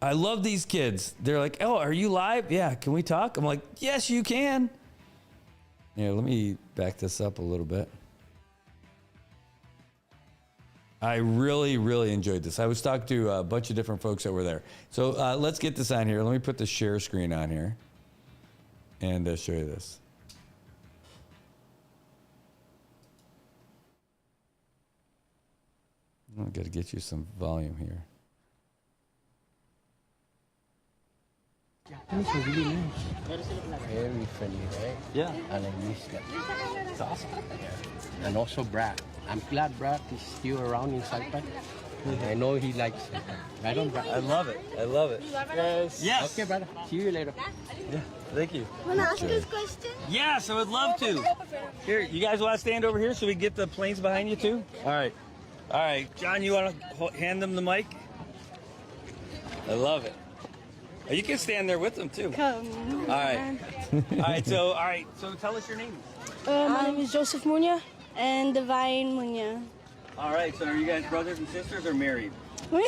I love these kids. They're like, oh, are you live? Yeah, can we talk? I'm like, yes, you can. Yeah, let me back this up a little bit. I really, really enjoyed this. I was talking to a bunch of different folks that were there. So let's get this on here. Let me put the share screen on here and show you this. I've got to get you some volume here. Japanese are really nice. Very friendly, right? Yeah. I like this guy. It's awesome. Yeah. And also Brad. I'm glad Brad is still around in Saipan. I know he likes it. Right on, Brad. I love it. I love it. Yes. Okay, brother. See you later. Yeah. Thank you. Want to ask us a question? Yes, I would love to. Here, you guys want to stand over here so we can get the planes behind you too? All right. All right, John, you want to hand them the mic? I love it. You can stand there with them too. Come. All right. All right. So tell us your name. My name is Joseph Munya and Divine Munya. All right. So are you guys brothers and sisters or married? We're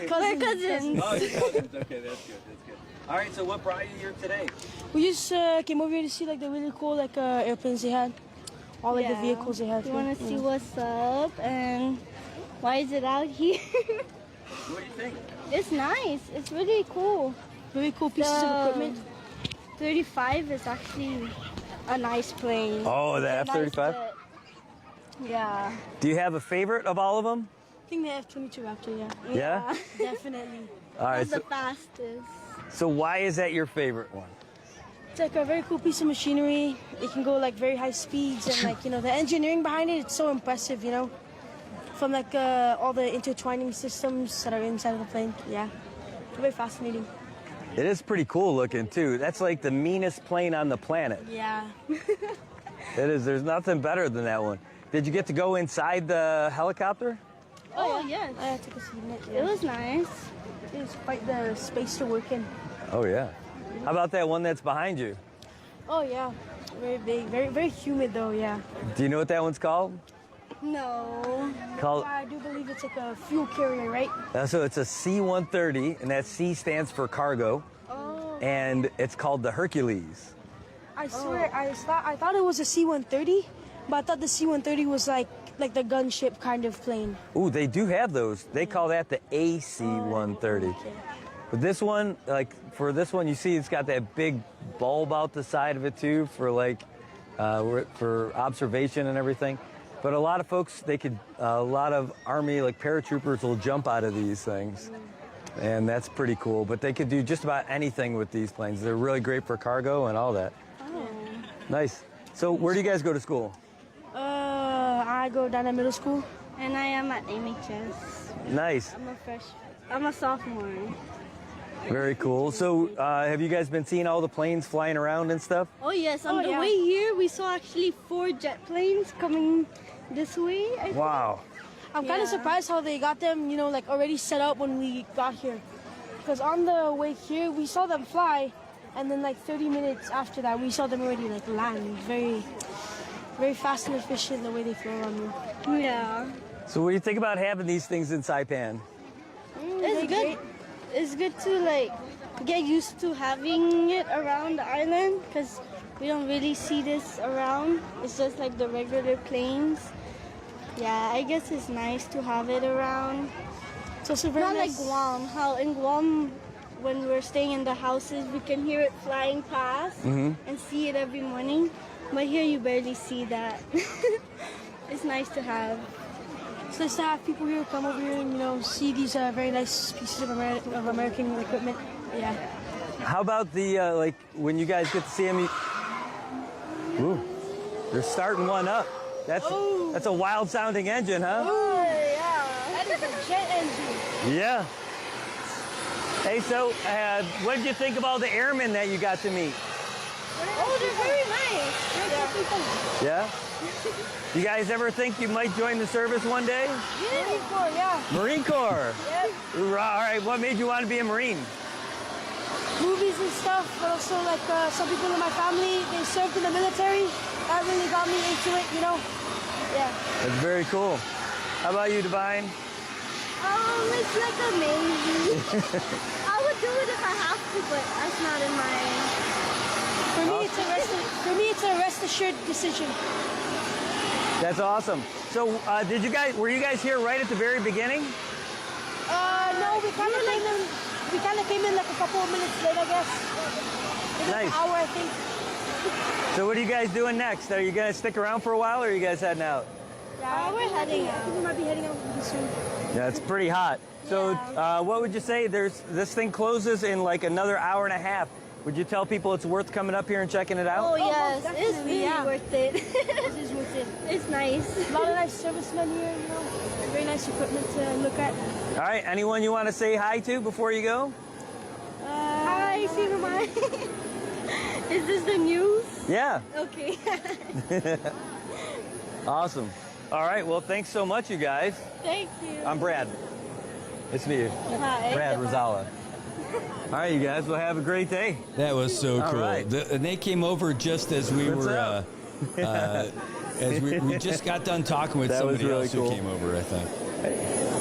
cousins. Oh, you're cousins. Okay, that's good. That's good. All right. So what brought you here today? We just came over here to see like the really cool airplanes they had. All like the vehicles they have. We want to see what's up and why is it out here? What do you think? It's nice. It's really cool. Very cool pieces of equipment. 35 is actually a nice plane. Oh, the F-35? Yeah. Do you have a favorite of all of them? I think the F-22 Raptor, yeah. Yeah? Definitely. All right. That's the fastest. So why is that your favorite one? It's like a very cool piece of machinery. It can go like very high speeds and like, the engineering behind it, it's so impressive, From like all the intertwining systems that are inside of the plane. Yeah, very fascinating. It is pretty cool looking too. That's like the meanest plane on the planet. Yeah. It is. There's nothing better than that one. Did you get to go inside the helicopter? Oh, yes. I took a seat in it. It was nice. It was quite the space to work in. Oh, yeah. How about that one that's behind you? Oh, yeah. Very big. Very, very humid, though, yeah. Do you know what that one's called? No. I do believe it's like a fuel carrier, right? So it's a C-130, and that C stands for cargo. Oh. And it's called the Hercules. I swear, I thought it was a C-130, but I thought the C-130 was like the gunship kind of plane. Ooh, they do have those. They call that the AC-130. Okay. But this one, for this one, you see it's got that big bulb out the side of it too for for observation and everything. But a lot of folks, a lot of Army paratroopers will jump out of these things. And that's pretty cool. But they could do just about anything with these planes. They're really great for cargo and all that. Oh. Nice. So where do you guys go to school? I go down at middle school. And I am at MHS. Nice. I'm a sophomore. Very cool. So have you guys been seeing all the planes flying around and stuff? Oh, yes. On the way here, we saw actually 4 jet planes coming this way. I think. Wow. I'm kind of surprised how they got them, already set up when we got here. Because on the way here, we saw them fly, and then 30 minutes after that, we saw them already land. Very, very fast and efficient the way they fly around here. Yeah. So what do you think about having these things in Saipan? It's good. It's good to get used to having it around the island because we don't really see this around. It's just like the regular planes. Yeah, I guess it's nice to have it around. It's also very nice. Not like Guam. How in Guam, when we're staying in the houses, we can hear it flying past and see it every morning. But here you barely see that. It's nice to have. It's nice to have people here come over here and, you know, see these very nice pieces of American equipment. Yeah. How about the, like, when you guys get to see them? Ooh, they're starting one up. That's a wild sounding engine, huh? Oh, yeah. That is a jet engine. Yeah. Hey, so what did you think of all the airmen that you got to meet? Oh, they're very nice. Yeah? You guys ever think you might join the service one day? Yeah. Marine Corps, yeah. Marine Corps? Yep. All right, what made you want to be a Marine? Movies and stuff, but also like some people in my family, they served in the military. That really got me into it, you know? Yeah. That's very cool. How about you, Divine? It's like a maybe. I would do it if I have to, but that's not in my... For me, it's a rest assured decision. That's awesome. So, were you guys here right at the very beginning? No, we kind of came in like a couple of minutes late, I guess. Nice. An hour, I think. So what are you guys doing next? Are you going to stick around for a while, or are you guys heading out? Yeah, we're heading out. We might be heading out soon. Yeah, it's pretty hot. So what would you say? This thing closes in like another hour and a half. Would you tell people it's worth coming up here and checking it out? Oh, yes. It's really worth it. It is worth it. It's nice. A lot of nice servicemen here, you know. Very nice equipment to look at. All right. Anyone you want to say hi to before you go? Hi, Superman. Is this the news? Yeah. Okay. Awesome. All right. Well, thanks so much, you guys. Thank you. I'm Brad. Nice to meet you. Hi. Brad Rosala. All right, you guys. Well, have a great day. That was so All cool. right. And they came over just as we were, as we just got done talking with somebody else who came over, I think.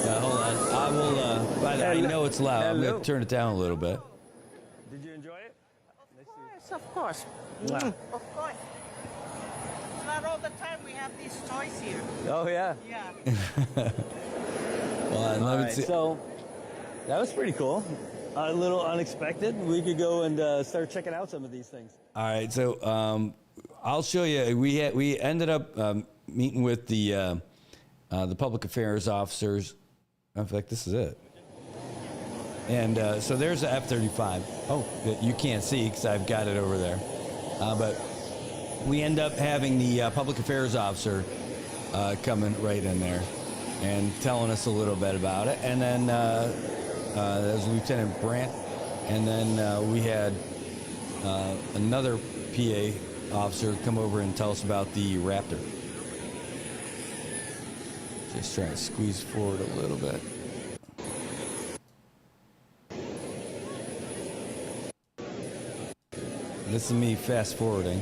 Hold on. I will, by the way, I know it's loud. I'm going to turn it down a little bit. Did you enjoy it? Of course. Wow. Of course. Not all the time we have these toys here. Oh, yeah. Yeah. Well, all right, so that was pretty cool. A little unexpected. We could go and start checking out some of these things. All right, so I'll show you. We ended up meeting with the public affairs officers. In fact, this is it. And so there's the F-35. Oh, that you can't see because I've got it over there. But we end up having the public affairs officer coming right in there and telling us a little bit about it. And then there's Lieutenant Brandt. And then we had another PA officer come over and tell us about the Raptor. Just trying to squeeze forward a little bit. This is me fast forwarding.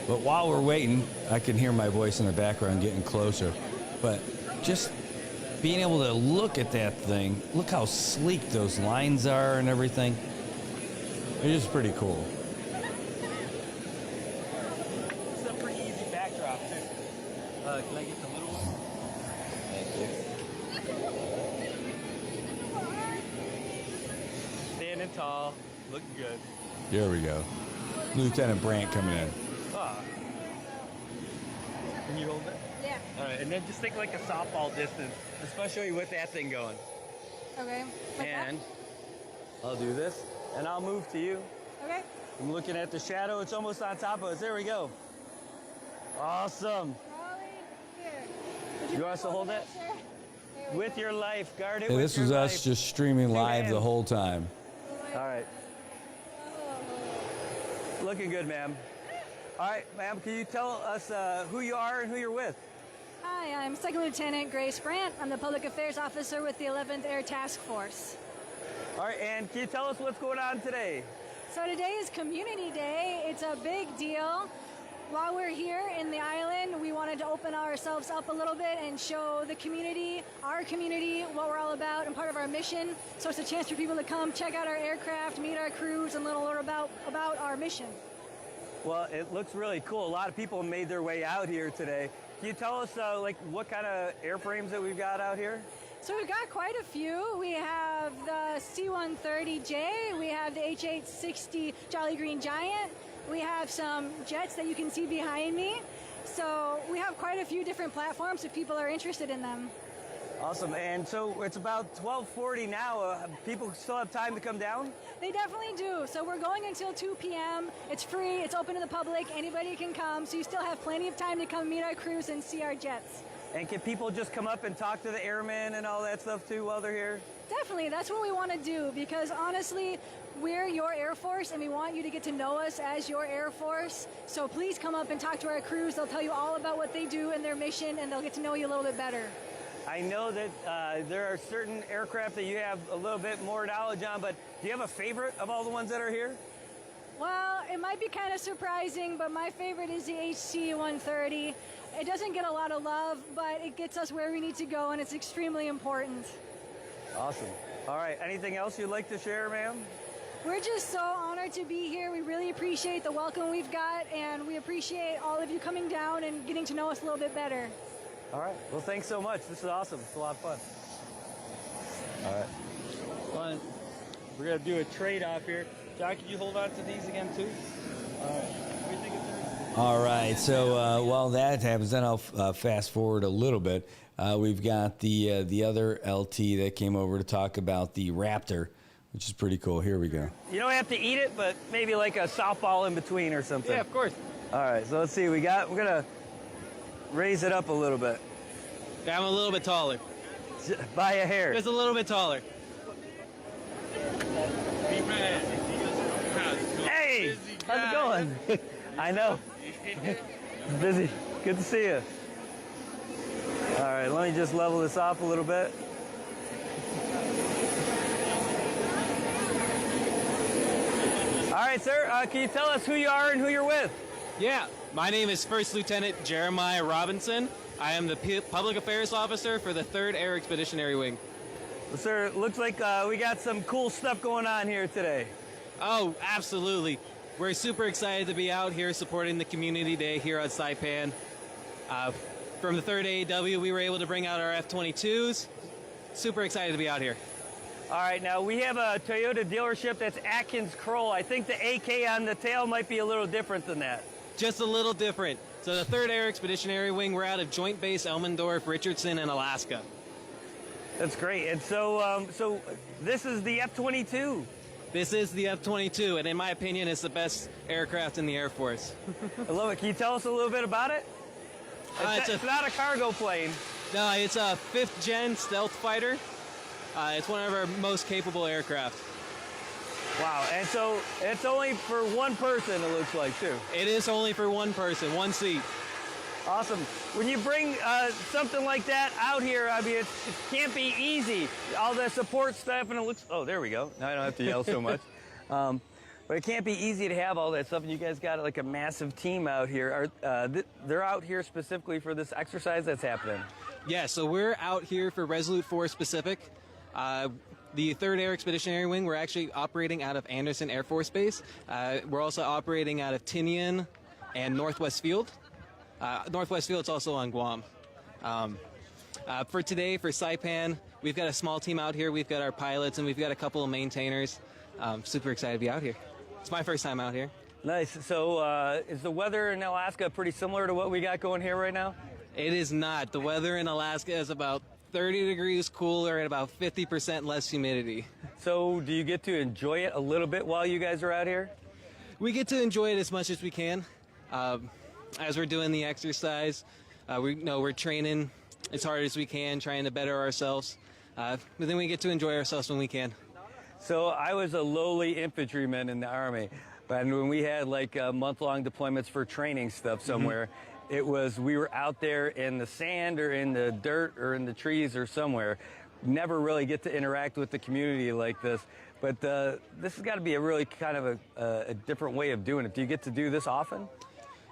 But while we're waiting, I can hear my voice in the background getting closer. But just being able to look at that thing, look how sleek those lines are and everything. It's just pretty cool. It's a pretty easy backdrop, too. Can I get the little one? Thank you. Standing tall, looking good. There we go. Lieutenant Brandt coming in. Can you hold it? Yeah. All right, and then just think like a softball distance, especially with that thing going. Okay. And I'll do this, and I'll move to you. Okay. I'm looking at the shadow. It's almost on top of us. There we go. Awesome. You want us to hold it? With your life. Guard it Hey, with this your was life. us just streaming live hands. the whole time. All right. Looking good, ma'am. All right, ma'am, can you tell us who you are and who you're with? Hi, I'm Second Lieutenant Grace Brandt. I'm the Public Affairs Officer with the 11th Air Task Force. All right, and can you tell us what's going on today? So today is Community Day. It's a big deal. while we're here in the island, we wanted to open ourselves up a little bit and show the community, our community, what we're all about and part of our mission. So it's a chance for people to come check out our aircraft, meet our crews, and learn about our mission. Well, it looks really cool. A lot of people made their way out here today. Can you tell us like what kind of airframes that we've got out here? So we've got quite a few. We have the C-130J, we have the H-860 Jolly Green Giant, we have some jets that you can see behind me. So we have quite a few different platforms if people are interested in them. Awesome. And so it's about 12:40 now. People still have time to come down? They definitely do. So we're going until 2 p.m. It's free. It's open to the public. Anybody can come. So you still have plenty of time to come meet our crews and see our jets. And can people just come up and talk to the airmen and all that stuff too while they're here? Definitely. That's what we want to do because honestly, we're your Air Force and we want you to get to know us as your Air Force. So please come up and talk to our crews. They'll tell you all about what they do and their mission and they'll get to know you a little bit better. I know that there are certain aircraft that you have a little bit more knowledge on, but do you have a favorite of all the ones that are here? Well, it might be kind of surprising, but my favorite is the HC-130. It doesn't get a lot of love, but it gets us where we need to go, and it's extremely important. Awesome. All right, anything else you'd like to share, ma'am? We're just so honored to be here. We really appreciate the welcome we've got, and we appreciate all of you coming down and getting to know us a little bit better. All right. Well, thanks so much. This is awesome. It's a lot of fun. All right. Fun. We're going to do a trade-off here. John, can you hold on to these again, too? All right. What do you think of these? All right. So while that happens, then I'll fast forward a little bit. We've got the other LT that came over to talk about the Raptor, which is pretty cool. Here we go. You don't have to eat it, but maybe like a softball in between or something. Yeah, of course. All right. So let's see. We're going to raise it up a little bit. Yeah, I'm a little bit taller. By a hair. Just a little bit taller. Hey, how's it going? I know. Busy. Good to see you. All right, let me just level this off a little bit. All right, sir, can you tell us who you are and who you're with? Yeah, my name is First Lieutenant Jeremiah Robinson. I am the Public Affairs Officer for the 3rd Air Expeditionary Wing. Well, sir, looks like we got some cool stuff going on here today. Oh, absolutely. We're super excited to be out here supporting the Community Day here on Saipan. From the 3rd AAW, we were able to bring out our F-22s. Super excited to be out here. All right, now we have a Toyota dealership that's Atkins Kroll. I think the AK on the tail might be a little different than that. Just a little different. So the 3rd Air Expeditionary Wing, we're out of Joint Base Elmendorf, Richardson, and Alaska. That's great. And so, so this is the F-22. This is the F-22, and in my opinion, it's the best aircraft in the Air Force. I love it. Can you tell us a little bit about it? It's not a cargo plane. No, it's a 5th-gen stealth fighter. It's one of our most capable aircraft. Wow, and so it's only for one person, it looks like, too. It is only for one person, one seat. Awesome. When you bring something like that out here, I mean, it can't be easy. All the support stuff, and it looks, oh, there we go. Now I don't have to yell so much. But it can't be easy to have all that stuff, and you guys got like a massive team out here. They're out here specifically for this exercise that's happening. Yeah, so we're out here for Resolute Force Pacific. The 3rd Air Expeditionary Wing, we're actually operating out of Anderson Air Force Base. We're also operating out of Tinian and Northwest Field. Northwest Field's also on Guam. For today, for Saipan, we've got a small team out here. We've got our pilots and we've got a couple of maintainers. Super excited to be out here. It's my first time out here. Nice. So is the weather in Alaska pretty similar to what we got going here right now? It is not. The weather in Alaska is about 30 degrees cooler and about 50% less humidity. So do you get to enjoy it a little bit while you guys are out here? We get to enjoy it as much as we can. As we're doing the exercise, we're training as hard as we can, trying to better ourselves. But then we get to enjoy ourselves when we can. So I was a lowly infantryman in the Army, but when we had like month-long deployments for training stuff somewhere, we were out there in the sand or in the dirt or in the trees or somewhere. Never really get to interact with the community like this. But this has got to be a really kind of a different way of doing it. Do you get to do this often?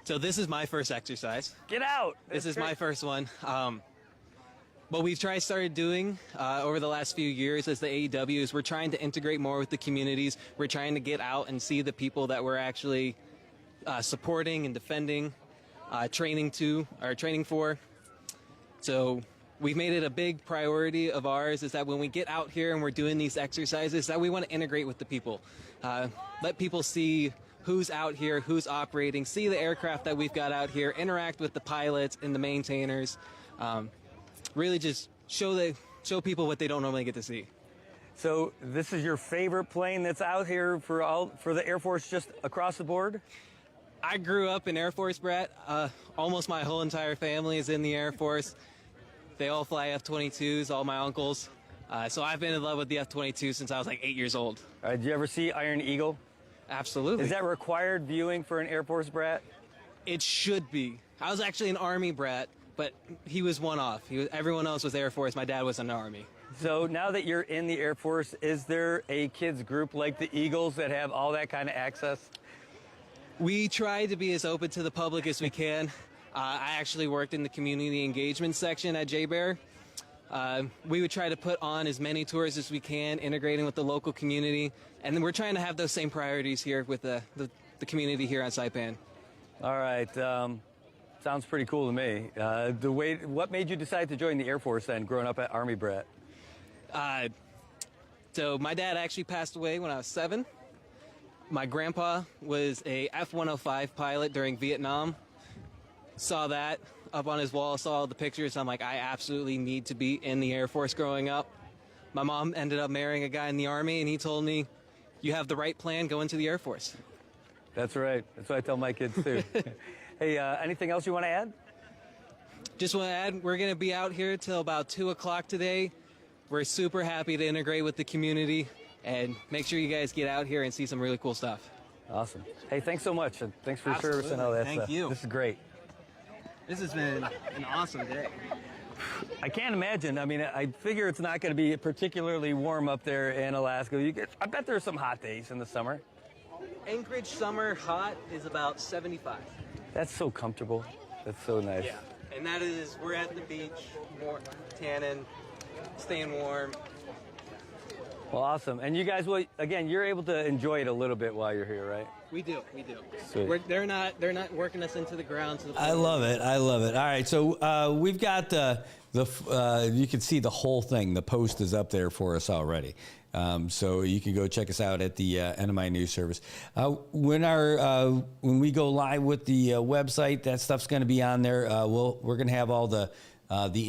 So this is my first exercise. Get out! This is my first one. What we've started doing over the last few years as the AEW is we're trying to integrate more with the communities. We're trying to get out and see the people that we're actually supporting and defending, training for. So we've made it a big priority of ours is that when we get out here and we're doing these exercises, that we want to integrate with the people. Let people see who's out here, who's operating, see the aircraft that we've got out here, interact with the pilots and the maintainers. Really just show people what they don't normally get to see. So this is your favorite plane that's out here for the Air Force just across the board? I grew up in Air Force, Brett. Almost my whole entire family is in the Air Force. They all fly F-22s, all my uncles. So I've been in love with the F-22 since I was like 8 years old. Did you ever see Iron Eagle? Absolutely. Is that required viewing for an Air Force brat? It should be. I was actually an Army brat, but he was one off. Everyone else was Air Force. My dad was in the Army. So now that you're in the Air Force, is there a kids group like the Eagles that have all that kind of access? We try to be as open to the public as we can. I actually worked in the community engagement section at JBEAR. We would try to put on as many tours as we can, integrating with the local community. And then we're trying to have those same priorities here with the community here on Saipan. All right. Sounds pretty cool to me. What made you decide to join the Air Force then, growing up at Army brat? So my dad actually passed away when I was 7. My grandpa was a F-105 pilot during Vietnam. Saw that up on his wall, saw all the pictures. I'm like, I absolutely need to be in the Air Force growing up. My mom ended up marrying a guy in the Army, and he told me, you have the right plan, go into the Air Force. That's right. That's what I tell my kids, too. Hey, anything else you want to add? Just want to add, we're going to be out here till about 2 o'clock today. We're super happy to integrate with the community, and make sure you guys get out here and see some really cool stuff. Awesome. Hey, thanks so much, and thanks for your service and all that stuff. Thank you. This is great. This has been an awesome day. I can't imagine. I mean, I figure it's not going to be particularly warm up there in Alaska. I bet there's some hot days in the summer. Anchorage summer hot is about 75. That's so comfortable. That's so nice. Yeah, and that is, we're at the beach, tanning, staying warm. Well, awesome. And you guys, again, you're able to enjoy it a little bit while you're here, right? We do. Sweet. They're not working us into the ground. I love it. All right, so we've got you can see the whole thing. The post is up there for us already. So you can go check us out at the NMI News Service. When we go live with the website, that stuff's going to be on there. We're going to have all the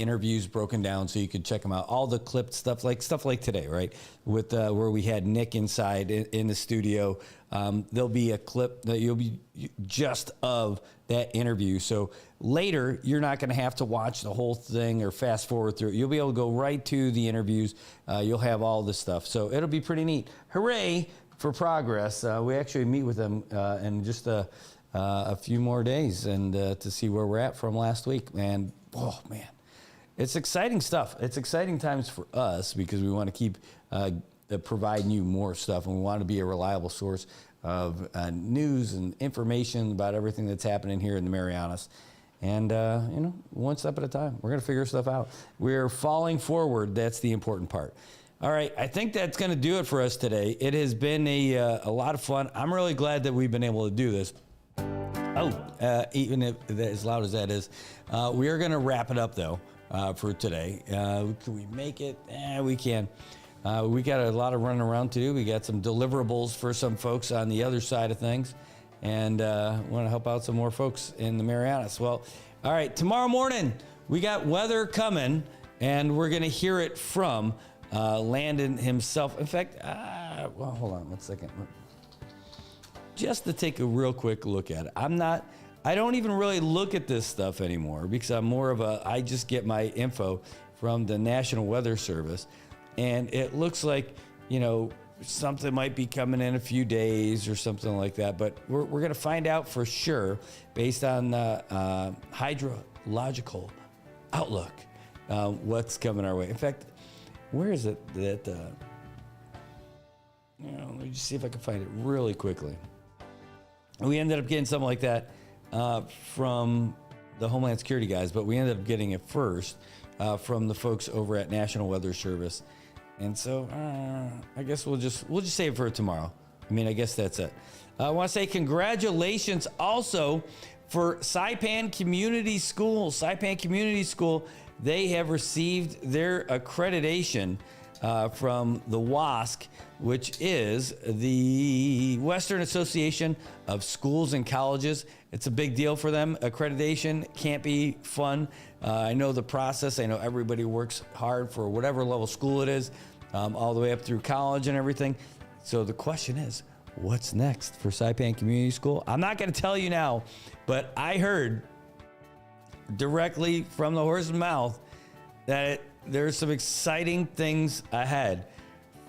interviews broken down so you can check them out. All the clipped stuff like today, right? With where we had Nick inside in the studio. There'll be a clip that you'll be just of that interview. So later, you're not going to have to watch the whole thing or fast forward through it. You'll be able to go right to the interviews. You'll have all this stuff. So it'll be pretty neat. Hooray for progress. We actually meet with them in just a few more days and to see where we're at from last week. And oh man, it's exciting stuff. It's exciting times for us because we want to keep providing you more stuff, and we want to be a reliable source of news and information about everything that's happening here in the Marianas. And one step at a time, we're going to figure stuff out. We're falling forward. That's the important part. All right, I think that's going to do it for us today. It has been a lot of fun. I'm really glad that we've been able to do this. Even if as loud as that is, we are going to wrap it up though for today. Can we make it? We can. We got a lot of running around to do. We got some deliverables for some folks on the other side of things, and want to help out some more folks in the Marianas. Well, all right, tomorrow morning we got weather coming, and we're going to hear it from Landon himself. In fact, well, hold on 1 second. Just to take a real quick look at it. I don't even really look at this stuff anymore because I'm more of I just get my info from the National Weather Service. And it looks like, something might be coming in a few days or something like that. But we're going to find out for sure based on hydrological outlook what's coming our way. In fact, where is it that, let me just see if I can find it really quickly. We ended up getting something like that from the Homeland Security guys, but we ended up getting it first from the folks over at National Weather Service. And so I guess we'll just save it for tomorrow. I mean, I guess that's it. I want to say congratulations also for Saipan Community School. Saipan Community School, they have received their accreditation from the WASC, which is the Western Association of Schools and Colleges. It's a big deal for them. Accreditation can't be fun. I know the process. I know everybody works hard for whatever level school it is, all the way up through college and everything. So the question is, what's next for Saipan Community School? I'm not going to tell you now, but I heard directly from the horse's mouth that there's some exciting things ahead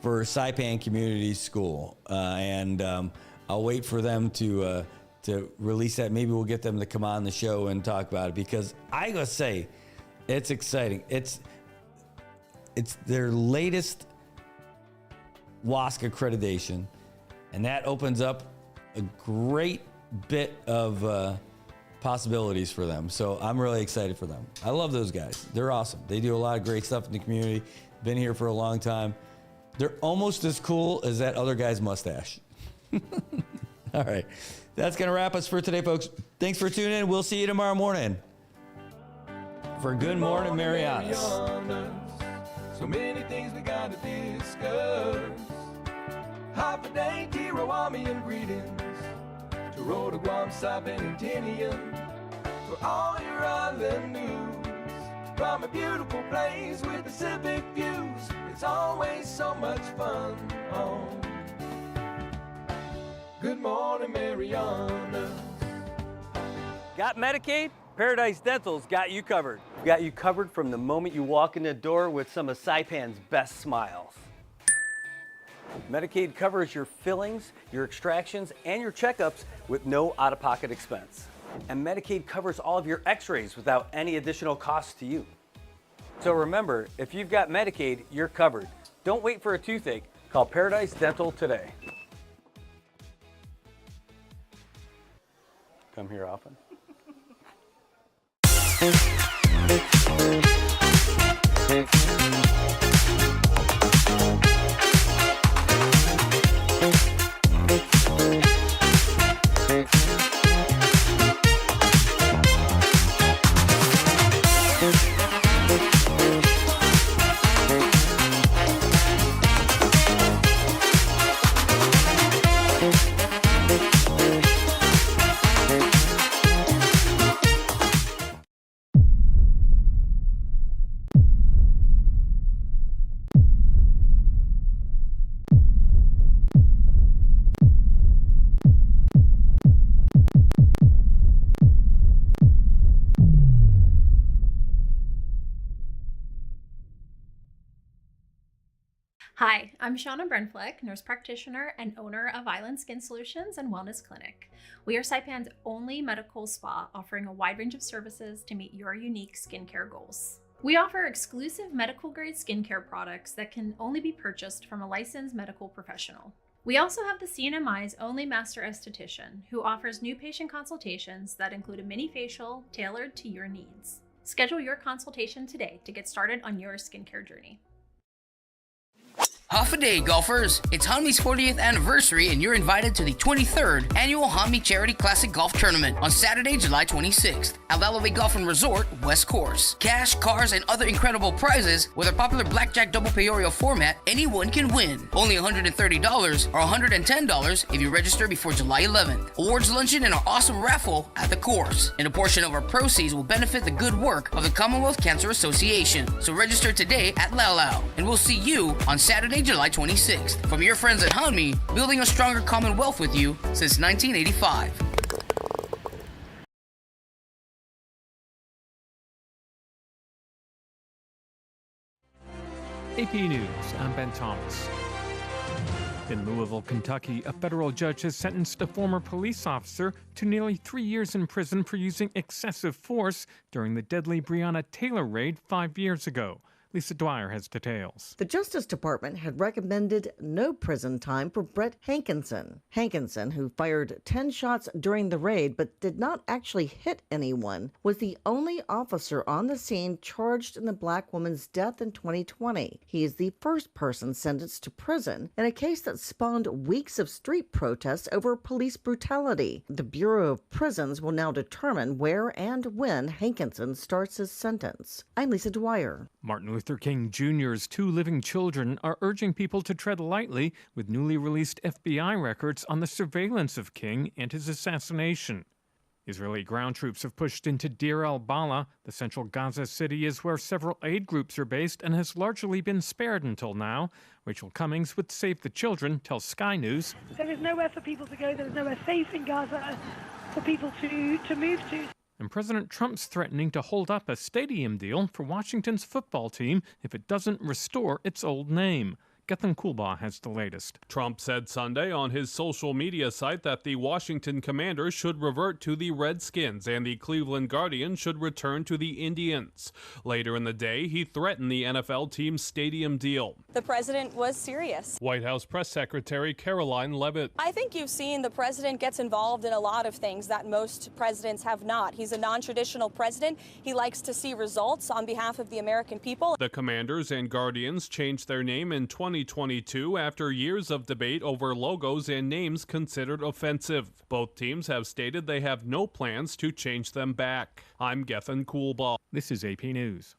for Saipan Community School, and I'll wait for them to release that. Maybe we'll get them to come on the show and talk about it, because I gotta say, it's exciting. It's their latest WASC accreditation, and that opens up a great bit of possibilities for them. So I'm really excited for them. I love those guys. They're awesome. They do a lot of great stuff in the community. Been here for a long time. They're almost as cool as that other guy's mustache. All right. That's going to wrap us for today, folks. Thanks for tuning in. We'll see you tomorrow morning for Good Morning Marianas. So many things we got to discuss. Happy day, Tirawami greetings. To Rhoda, Guam, Saipan, and Tinian. For all your island news. From a beautiful place with Pacific views. It's always so much fun on Good Morning Marianas. Got Medicaid? Paradise Dental's got you covered. We've got you covered from the moment you walk in the door with some of Saipan's best smiles. Medicaid covers your fillings, your extractions, and your checkups with no out-of-pocket expense. And Medicaid covers all of your x-rays without any additional cost to you. So remember, if you've got Medicaid, you're covered. Don't wait for a toothache. Call Paradise Dental today. Come here often. Hi, I'm Shauna Brenfleck, nurse practitioner and owner of Island Skin Solutions and Wellness Clinic. We are Saipan's only medical spa offering a wide range of services to meet your unique skincare goals. We offer exclusive medical grade skincare products that can only be purchased from a licensed medical professional. We also have the CNMI's only master esthetician who offers new patient consultations that include a mini facial tailored to your needs. Schedule your consultation today to get started on your skincare journey. Half a day, golfers. It's Hanmi's 40th anniversary, and you're invited to the 23rd Annual Hanmi Charity Classic Golf Tournament on Saturday, July 26th at Lalaway Golf and Resort, West Course. Cash, cars, and other incredible prizes with our popular Blackjack Double Peorio format, anyone can win. Only $130 or $110 if you register before July 11th. Awards luncheon and our awesome raffle at the course. And a portion of our proceeds will benefit the good work of the Commonwealth Cancer Association. So register today at Lau, and we'll see you on Saturday, July 26th. From your friends at Hanmi, building a stronger Commonwealth with you since 1985. AP News, I'm Ben Thomas. In Louisville, Kentucky, a federal judge has sentenced a former police officer to nearly 3 years in prison for using excessive force during the deadly Breonna Taylor raid 5 years ago. Lisa Dwyer has details. The Justice Department had recommended no prison time for Brett Hankinson. Hankinson, who fired 10 shots during the raid but did not actually hit anyone, was the only officer on the scene charged in the black woman's death in 2020. He is the first person sentenced to prison in a case that spawned weeks of street protests over police brutality. The Bureau of Prisons will now determine where and when Hankinson starts his sentence. I'm Lisa Dwyer. Martin Luther King Jr.'s 2 living children are urging people to tread lightly with newly released FBI records on the surveillance of King and his assassination. Israeli ground troops have pushed into Deir al-Balah. The central Gaza city is where several aid groups are based and has largely been spared until now. Rachel Cummings with Save the Children tells Sky News. There is nowhere for people to go. There is nowhere safe in Gaza for people to move to. And President Trump's threatening to hold up a stadium deal for Washington's football team if it doesn't restore its old name. Gethin Kulbaugh has the latest. Trump said Sunday on his social media site that the Washington Commanders should revert to the Redskins and the Cleveland Guardians should return to the Indians. Later in the day, he threatened the NFL team's stadium deal. The president was serious. White House Press Secretary Caroline Leavitt. I think you've seen the president gets involved in a lot of things that most presidents have not. He's a non-traditional president. He likes to see results on behalf of the American people. The Commanders and Guardians changed their name in 2022 after years of debate over logos and names considered offensive. Both teams have stated they have no plans to change them back. I'm Gethin Kulbaugh. This is AP News.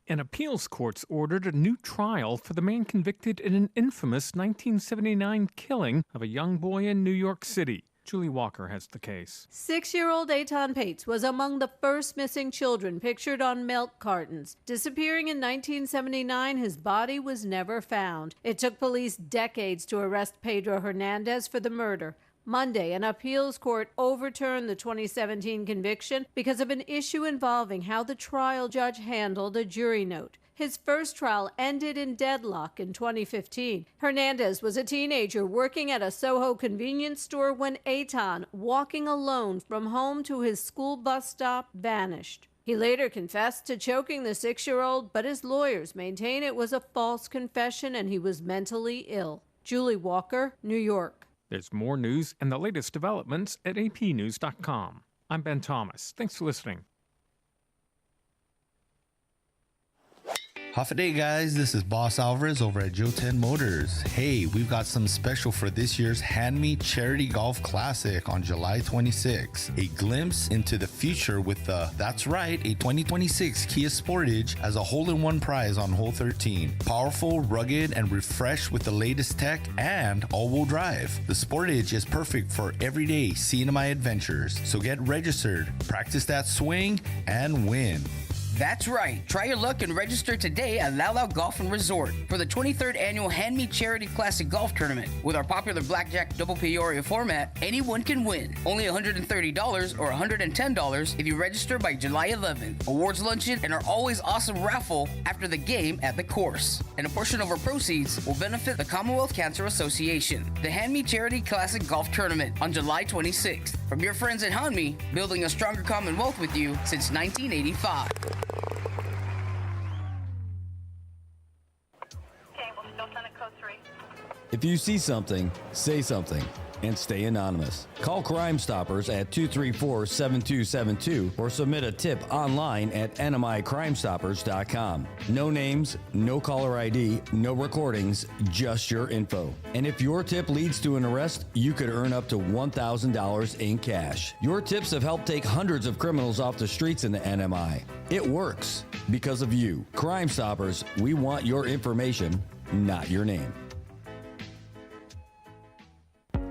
An appeals court's ordered a new trial for the man convicted in an infamous 1979 killing of a young boy in New York City. Julie Walker has the case. 6-year-old Eitan Pates was among the first missing children pictured on milk cartons. Disappearing in 1979, his body was never found. It took police decades to arrest Pedro Hernandez for the murder. Monday, an appeals court overturned the 2017 conviction because of an issue involving how the trial judge handled a jury note. His first trial ended in deadlock in 2015. Hernandez was a teenager working at a Soho convenience store when Eitan, walking alone from home to his school bus stop, vanished. He later confessed to choking the 6-year-old, but his lawyers maintain it was a false confession and he was mentally ill. Julie Walker, New York. There's more news and the latest developments at apnews.com. I'm Ben Thomas. Thanks for listening. Half a day, guys. This is Boss Alvarez over at Joe 10 Motors. Hey, we've got some special for this year's Hand Me Charity Golf Classic on July 26. A glimpse into the future with that's right, a 2026 Kia Sportage as a hole-in-one prize on hole 13. Powerful, rugged, and refreshed with the latest tech and all-wheel drive. The Sportage is perfect for everyday cinema adventures. So get registered, practice that swing, and win. That's right. Try your luck and register today at Lau Golf and Resort for the 23rd annual Hand Me Charity Classic Golf Tournament. With our popular blackjack double Peoria format, anyone can win. Only $130 or $110 if you register by July 11th. Awards luncheon and our always awesome raffle after the game at the course. And a portion of our proceeds will benefit the Commonwealth Cancer Association. The Hand Me Charity Classic Golf Tournament on July 26th. From your friends at Hanmi, building a stronger Commonwealth with you since 1985. If you see something, say something, and stay anonymous. Call Crime Stoppers at 234-7272 or submit a tip online at nmicrimestoppers.com. No names, no caller ID, no recordings, just your info. And if your tip leads to an arrest, you could earn up to $1,000 in cash. Your tips have helped take hundreds of criminals off the streets in the NMI. It works because of you. Crime Stoppers, we want your information, not your name.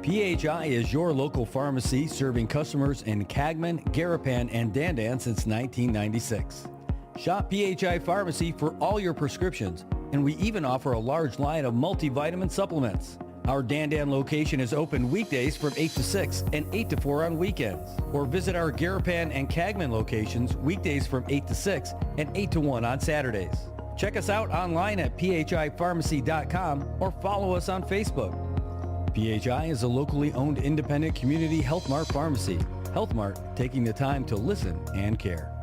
PHI is your local pharmacy serving customers in Cagman, Garapan, and Dandan since 1996. Shop PHI Pharmacy for all your prescriptions, and we even offer a large line of multivitamin supplements. Our Dandan location is open weekdays from 8 to 6 and 8 to 4 on weekends. Or visit our Garapan and Cagman locations weekdays from 8 to 6 and 8 to 1 on Saturdays. Check us out online at phipharmacy.com or follow us on Facebook. PHI is a locally owned independent community Health Mart pharmacy. Health Mart, taking the time to listen and care.